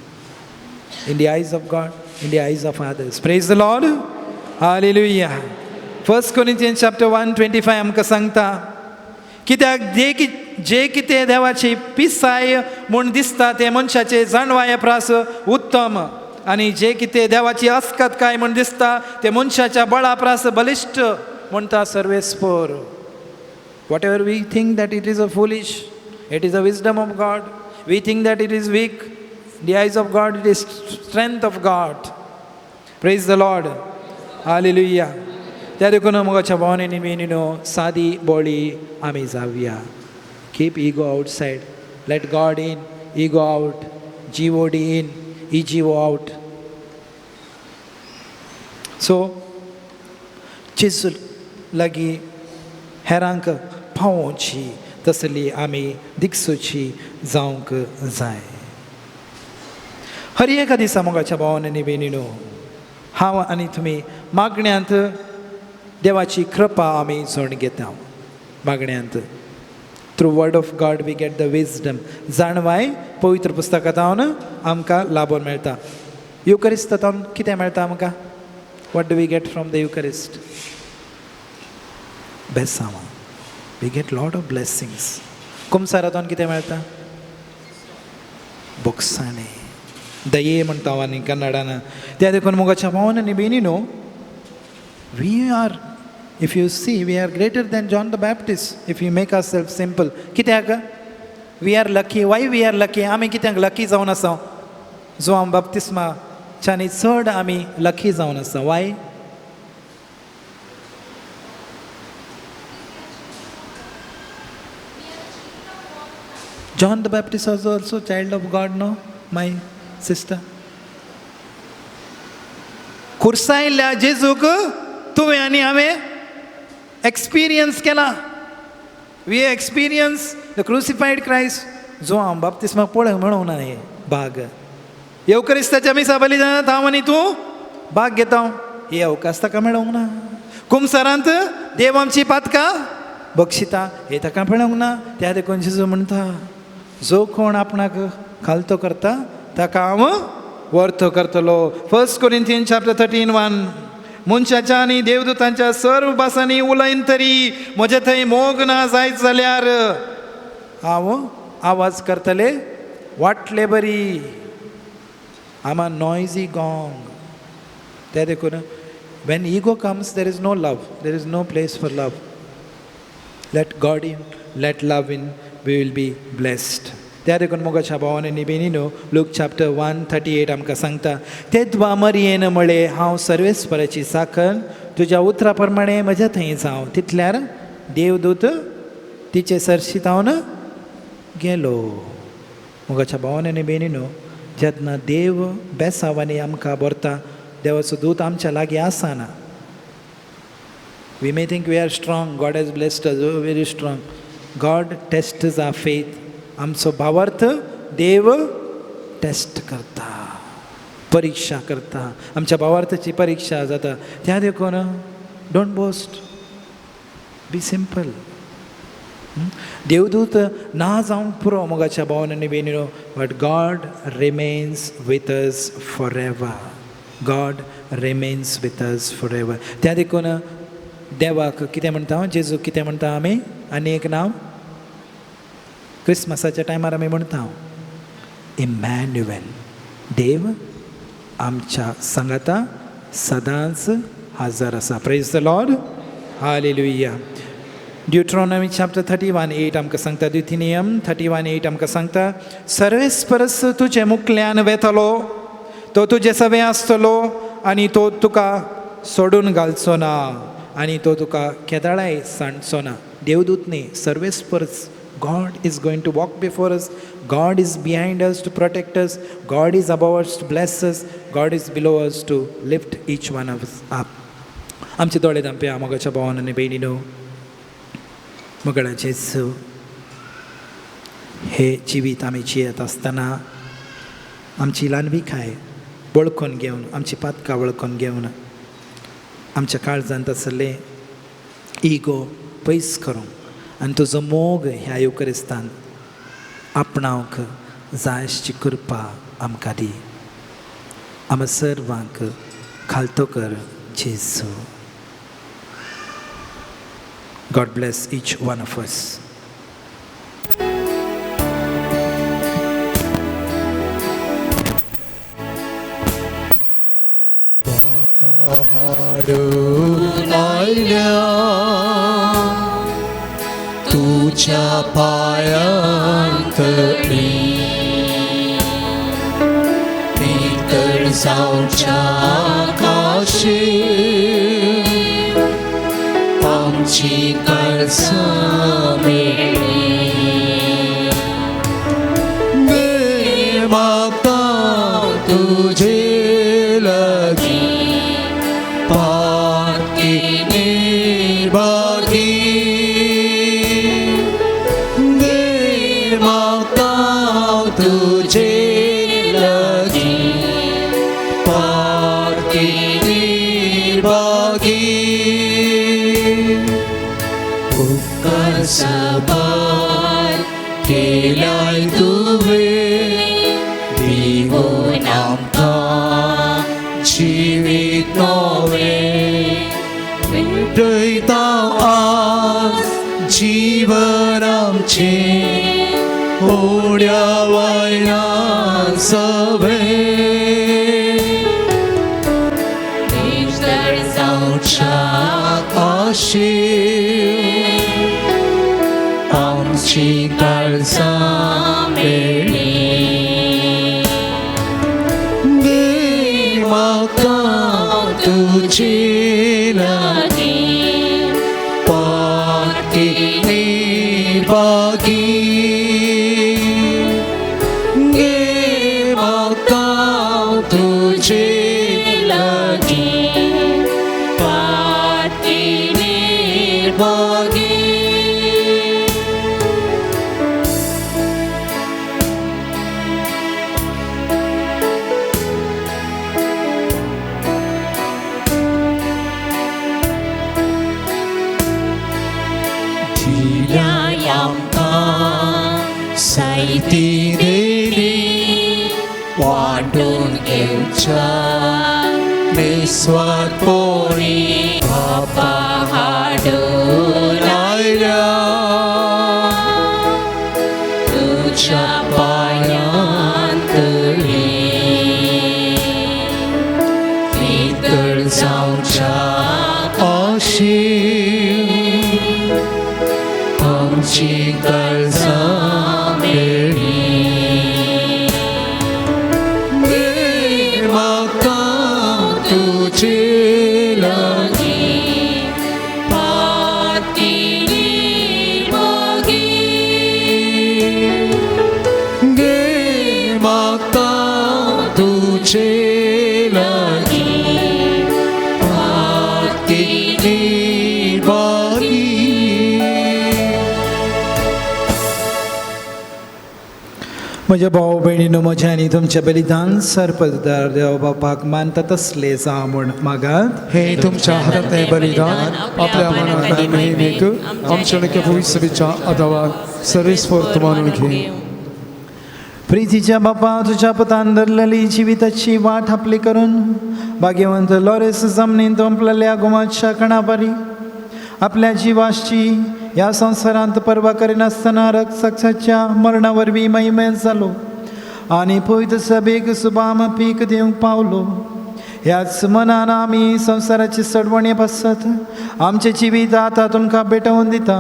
in the eyes of God, in the eyes of others. Praise the Lord. Hallelujah. 1 Corinthians chapter 1:25 आमकां सांगता कित्याक जे कितें देवाची पिसाय म्हूण दिसता ते मनशाचे जाणवाय प्रास उत्तम, आनी जे कितें देवाची अस्कतकाय म्हूण दिसता ते मनशाच्या बळा प्रास बलिश्ट म्हणटा सर्वेस्पर. Whatever we think that it is a foolish, it is a wisdom of god. We think that it is weak. In the eyes of God, it is strength of God. Praise the Lord. Hallelujah. त्या देखून मोगाच्या भावनेनी बेनिनो सादी बोळी आमी जावया. Keep ego outside. Let God in, ego out. God in, ego out. So, जेजू लागीं हेरांक पावोवची तसली आमी दिक्सूची जावंक जाय. हर एका दिसा मोगाच्या भावनांनी बेनिनो हांव आनी तुमी मागण्यांत देवाची कृपा आमी जोड घेता. मागण्यांत through word of god we get the wisdom. जाणवाय पवित्र पुस्तकांतावन आमकां लाबून मेळटा. युकरिस्तांतावन कितें मेळटा आमकां? What do we get from the Eucharist? बेसांवां. We get lot of blessings. कुमसारांतावन कितें मेळटा? बोक्सांनी. दये म्हणटा आनी कन्नडान. त्या देखून मोगाच्या भावनांनी बेनिनो we are, if you see, we are greater than John the Baptist if you make ourself simple. कित्याक? We are lucky. Why we are lucky? आमी कित्याक लकी जावन आसा? जो आमी बाप्तिस्माच्यानी चड आमी लकी जावन आसा. Y? John the Baptist was also child of God, no, my sister? खुर्सायल्या जेजूक तुवें आनी हांवें एक्सपिरियन्स केला. We experience the crucified Christ. जो हांव बाप्तिस्माक पळोवंक मेळोंक ना हे भाग. येवकरिस्ताच्या मिसा बलिदानांत हांव आनी तूं भाग घेता. हे अवकाश ताका मेळोंक ना. कुमसारांत देव आमची पातकां बक्षिता हे ताका मेळोंक ना. त्या देखून जेजू म्हणटा जो कोण आपणाक खालतो करता ताका हांव वर्तो करतलो. 1 Corinthians chapter 13:1 मनशाच्या आनी देवदूतांच्या सर्व भासांनी उलयन तरी म्हजे थंय मोग ना जायत जाल्यार हांव आवाज करतले वाटले बरी. आम अ नॉयझी गॉंग. त्या देखून when ego comes there is no love, there is no place for love. Let God in, let love in, we will be blessed. त्या देखून मोगाच्या भावांनी बेनिनो लूक चॅप्टर 1:38 आमकां सांगता तेद्वा मरयेन म्हळे हांव सर्वेस्पराची साखर तुज्या उतरा प्रमाणे म्हज्या थंय जावं. तितल्यार देवदूत तिचे सरशितावन गेलो. मोगाच्या भावांनी बेनिनो जेन्ना देव बेसावांनी आमकां भरता देवाचो दूत आमच्या लागीं आसना. We may think we are strong. God has blessed us. We are very strong. God tests our faith. आमचो भावार्थ देव टेस्ट करता, परीक्षा करता. आमच्या भावार्थाची परीक्षा जाता. त्या देखून डोंट बोस्ट, बी सिंपल. देवदूत ना जावंक पुरो मोगाच्या भावांनी बेनिनो, but God remains with us for ever. God remains with us for ever. त्या देखून देवाक कितें म्हणटा, जेजू कितें म्हणटा आमी, आनी एक नांव क्रिसमसाच्या टायमार आमी म्हणटा इमॅन्युएल. देव आमच्या सांगाता सदांच हजर आसा. Praise the Lord. Hallelujah. Deuteronomy chapter 31:8 आमकां सांगता, ड्युथिनियम 31:8 आमकां सांगता सर्वेस्परस तुजे मुखल्यान वेतलो, तो तुजे सवे आसतलो आनी तो तुका सोडून घालचो ना आनी तो तुका केदाळाय सांडचो ना. देवदूत न्ही, सर्वेस्परस. God is going to walk before us. God is behind us to protect us. God is above us to bless us. God is below us to lift each one of us up. आमचे दोळे धांपया मोगाच्या भावांनी बेनिनो. मोगळा जेजू, हे जिवीत आमी जियेत आसतना आमची ल्हानविकाय वळखून घेवन, आमची पातकां वळखून घेवन आमच्या काळजांत आसले इगो पयस करूंक आनी तुजो मोग ह्या युकरिस्तान आपणावंक जाय आसची कृपा आमकां दी. आम सर्वांक खालतो कर जेजू. God bless each one of us. आयल्या तुझ्या पायांतळी नितळ जावच्या काशी आमची काळजां मेळ्ळी. दे म्हाका तुजे लागीं पाकी निर्भागी. दे म्हाका तुजे लागीं पाकी निर्भागी. उपकार सबार केलाय तुवें दिवून आमकां जिवीत नवें. विटयता आज जीवन आमचें ओड्या वयल्यान सवें. नितळ जावच्या काशी आमची काळजां मेळ्ळी. दे म्हाका तुजे लागीं पाकी निर्भागी. गे म्हाका तुजे लागीं पाकी निर्भागी. साहिती देली वाटून घेवच्या निस्वार्थपणी बापा हाडून आयल्या. तुझ्या पायांतळी नितळ जावच्या काशी आमची काळजां मेळ्ळी. दे म्हाका तुजे लागीं पाकी निर्भागी. गे म्हाका तुजे लागीं पाकी निर्भागी. म्हज्या भाव भयणीनो, म्हज्या आनी तुमच्या बलिदान सर्पदार देव बापाक मानता तसले जा म्हूण मागात. हे तुमच्या हातांतलें बलिदान आपल्या मनांतल्या महिमेक आमच्या पवित्रच्या आदाराक सर्वेस्पर्त मानून घे. प्रितीच्या बापा, तुझ्या पुतान धरलेली जिविताची वाट आपली करून भाग्यवंत लॉरेस जमनीन तोंपलेल्या गुमाच्या कणापरी आपल्या जिवाची ह्या संवसारांत पर्वा करिनासतना रक्तसाक्षाच्या मरणा वरवीं महिमेत जालो आनी पवित्र सभेक सुबाम पीक दिवंक पावलो. ह्याच मनान आमी संवसाराची सडवणी पासत आमचे जिवीत आतां तुमकां भेटोवन दिता.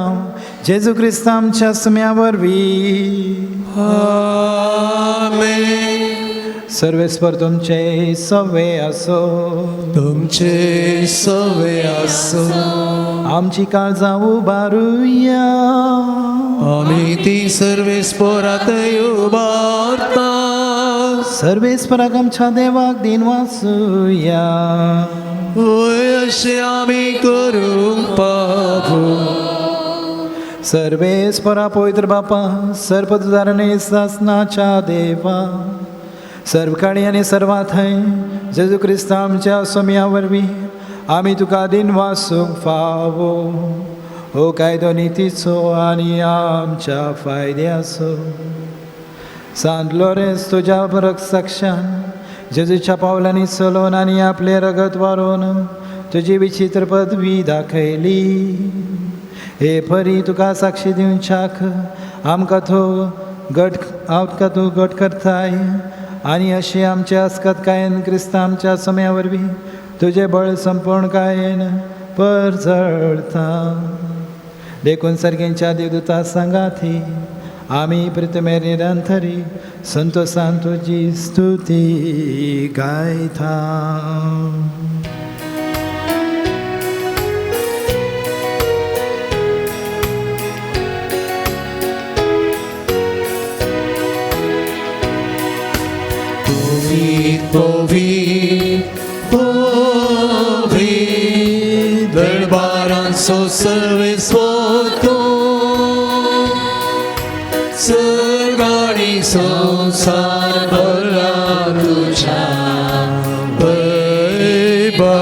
जेजू क्रिस्त आमच्या सुम्या वरवीं. सर्वेस्पर तुमचे सवे आसो. तुमचे सवे आसो. आमची काळजां उबारुया. आमी ती सर्वेस्परात उबारता. सर्वेस्पराक आमच्या देवाक दिन वाचुया. होय अशें आमी करूंक पावू. सर्वेस्परा पवित्र बापा, सर्पधारणे सासनाच्या देवा, सर्वकाळी आनी सर्वा थंय जेजू क्रिस्त आमच्या सोम्या वरवीं आमी तुका दिनवासूंक फावो हो कायदो नितीचो आनी आमच्या फायद्याचो. सांत लॉरेन्स तुज्या रक्षान जेजूच्या पावलांनी चलोवन आनी आपले रगत वारोवन तुजी विचित्र पदवी दाखयली. हे परी तुका साक्षी दिवच्याक आमकां तूं घट करताय आनी अशें आमचे आस्कतकायेन क्रिस्तांच्या समया वरवीं तुजें बळ संपूर्णकायेन परजळता. देखून सर्गेंच्या देवदूता सांगाती आमी प्रितमेर निरंतरी संतोषान तुजी स्तुती गायता. दरबारांचो सर्वेस्व तूं सर्गाणी संसार भरला तुझ्या वैभवान.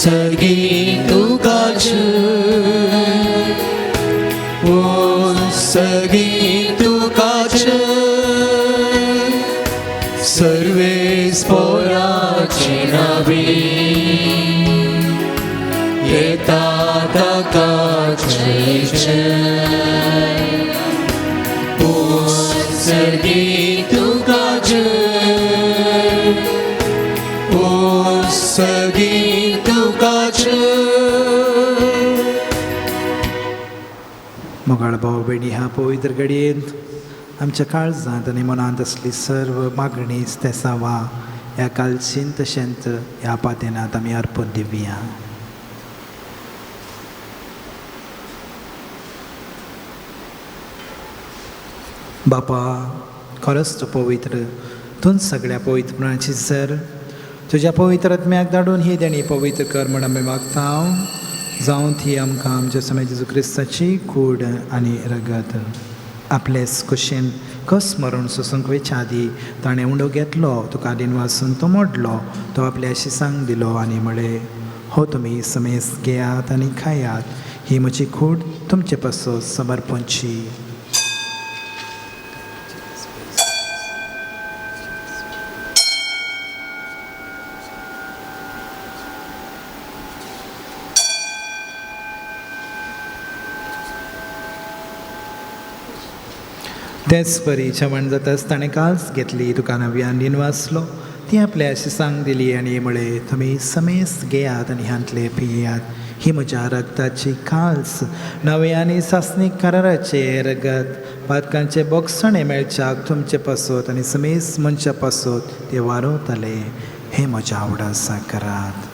सर्गी तुकाच सर्गी तुकाच सर्वेस्पराची नावी येता ताका जय जय. सर्गी तुकाच सर्गी तुकाच. मोगाळ भाव भयणी ह्या पवित्र घडयेंत आमच्या काळजांत आनी मनांत असली सर्व मागणी तेसावा ह्या कालशींत तशेंत ह्या पातेनांत आमी अर्पण दिवया. बापा खरोच तूं पवित्र, तूंच सगळ्या पवित्रपणाची सर. तुज्या पवित्र आत्म्याक धाडून ही देणी पवित्र कर म्हण आमी मागता. जावं ती आमकां आमच्या समय जेजू क्रिस्ताची कूड आनी रगत आपलेच कुशीन कस मरून सोसूंक वेच्या आदी ताणें उंडो घेतलो, तुका दिन वाचून तो मोडलो, तो आपल्या शिसांक दिलो आनी म्हळें हो तुमी समेस घेयात आनी खायात, ही म्हजी कूड तुमचे पासो समर्पणची. तेच परी जेवण जाताच ताणें काल्स घेतली, तुका नव्यान दिन वाचलो, ती आपल्या शिसांक दिली आनी म्हळें तुमी समेस घेयात आनी ह्यांतले पियात, ही म्हज्या रगताची काल्स, नवे आनी सासणीक कराराचे रगत, पातकांचे बोगसणे मेळच्याक तुमचे पासत आनी समेस मनशा पासत ते वारोवतले, हे म्हज्या आवडासा करात.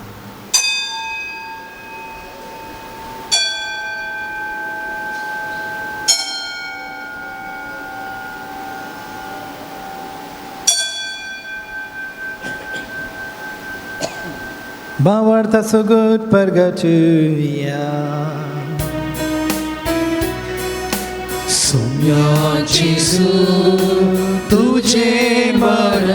Bavartaso good purgatoria. सोम्याची तुझे मरण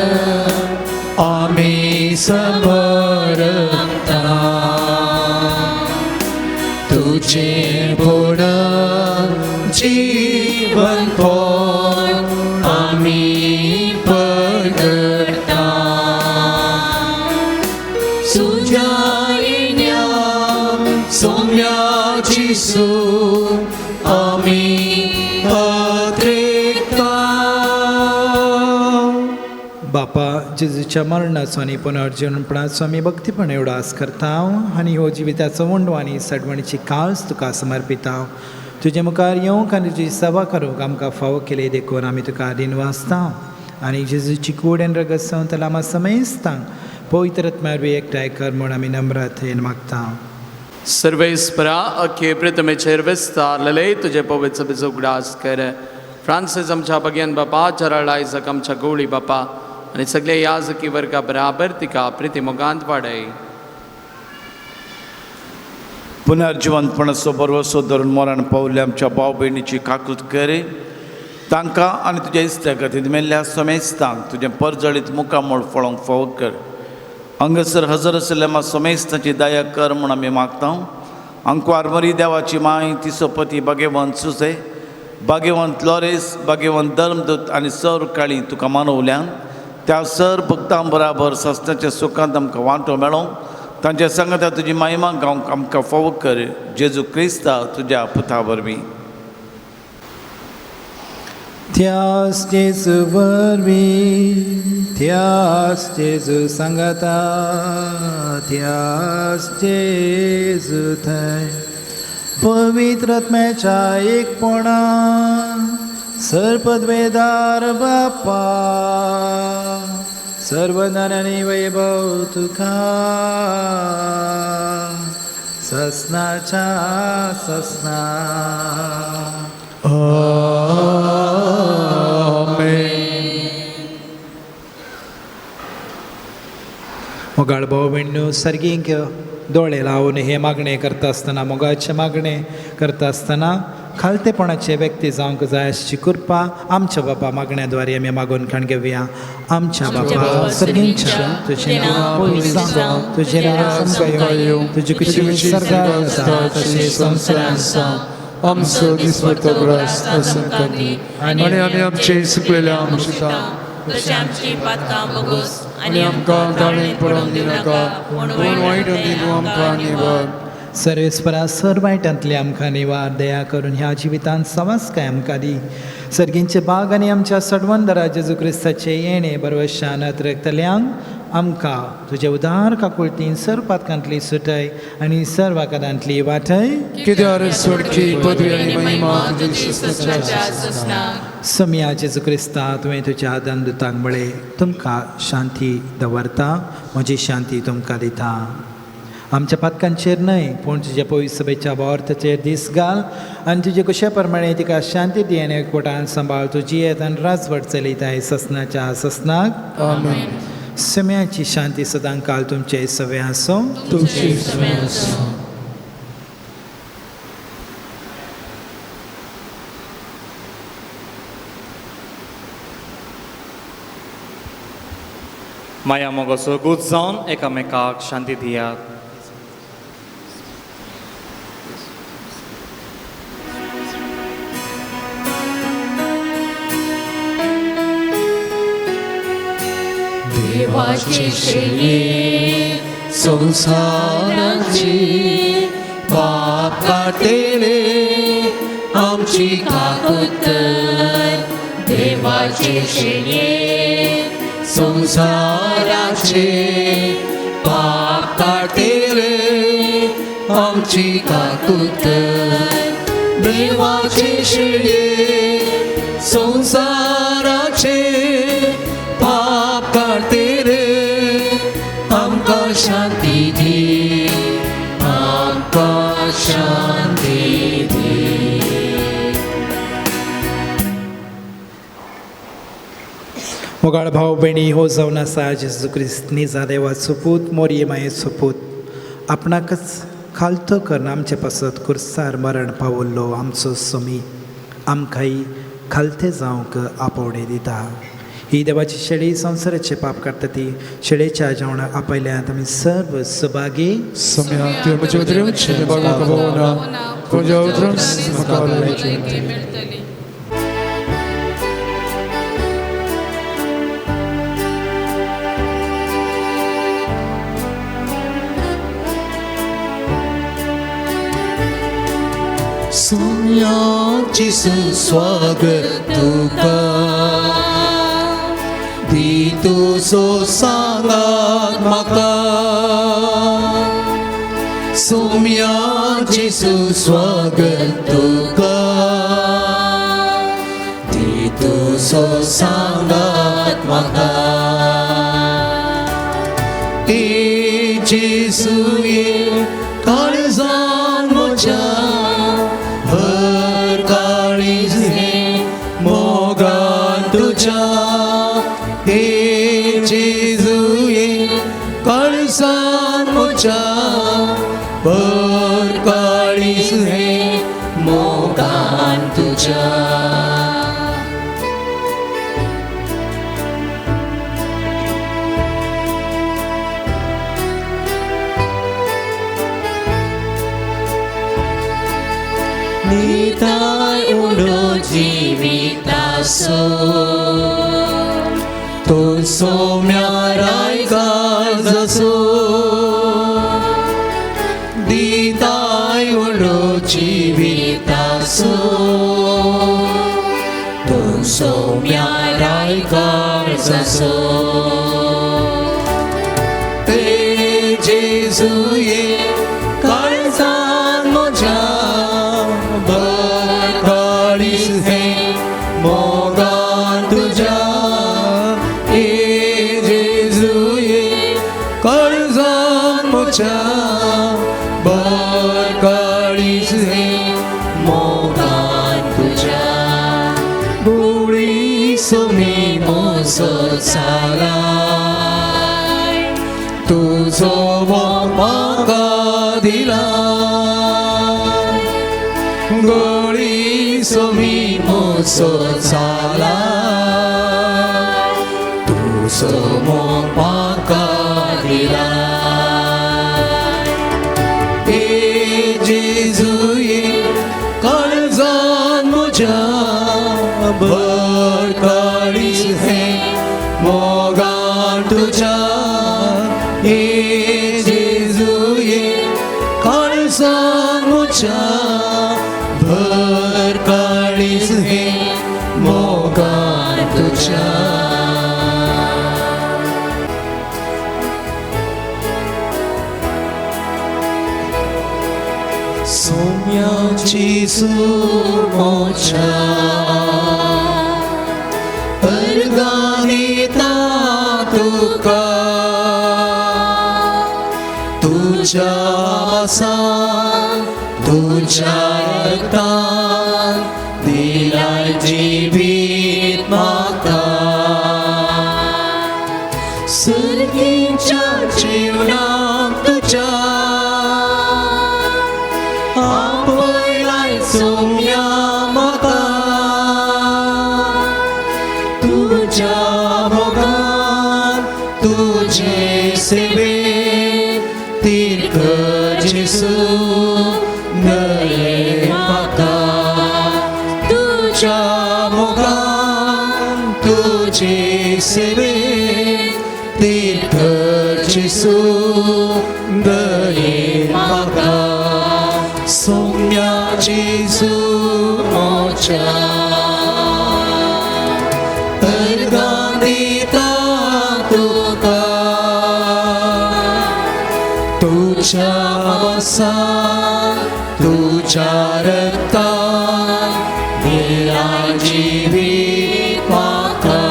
आम्ही समरता, तुझे बोड जीवन पण आम्ही पडता. सोम्याची आम्ही बापा जेजूच्या मरणाचो आनी पुनर्जीवनपणाचो आमी भक्तीपण एवढाच करता आनी हो जिविताचो वंडो आनी सडवणीची काळज तुका समर्पिता. तुजे मुखार येवंक आनी तुजी सेवा करूंक आमकां फावो केले देखून आमी तुका दिन वाचता आनी जेजूची कूड आनी रगत संवतला आमी समेस्तांक पवित्र आत्म्यार एकठांय कर म्हूण आमी नम्रतेन मागता. सर्वेस्परा अख्खे प्रथमेचेर विस्तार ललय तुझे पवित्र सभेचो उगडास कर. फ्रांसीस आमच्या भगयन बापा चरळ आयजक आमच्या गवळी बापा आनी सगळे याजकी वर्गा बराबर तिका प्रितीमोगांत वाडय. पुनर्जीवनपणाचो बरवसो धरून मरण पावले आमच्या भाव भयणीची काकूत करे. तांकां आनी तुज्या इश्टा खातीर मेल्ल्या सोमेस्तांक तुजें परजळीत मुखामोळ फळोवंक फावो कर. हांगासर हजर आशिल्ल्या सोमेस्ताची दया कर म्हूण आमी मागता. अंकवार मरी देवाची माय तिचो पती भाग्यवंत सुसे, भाग्यवंत लॉरेस, भाग्यवंत धर्मदूत आनी सौर काळी तुका मानवल्यान त्या सर भक्तां बराबर सस्त्याच्या सुखांत आमकां वांटो मेळोंक तांच्या सांगता तुजी महिमा गावंक आमकां फावो कर. जेजू क्रिस्ता तुज्या पुता वरवीं. त्याच जेजू वरवीं, त्याच जेजू सांगता, त्याच जेजू थंय पवित्र आत्म्याच्या एकपणा सर्पद्वेदार बाप्पा सर्व ज्ञानानी वैभव तुका ससनाच्या ससना. मोगाळ भाव भयणीनो, सर्गींक दोळे लावून हे मागणे करता आसतना, मोगाचे मागणे करता आसतना खालतेपणाचे व्यक्ती जावंक जाय अशी कृपा आमच्या बापा मागण्याद्वारे आमी मागून खाण घेवया. आमच्या बापा सर्गींच्या तुझें नांव पवित्र जावं, तुजें राज्य येवं, तुजी कुशी स्वर्गांत आसा तशें संवसारांत जावं. आमचो दिसवतो ग्रास आसूं दी आनी आमी आमचे सुकलेल्या आमच्या तशें आमची पातकां बगूस आनी आमकां दाळें पडोवंक दिनाका, पूण वायट तूं आमकां निवार. सर्वेस्परा सर वायटांतले आमकां निवार. दया करून ह्या जिवितांत सवास काय आमकां दी. सर्गींचे बाग आनी आमच्या सडवंदरा जेजू क्रिस्ताचे येणे बरवशान रगतल्यांक आमकां तुजे उदार काकुळतीन सर पातकांतली सुटय आनी सर्व वाकादांतली वाटय. कित्यार स्वर्गी पदवी आनी महिमा तुजे समिया जेजू क्रिस्ता तुवें तुज्या आदान म्हळे तुमकां शांती दवरता, म्हजी शांती तुमकां दिता. आमच्या पातकांचेर न्हय पूण तुज्या पवित्र सभेच्या वार्थाचेर दीस घाल आनी तुजे कशे प्रमाणे तिका शांती दी आनी एकवटान सांबाळ. तुजी येत आनी राजवट चलयताय ससनाच्या ससनाक. आमेन. सम्याची शांती सदां काल तुमचे सवे आसूं. माया मोगो सोगूत जावन एकामेकाक शांती दियात. देवाचे शेये संसाराची पाप काटेले आमची काकुतर. देवाचे शेये संसाराचे पाप काटेले आमची काकुतर. देवाचे शेये संसाराचे पाप काटेले आमकां शांती दी, आमकां शांती दी. मोगाळ भाव भयणी, हो जावन आसा जेजू क्रिस्त निजा देवाचो पूत, मोरये मायेचो पूत. आपणाकच खालतो करून आमचे पासत कुर्सार मरण पावल्लो आमचो समी आमकांय खालते जावंक आपोवणे दिता. ही देवाची शेळी संवसाराचे पाप काडटा ती शेळेच्या जेवणाक आपयल्यांत आमी सर्व सुभागी. सम्या तुवें म्हजे उतरेवचे बागोवंक पावना, तुज्या उतरान म्हाका उलोवचें. सोम्याची सुस्वागत तुका दी तुजो सांगात म्हाका. सोम्याची सुस्वागत तुका दी तुजो सांगात म्हाका. ए जेजुये काळजान म्हज्या भर काळीजे मोगान तुज्या. हे जेजुये काळजान म्हज्या भर काळीजे मोगान तुज्या. दिताय उडो जिवितासो तो सोम्याराय काळजासो दिताय उडो जिवितासो तो सोम्याराय काळजासो ते जेजुये काळजान म्हज्या काळीज हे मोगान तुझ्या ए जेजुये काळजान म्हज्या काळीज हे मोगान तुझ्या गुळी सोमी मोसो चालाय तुझो मोग म्हाका दिला गोळी सोमी मोसो चालाय तुझो मोग म्हाका दिला ए जेजुये काळजान म्हज्या भर काळीज हे मोगान तुझ्या ए जेजुये काळजान म्हज्या भर काळीज हे मोगान तुझ्या सोम्याची सुमोच्या अर्गानिता तुका तुझ्या वासान तुझ्या रक्तान दिलाय जिवीत म्हाका सर्गीच्या जीवनाक तुझ्या आपयलाय सोम्या म्हाका तुझ्या मोगान तुझे सेवे तीर्थ जेसू नये म्हाका तुझ्या मोगान तुझे सेवे तीर्थ जेसू नये म्हाका सोम्या जेसू मोच्या अर्गान दिता तुका तुझ्या वासान तुझ्या रक्तान दिला जिवीत म्हाका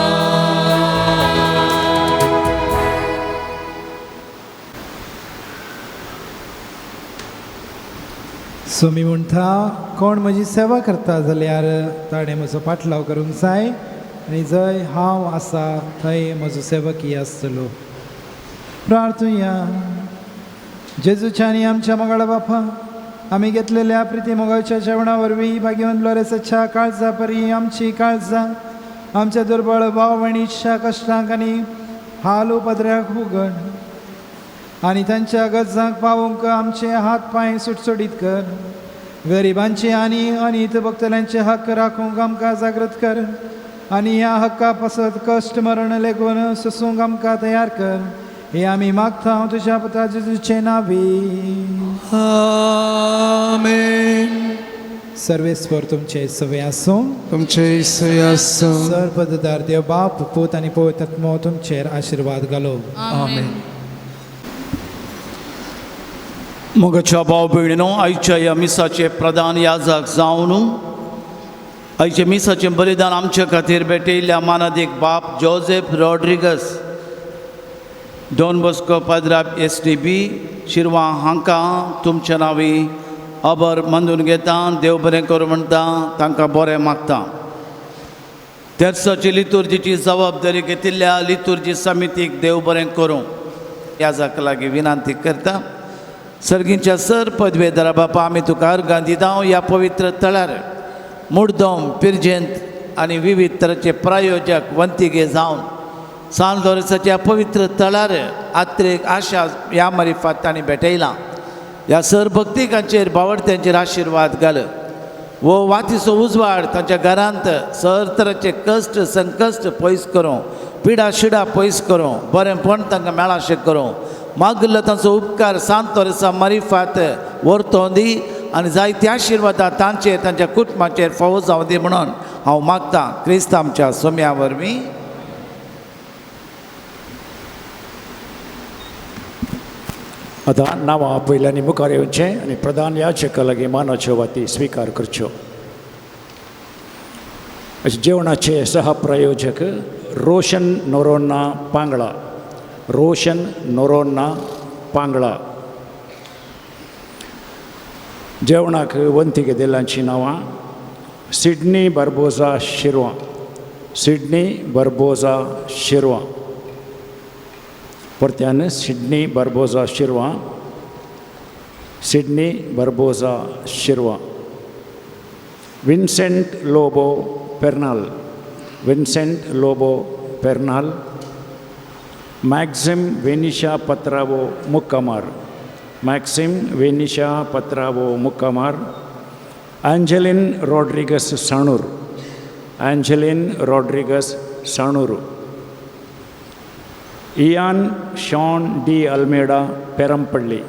सो मी म्हणटा कोण म्हजी सेवा करता जाल्यार ताणें म्हजो पाटलाव करूंक जाय आनी जंय हांव आसा थंय म्हजो सेवकीय आसतलो. प्रार्थुया. जेजूच्या आनी आमच्या मोगाळा बापा, आमी घेतलेल्या प्रिती मोगाच्या जेवणा वरवीं भाग्यवंत लोरेसाच्या काळजा परी आमची काळजां आमच्या दुर्बळ भाव भयणीच्या कश्टांक आनी हाल उपद्र्याक उगड आनी तांच्या गरजांक पावूंक आमचे हात पांय सुटसुटीत कर. गरिबांचे आनी अनित भक्तल्यांचे हक्क राखूंक आमकां जागृत कर आनी ह्या हक्का पासत कश्ट मरण लेगून सुसूंक आमकां तयार कर. हे आमी मागता तुज्या पुता जेजूचे नांवी. आमेन. सर्वेस्वर तुमचे सवे आसूं. तुमचे सय आसूं. सर्वपददार देव बाप पूत आनी पवित्र आत्मो तुमचेर आशिर्वाद घालो. आमेन. मोगाच्या भाव भयणीनो, आयच्या ह्या मिसाचे प्रधान याजक जावन आयचे मिसाचें बलिदान आमचे खातीर भेटयिल्ल्या मानदीक बाप जोसेफ रॉड्रिगस डॉन बॉस्को पाद्रा STB शिरवां हांकां तुमच्या नांवी आभार मानून घेता. देव बरें करूं म्हणटा, तांकां बरें मागता. तेर्साची लितुर्जीची जबाबदारी घेतिल्ल्या लितुर्जी समितीक देव बरें करूं याजक लागीं विनंती करता. सर्गींच्या सर पदवेदारा बापा, आमी तुका अर्गां दिता ह्या पवित्र तळार मुर्दोम पिरजेंत आनी विविध तरेचे प्रायोजक वंतिगे जावन सांदोरसाच्या पवित्र तळार आत्रेक आशा ह्या मारिफात तांणी भेटयलां. ह्या सर भक्तिकांचेर बावडत्यांचेर आशिर्वाद घाल. वो वातीचो उजवाड तांच्या घरांत सर तरेचे कश्ट संकश्ट पयस करूं पिडा शिडा पयस करूं बरेंपण तांकां मेळाशें करूं मागलो तांचो उपकार सांत वर्सां मारिफात व्हरतों दी आनी जायती आशिर्वादां तांचेर तांच्या कुटुंबाचेर फावो जावं दी म्हणून हांव मागतां क्रिस्त आमच्या सोम्या वरवीं आतां नांवां पयल्यांनी मुखार येवचें आनी प्रधान याचका लागीं मानाच्यो वाती स्विकार करच्यो. जेवणाचे सहप्रायोजक रोशन नोरोन्ना पांगळा. रोशन नोरोन्ना पांगळा. जेवणाक वंती घेतिल्ल्यांची नांवां Sidney Barboza Shirva. Sidney Barboza Shirva. परत्यान Sidney Barboza Shirva. Sidney Barboza Shirva. Vincent Lobo Pernal. Vincent Lobo Pernal. Maxim Venisha Patrao मुक्कामार. मॅक्सिम वेनिशा पत्रावो मुक्कामार. Angeline Rodrigues Sanur. Angeline Rodrigues Sanur. Ian Shaun D'Almeida Perampalli.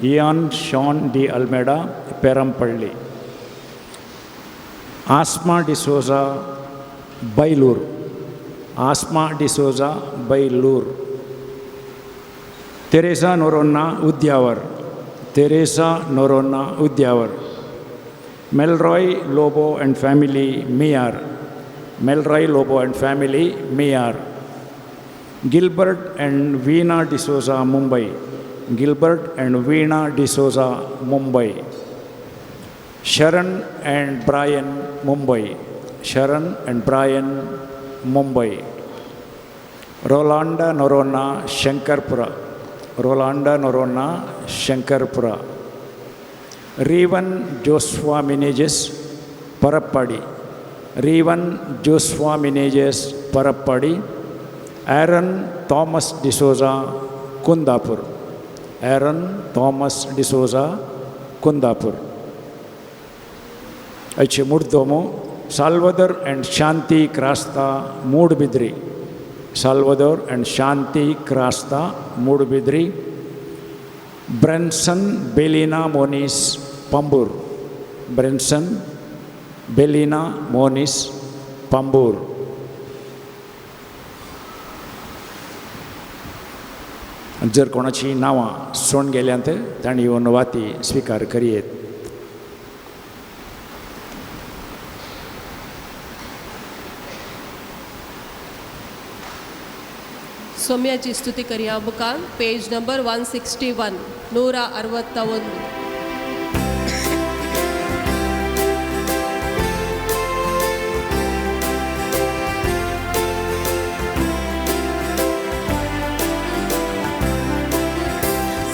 Ian Shaun D'Almeida Perampalli. Asma D'Souza Bailur. Asma D'Souza Bailur. Teresa Noronha Udyavar. Teresa Noronha Udyavar. Melroy Lobo and family Miyar. Melroy Lobo and family Miyar. Gilbert end Veena D'Souza Mumbai. Gilbert end Veena D'Souza Mumbai. शरण end Brian Mumbai. शरण end Brian Mumbai. रोलांडा नोरोन्ना Shankarpura. रोलांडा नोरोन्ना Shankarpura. रीवन जोस्वा मिनेजेस परप्पाडी. रीवन जोस्वा मिनेजेस परप्पाडी. एरन Thomas D'Souza Kundapur. एरन Thomas D'Souza Kundapur. अच्छे मुर्दोमो साल्वदर end शांति Crasta Moodbidri. साल्वदर end शांति क्रास्ता मूडबिद्री. ब्रेन्सन बेलिना मोनिस पंबूर. ब्रेन्सन बेलिना मोनिस पंबूर. जर कोणाची नांवां सोडून गेल्यांत तांणी येवन वाती स्विकार करियेत. ಸೌಮ್ಯಾಜಿ ಸ್ತುತಿ ಕರಿಯ ಮುಖಾನ್ page number 161 161.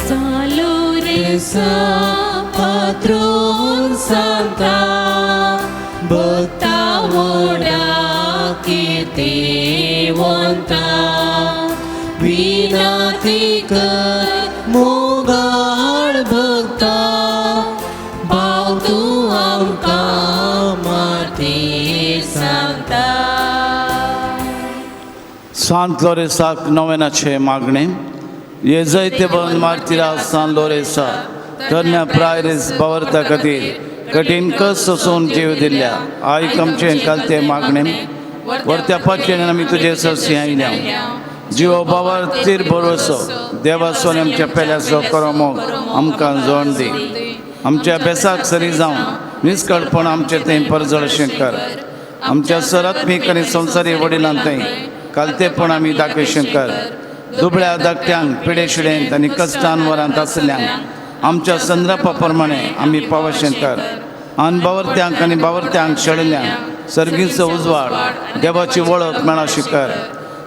Saluresa patron santa bhakta voda kirtiwanta विनती कर मोगाळ भक्ता भाव तू आमकां माती सांगता. सांत लोरेसाक नोवेनाचे मागणे. ये जैते बंद मार्तिरा सांत लोरेसा तरण्या प्रायरेस बावरता खातीर कठीण कस सोसून जीव दिल्ल्या आयक आमचे कालते मागणे. वर्त्या पाचयेन आमी तुजे सरसी आयल्या जीव बावरतीर भरोसो देवासोन आमच्या पेल्याचो करमोग आमकां जोड दी. आमच्या बेसाक सरी जावन निश्कळपण आमचे थंय परजळशें कर. आमच्या सरात्मीक आनी संवसारी वडिलां थंय कालतेपण आमी दाखयशें कर. दुबळ्या धाकट्यांक पिडेशिडेंत आनी कश्टान वरांत आसल्यांक आमच्या संद्रपा प्रमाणे आमी पावशें कर. अनबावरत्यांक आनी बावरत्यांक शेळिल्ल्यांक सर्गीचो उजवाड देवाची वळख मेळाशी कर.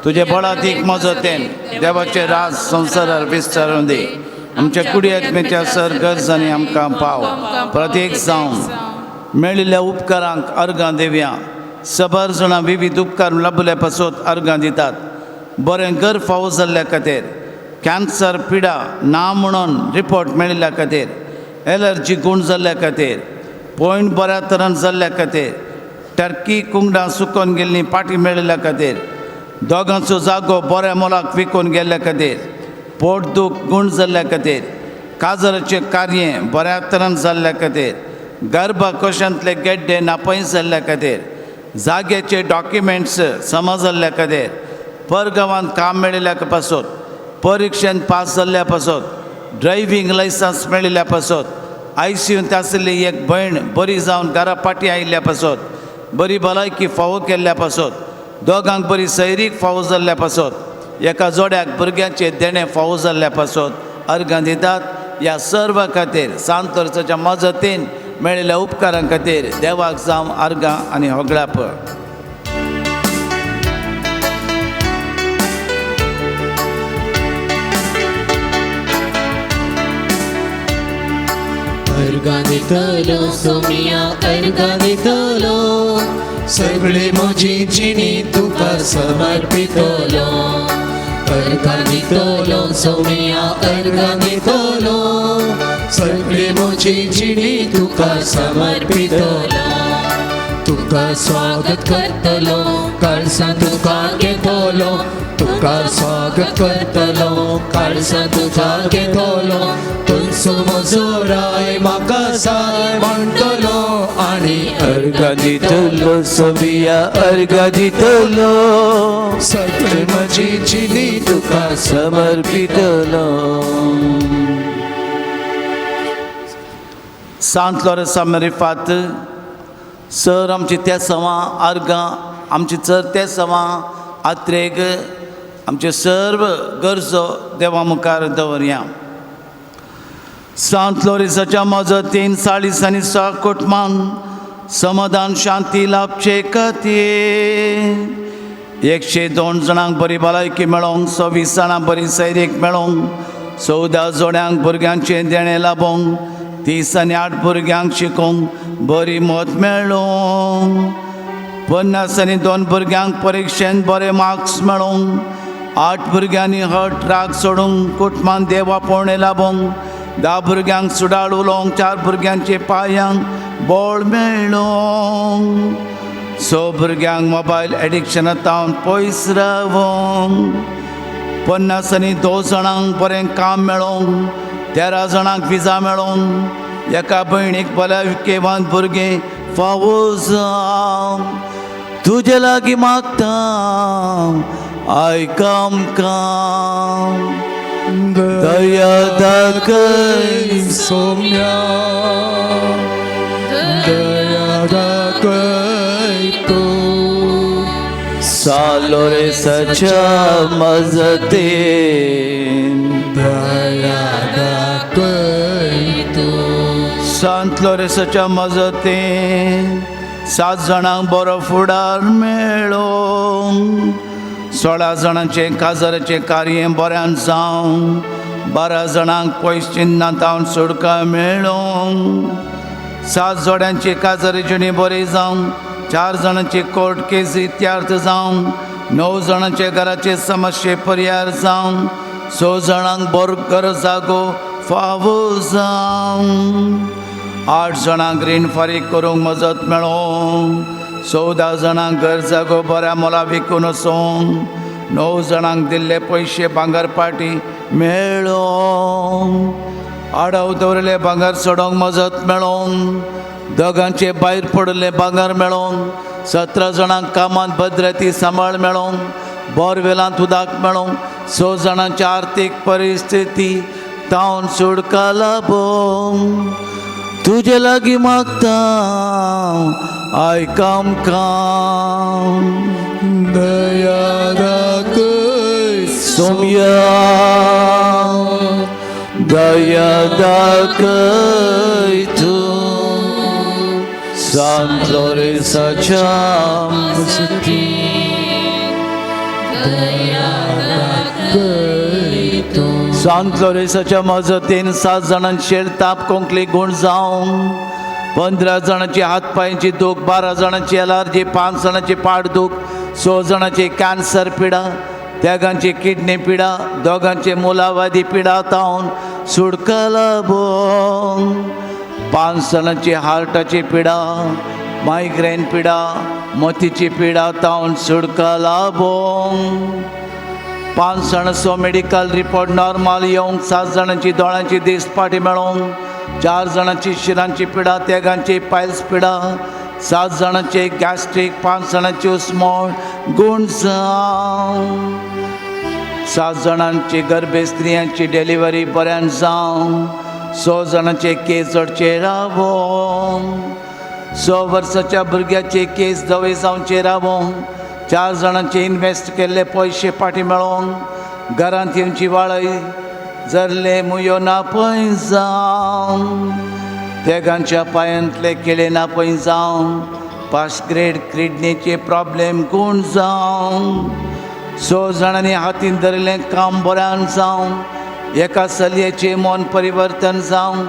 तुजे बळातीक मजतेन देवाचे राज संवसारार विस्तारून दी. आमच्या कुडी आत्मेच्या सर गरजांनी आमकां पाव. प्रत्येक जावन मेळिल्ल्या उपकारांक अर्गां दिवया. सबर जाणां विविध उपकार लाभले पासून अर्गां दितात. बरें घर फावो जाल्ल्या खातीर, कॅन्सर पिडा ना म्हणून रिपोर्ट मेळिल्ल्या खातीर, एलर्जी गूण जाल्ल्या खातीर, पॉयंट बऱ्या तरेन जाल्ल्या खातीर टर्की कुंगडां सुकोवन गेल्लीं पाटी मेळिल्ल्या खातीर दोगांचो जागो बऱ्या मोलाक विकून गेल्ल्या खातीर पोटदूख गूण जाल्ल्या खातीर काजराचें कार्य बऱ्या तरेन जाल्ल्या खातीर गर्भकोशांतले गेड्डे नापय जाल्ल्या खातीर जाग्याचे डॉक्युमेंट्स समजल्ल्या खातीर परगांवांत काम मेळिल्ल्या पासून परीक्षेंत पास जाल्ल्या पासून ड्रायव्हिंग लायसन्स मेळिल्ल्या पासून ICUंत आशिल्ली एक भयण बरी जावन घरा पाटी आयिल्ल्या पासून बरी भलायकी फावो केल्ल्या पासून दोगांक बरी सैरीक फावो जाल्ल्या पासून एका जोड्याक भुरग्यांचे देणे फावो जाल्ल्या पासून अर्गां दितात. ह्या सर्व खातीर सांतोरच्या मजतीन मेळिल्ल्या उपकारां खातीर देवाक जावं अर्गां आनी होगळाप. अर्गां दितलो सोमिया अर्गां दितलो सगळे म्हजी जिणी तुका समर्पितलो. अर्गां दितलो सोमिया अर्गां दितलो सगळे म्हजी जिणी तुका समर्पितलो. तुका स्वागत करतलो काळसा तुका घेतलो तुका स्वागत करतलो काळसा तुका घेतलो. तुजो म्हजो राय म्हाका जाय म्हणटलो आनी अर्गां दितलो सोमिया अर्गां दितलो सगळे म्हजी जिणी तुका समर्पितलो. सांत लॉरेन्स मेरिफात सर आमची त्या सवां अर्गां आमची चर त्या सवां आत्रेक आमचे सर्व गरजो देवा मुखार दवरया. सांत लॉरेन्साच्या मजतीन 40 कुटुंबांक समाधान शांती लाभचे खातीर 102 जाणांक बरी भलायकी मेळोंक 26 जाणांक बरी सैरीक मेळोंक 14 जोड्यांक भुरग्यांचे देणे लाभोंक 38 भुरग्यांक शिकोवंक बरी मत मेळोंक 52 भुरग्यांक परीक्षेंत बरे मार्क्स मेळोंक 8 भुरग्यांनी हट राग सोडूंक कुटुंबान देवा पोवणे लाभोंक 10 भुरग्यांक सुडाळ उलोवंक 4 भुरग्यांचे पांयांक बळ मेळोंक 6 भुरग्यांक मोबायल एडिक्शनांत पयस रावोंक 52 जाणांक बरें काम मेळोंक 13 जाणांक विजा मेळोंक एका भयणीक भलायकेवान भुरगें फावो जावं. तुजे लागीं मागता आयक आमकां दया दाखय सोम्या दया दाखय तूं सांत लॉरेन्साच्या मजतीन दया दाखय तूं. सांत लॉरेन्साच्या मजतीन 7 जाणांक बरो फुडार मेळोंक 16 जाणांचे काजराचें कार्य बऱ्यान जावं 12 जाणांक पयस चिन्नांत सुटका मेळोंक 7 जोड्यांची काजर जिणी बरी जावं 4 जाणांची कोर्ट केस इत्यार्थ जावं 9 जाणांचे घराचे समस्ये पर्याय जावं 6 जाणांक बरो जागो फावो जावं 8 जाणांक रीण फारीक करूंक मजत मेळोंक 14 जाणांक घर जागो बऱ्या मोला विकून वचोंक 9 जाणांक दिल्ले पयशे भांगर पाटी मेळोंक आडाव दवरिल्ले भांगर सोडोंक मजत मेळोंक दोगांचे भायर पडले भांगर मेळोंक 17 जाणांक कामांत भद्रती सांबाळ मेळोंक बोरवेलांत उदक मेळोंक 6 जाणांची आर्थीक परिस्थिती तावन सुटका लाभोंक. तुजे लागीं मागता आयक आमकां दया दाखय सोम्या दया दाखय तूं सांत लॉरेन्साच्या सांत लॉरेन्साच्या मजतीन 7 जाणांची ताप कोंकली गूण जावं 15 जाणांची हातपांयांची दूख 12 जाणांची एलर्जी 5 जाणांची पाठदूख 6 जाणांची कॅन्सर पिडा त्यागांची किडनी पिडा दोगांची मुलावादी पिडा तावन सुटका लाभोंक 5 जाणांची हार्टाची पिडा, मायग्रेन पिडा, मोतीची पिडा तावन सुडका लाभोंक. 5 जाणांचो मेडिकल रिपोर्ट नॉर्मल येवंक. 7 जाणांची दोळ्यांची दिसपाटी मेळोंक. 4 जाणांची शिरांची पिडा, तेगांची पायल्स पिडा, 7 जाणांचे गॅस्ट्रीक, 5 जाणांची उस्मोळ गूण जावं. 7 जाणांची गर्भे स्त्रियांची डिलिव्हरी बऱ्यान जावं. 6 जाणांचे केस जोडचे रावोंक. 6 वर्साच्या भुरग्याचे केस जवळ जावचे रावोंक. 4 जाणांचे इन्वेस्ट केल्ले पयशे फाटी मेळोंक. घरांत येवची वाळय जरले मुयो नापय जावं. तेगांच्या पांयांतले केळे नापय जावं. 5 ग्रेड किडनीचे प्रॉब्लेम गूण जावं. 6 जाणांनी हातीन धरिल्लें काम बऱ्यान जावं. एका चलयेचें मन परिवर्तन जावं.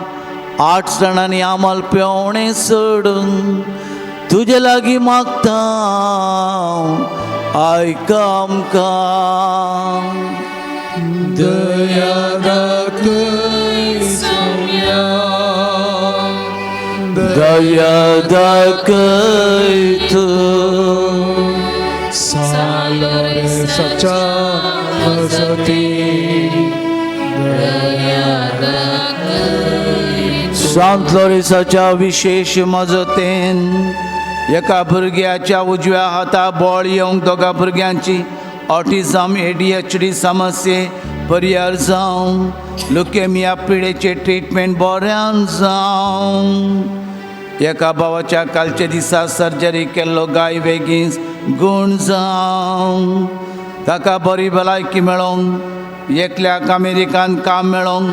8 जाणांनी आमल पेवणें सोडून तुजे लागीं मागता आयका आमकां. दया दाखय सौम्या, दया दाखय तूं. सालरे सचा वसती, सांत लोरेसाच्या विशेष मजतेन एका भुरग्याच्या उजव्या हाता बोळ येवंक. 2 भुरग्यांची ऑटिझम ADHD समस्ये परिहार जावं. लुकेमिया पिडेचे ट्रीटमेंट बऱ्यान जावं. एका भावाच्या कालच्या दिसा सर्जरी केल्लो गाय बेगीन गूण जावं. ताका बरी भलायकी मेळोंक. एकल्याक अमेरिकान काम मेळोंक.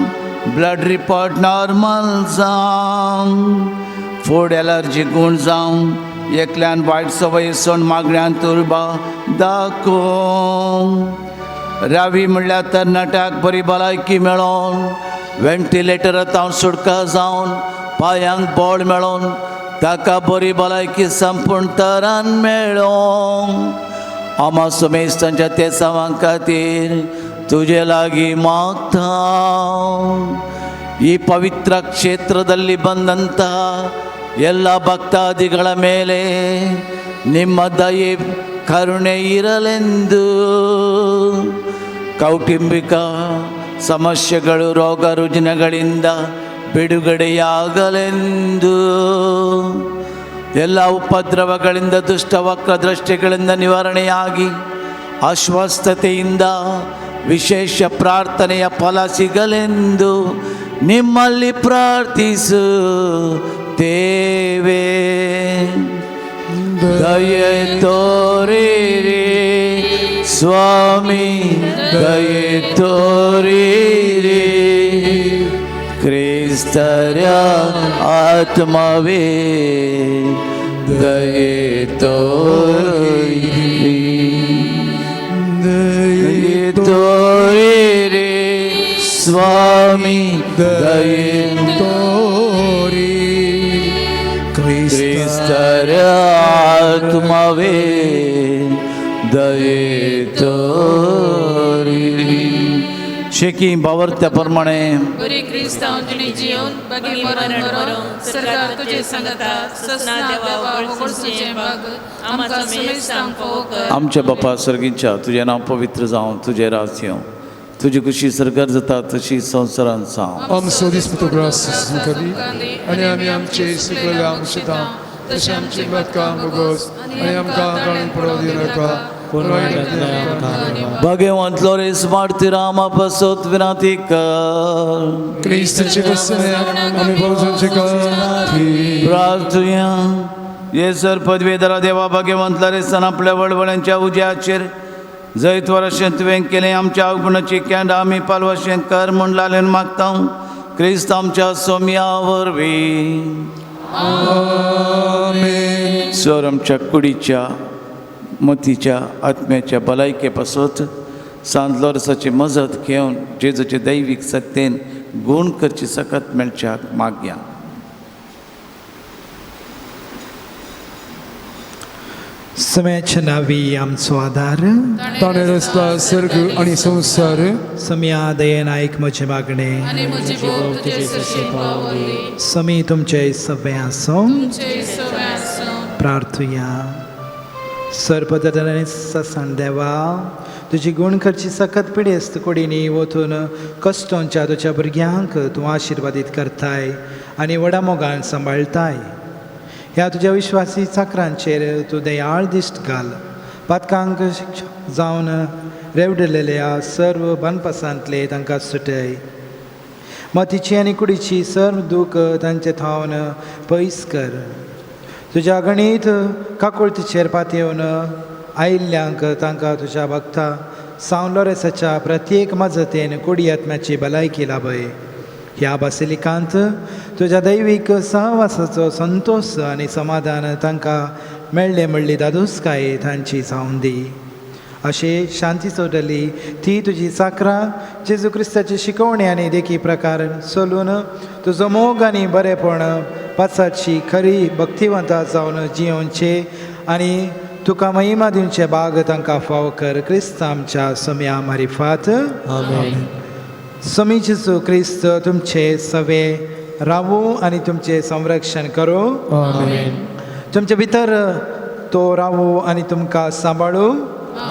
ब्लड रिपोर्ट नॉर्मल जावं. फूड एलर्जी गूण जावं. एकल्यान वायट संवय सोड मागण्यांत तुरबा दाखोवं. रावी म्हणल्यार तरणाट्याक बरी भलायकी मेळोन व्हेंटिलेटरांत सुटका जावन पांयांक बळ मेळोन ताका बरी भलायकी संपूर्ण तरान मेळोंक आमा सुमेस्तांच्या ते सावां खातीर तुजे लागीं मागता. ಈ ಪವಿತ್ರ ಕ್ಷೇತ್ರದಲ್ಲಿ ಬಂದಂಥ ಎಲ್ಲ ಭಕ್ತಾದಿಗಳ ಮೇಲೆ ನಿಮ್ಮ ದಯೆ ಕರುಣೆ ಇರಲೆಂದು, ಕೌಟುಂಬಿಕ ಸಮಸ್ಯೆಗಳು ರೋಗ ರುಜಿನಗಳಿಂದ ಬಿಡುಗಡೆಯಾಗಲೆಂದು, ಎಲ್ಲ ಉಪದ್ರವಗಳಿಂದ ದುಷ್ಟವಕ್ರ ದೃಷ್ಟಿಗಳಿಂದ ನಿವಾರಣೆಯಾಗಿ ಅಸ್ವಸ್ಥತೆಯಿಂದ ವಿಶೇಷ ಪ್ರಾರ್ಥನೆಯ ಫಲ ಸಿಗಲೆಂದು ನಿಮ್ಮಲ್ಲಿ ಪ್ರಾರ್ಥಿಸುತ್ತೇವೆ. ದಯೆ ತೋರಿರಿ ಸ್ವಾಮಿ, ದಯೆ ತೋರಿರಿ. ಕ್ರಿಸ್ತರ ಆತ್ಮವೇ ದಯೆ ತೋರಿರಿ, ದಯೆ ತೋರಿರಿ ಸ್ವಾಮಿ, ದಯೆ ತೋರಿ. ಕ್ರಿಸ್ತರ ಆತ್ಮವೇ ದಯೆ ತೋರಿರಿ. शेकी बावरत्याप्रमाणे बरी क्रिस्तांवनी जीवन बगी मरण करून सरकार तुजे संगता ससना देवा वळखुचे भाग आमकां समेस्तांक कर. आमच्या बापा सर्गीच्या तुझें नांव पवित्र जावं, तुजें राज येवं, तुजी खुशी सरकार जाता तशी संवसारांत जावं. आमचो दिसपतो ग्रास करी आनी आमी आमचे सुकलेल्या आमचेता तशें आमची बदकां भोगोस आनी आमकां काळीन पडो दिवं नाका. भगवंत लोरेस मार्तिरामा पसोत विनाती कर. क्रिस्ताचे वसण्याक आमी भोवजोचे खातीर प्रार्थुया. येसर पदवेदारा देवा भगवंत लोरेसान आपल्या वळवळ्यांच्या उज्याचेर जैत वर्शें तुवें केलें आमच्या अवगुणाची कॅन्ड आमी पालवशें कर म्हूण लालेन मागता. क्रिस्त आमच्या सोम्या वरवीं आमेन. सर आमच्या कुडीच्या मतीच्या आत्म्याच्या भलायके पासत सांत लोरेसाची मजत घेवन जेजूचे दैवीक सत्तेन गुण करची सकत मेळच्याक मागया. समयाच्या नावी आमचो आदार ताणें रचला सर्ग आनी संवसार समया दयेन आयक म्हजे मागणे आनी म्हजी बोल तुजे सरशेक पावली समी तुमचे सवे आसो तुमचे सवे आसूं प्रार्थुया सर्पदराने ससान देवा तुजी गुण करची सखत पिढी असत कोडीनी वचून कश्टांच्या तुज्या भुरग्यांक तूं आशिर्वादीत करताय आनी व्हडा मोगान सांबाळताय ह्या तुज्या विश्वासी चाकरांचेर तूं दयाळ दिश्ट घाल पातकांक जावन रेवडलेल्या सर्व बनपासांतले तांकां सुटय मतीची आनी कुडीची सर्व दूख तांचे थावन पयस कर तुज्या गणीत काकुळतीचेर पातयेवन आयिल्ल्यांक तांकां तुज्या भक्ता सांवलोरेसाच्या प्रत्येक मजतेन कुडी आत्म्याची भलायकी लाभय ह्या बासिलिकांत तुज्या दैवीक सहवासाचो संतोष आनी समाधान तांकां मेळ्ळे म्हणली दादोसकाय तांची जावन दी अशें शांती सोडली ती तुजी साकरां जेजू क्रिस्ताची शिकवणी आनी देखी प्रकार चलून तुजो मोग आनी बरेपण पाचाची खरी भक्तिवंतां जावन जियोवचे आनी तुका महिमा दिवचे बाग तांकां फाव कर क्रिस्त आमच्या समया मारिफात आमेन. समी जेजू क्रिस्त तुमचे सवे रावू आनी तुमचे संरक्षण करो आमेन. तुमचे भितर तो रावू आनी तुमकां सांबाळू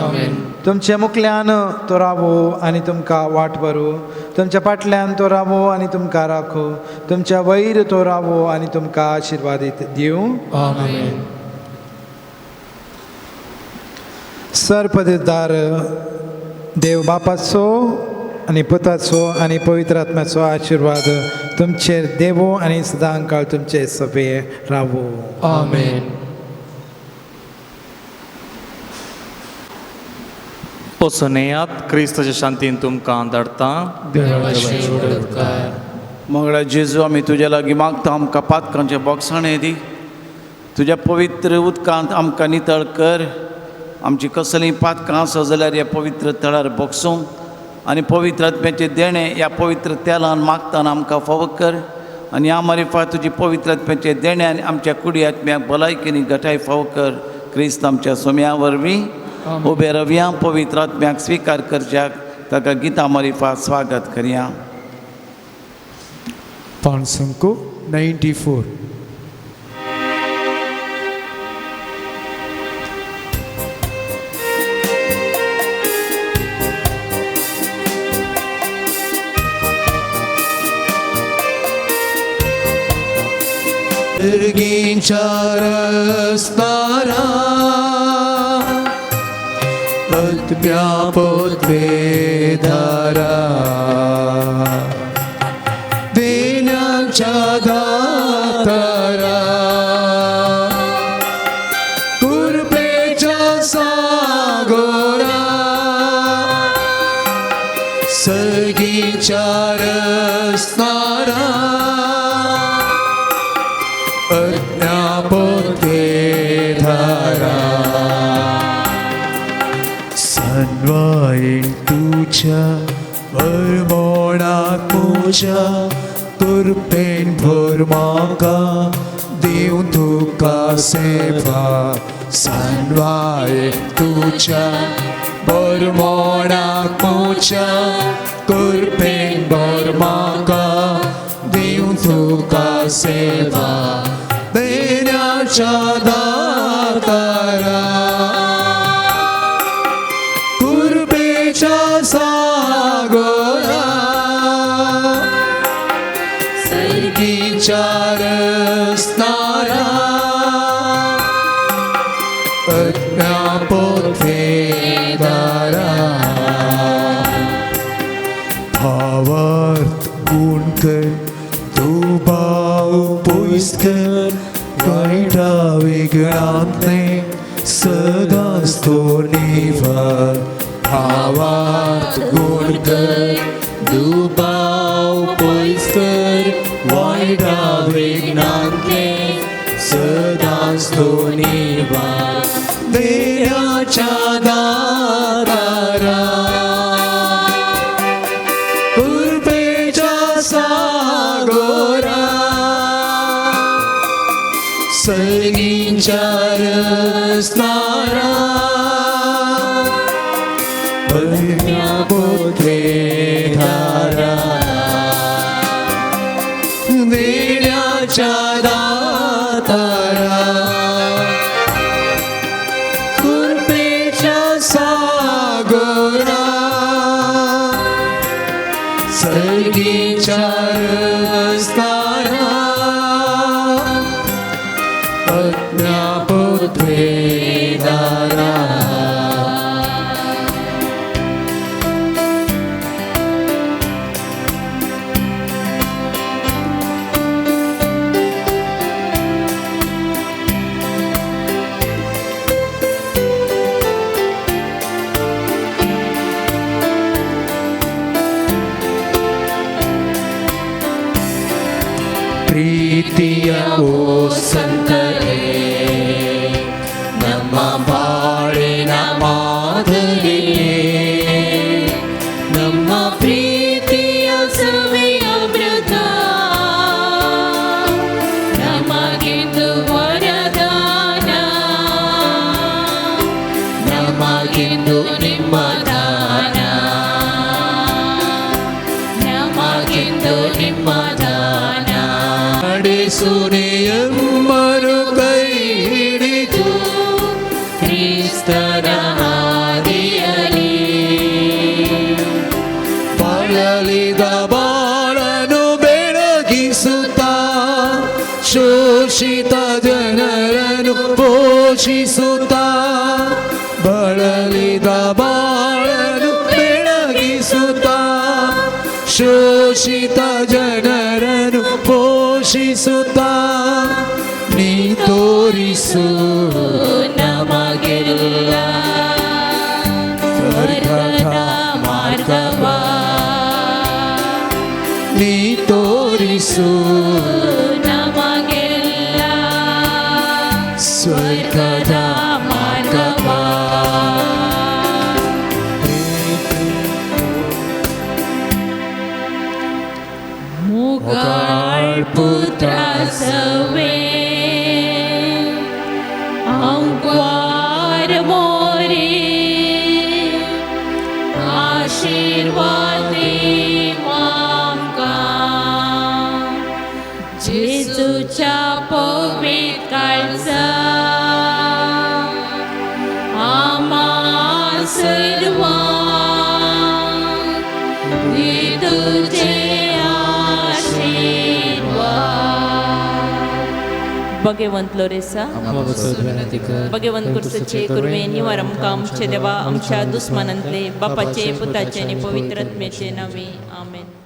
आमेन. तुमच्या मुखल्यान तो रावो आनी तुमकां वाट भरू तुमच्या फाटल्यान तो रावो आनी तुमकां राखू तुमच्या वयर तो रावो आनी तुमकां आशिर्वादीत दिवं आमेन. सरपददार देव बापाचो आनी पुताचो आनी पवित्र आत्म्याचो आशिर्वाद तुमचेर देवो आनी सदां काळ तुमचे सभे रावो आमेन. ओसनेयात क्रिस्ताच्या शांतीन तुमकां धाडटा देवाची उडोवकार. मंगळा जेजू आमी तुज्या लागीं मागता आमकां पातकांचे बोगसाणें दी तुज्या पवित्र उदकांत आमकां नितळ कर आमची कसलीं पातकां आसा जाल्यार ह्या पवित्र तळार बोगसूं आनी पवित्र आत्म्याचें देणें ह्या पवित्र तेलान मागतना आमकां फावो कर आनी ह्या मारिफा तुजी पवित्र आत्म्याचें देणें आनी आमच्या कुडी आत्म्याक भलायकेनी घटाय फावो कर क्रिस्त आमच्या सोम्या वरवीं उबे रवया पवित्र आत्म्याक स्विकार करच्याक ताका गितां मारिफा स्वागत करया. पान संको 94. रस्तारा अद्यापत वेधारा देण्याच्या दातारा कृपेच्या सागोरा सगीच्या रस्तारा धारा सन्वाईन तुझ्या परमोणात तुझ्या कृपेन भर म्हाका दिवं तुका सेवा सन्वाईन तुझ्या परमोणात तुझ्या कृपेन भर म्हाका दिवं तुका सेवा देण्याच्या दातारा कृपेच्या सागोरा सर्गीच्या रस्तारा अज्ञापोत वेदारा भावार्थ गुण कर तू भाव पयस कर वाईटा वेगळांतले सदांच तो निवार भावार्थ गुण कर दुबाव पयस कर वाईटा वेगळांतले सदांच तो निवार देण्याच्या दातारा कृपेच्या सागोरा सर्गींच्या रस्तारा पुत्रे धारा देण्याच्या दातारा कृपेच्या सागरा सर्गीच्या रस्तारा पुत्रे धारा ಪ್ರೀತಿಯ ಓ ಸಂತರೇ ನಮ್ಮ ಬಾಳಿನ ಮಾದರಿಯೇ ನಮ್ಮ ಪ್ರೀತಿಯ ಸವೆಯ ಮೃತ ನಮಗಿಂದು ವರದಾನ ನಮಗಿಂದು ನಿಮ್ಮ ದಾನ ನಮಗಿಂದು ನಿಮ್ಮ ದಾನ ನಡೆಸುನೆಯಮ್ಮರು ಕೈ ಹಿಡಿದು ಕ್ರಿಸ್ತನ ಹಾದಿಯಲಿ ಬಳಲಿದ ಬಾಳನು ಬೆಳಗಿಸುತ್ತಾ ಶೋಷಿತ ಜನರನ್ನು ಪೋಷಿಸುತ್ತಾ ಬಳಲಿದ ಬಾಳನು ಬೆಳಗಿಸುತ್ತಾ ಶೋಷಿತ ಜನರನ್ನು ಪೋಷಿಸುತ್ತಾ ನೀ ತೋರಿಸು ನಮಗೆಲ್ಲ ಸ್ವರ್ಗದ ಮಾರ್ಗವ ನೀ ತೋರಿಸು ನಮಗೆಲ್ಲ ಸ್ವರ್ಗದ ಮಾರ್ಗವ ಮುಗಾಳ್ ಪುತ್ರ ಸವೆ अंक्वार मोरे आशीर्वादे मामका जेजूच्या पवित्र काळजा आमा सर्वांक दी तुझे भगवंत लोरेसा भगवंत कुर्सचे कुरवे निवार आमकां आमचे देवा आमच्या दुस्मानांतले बापाचे पुताचे आनी पवित्र आत्म्याचे नावे आमेन.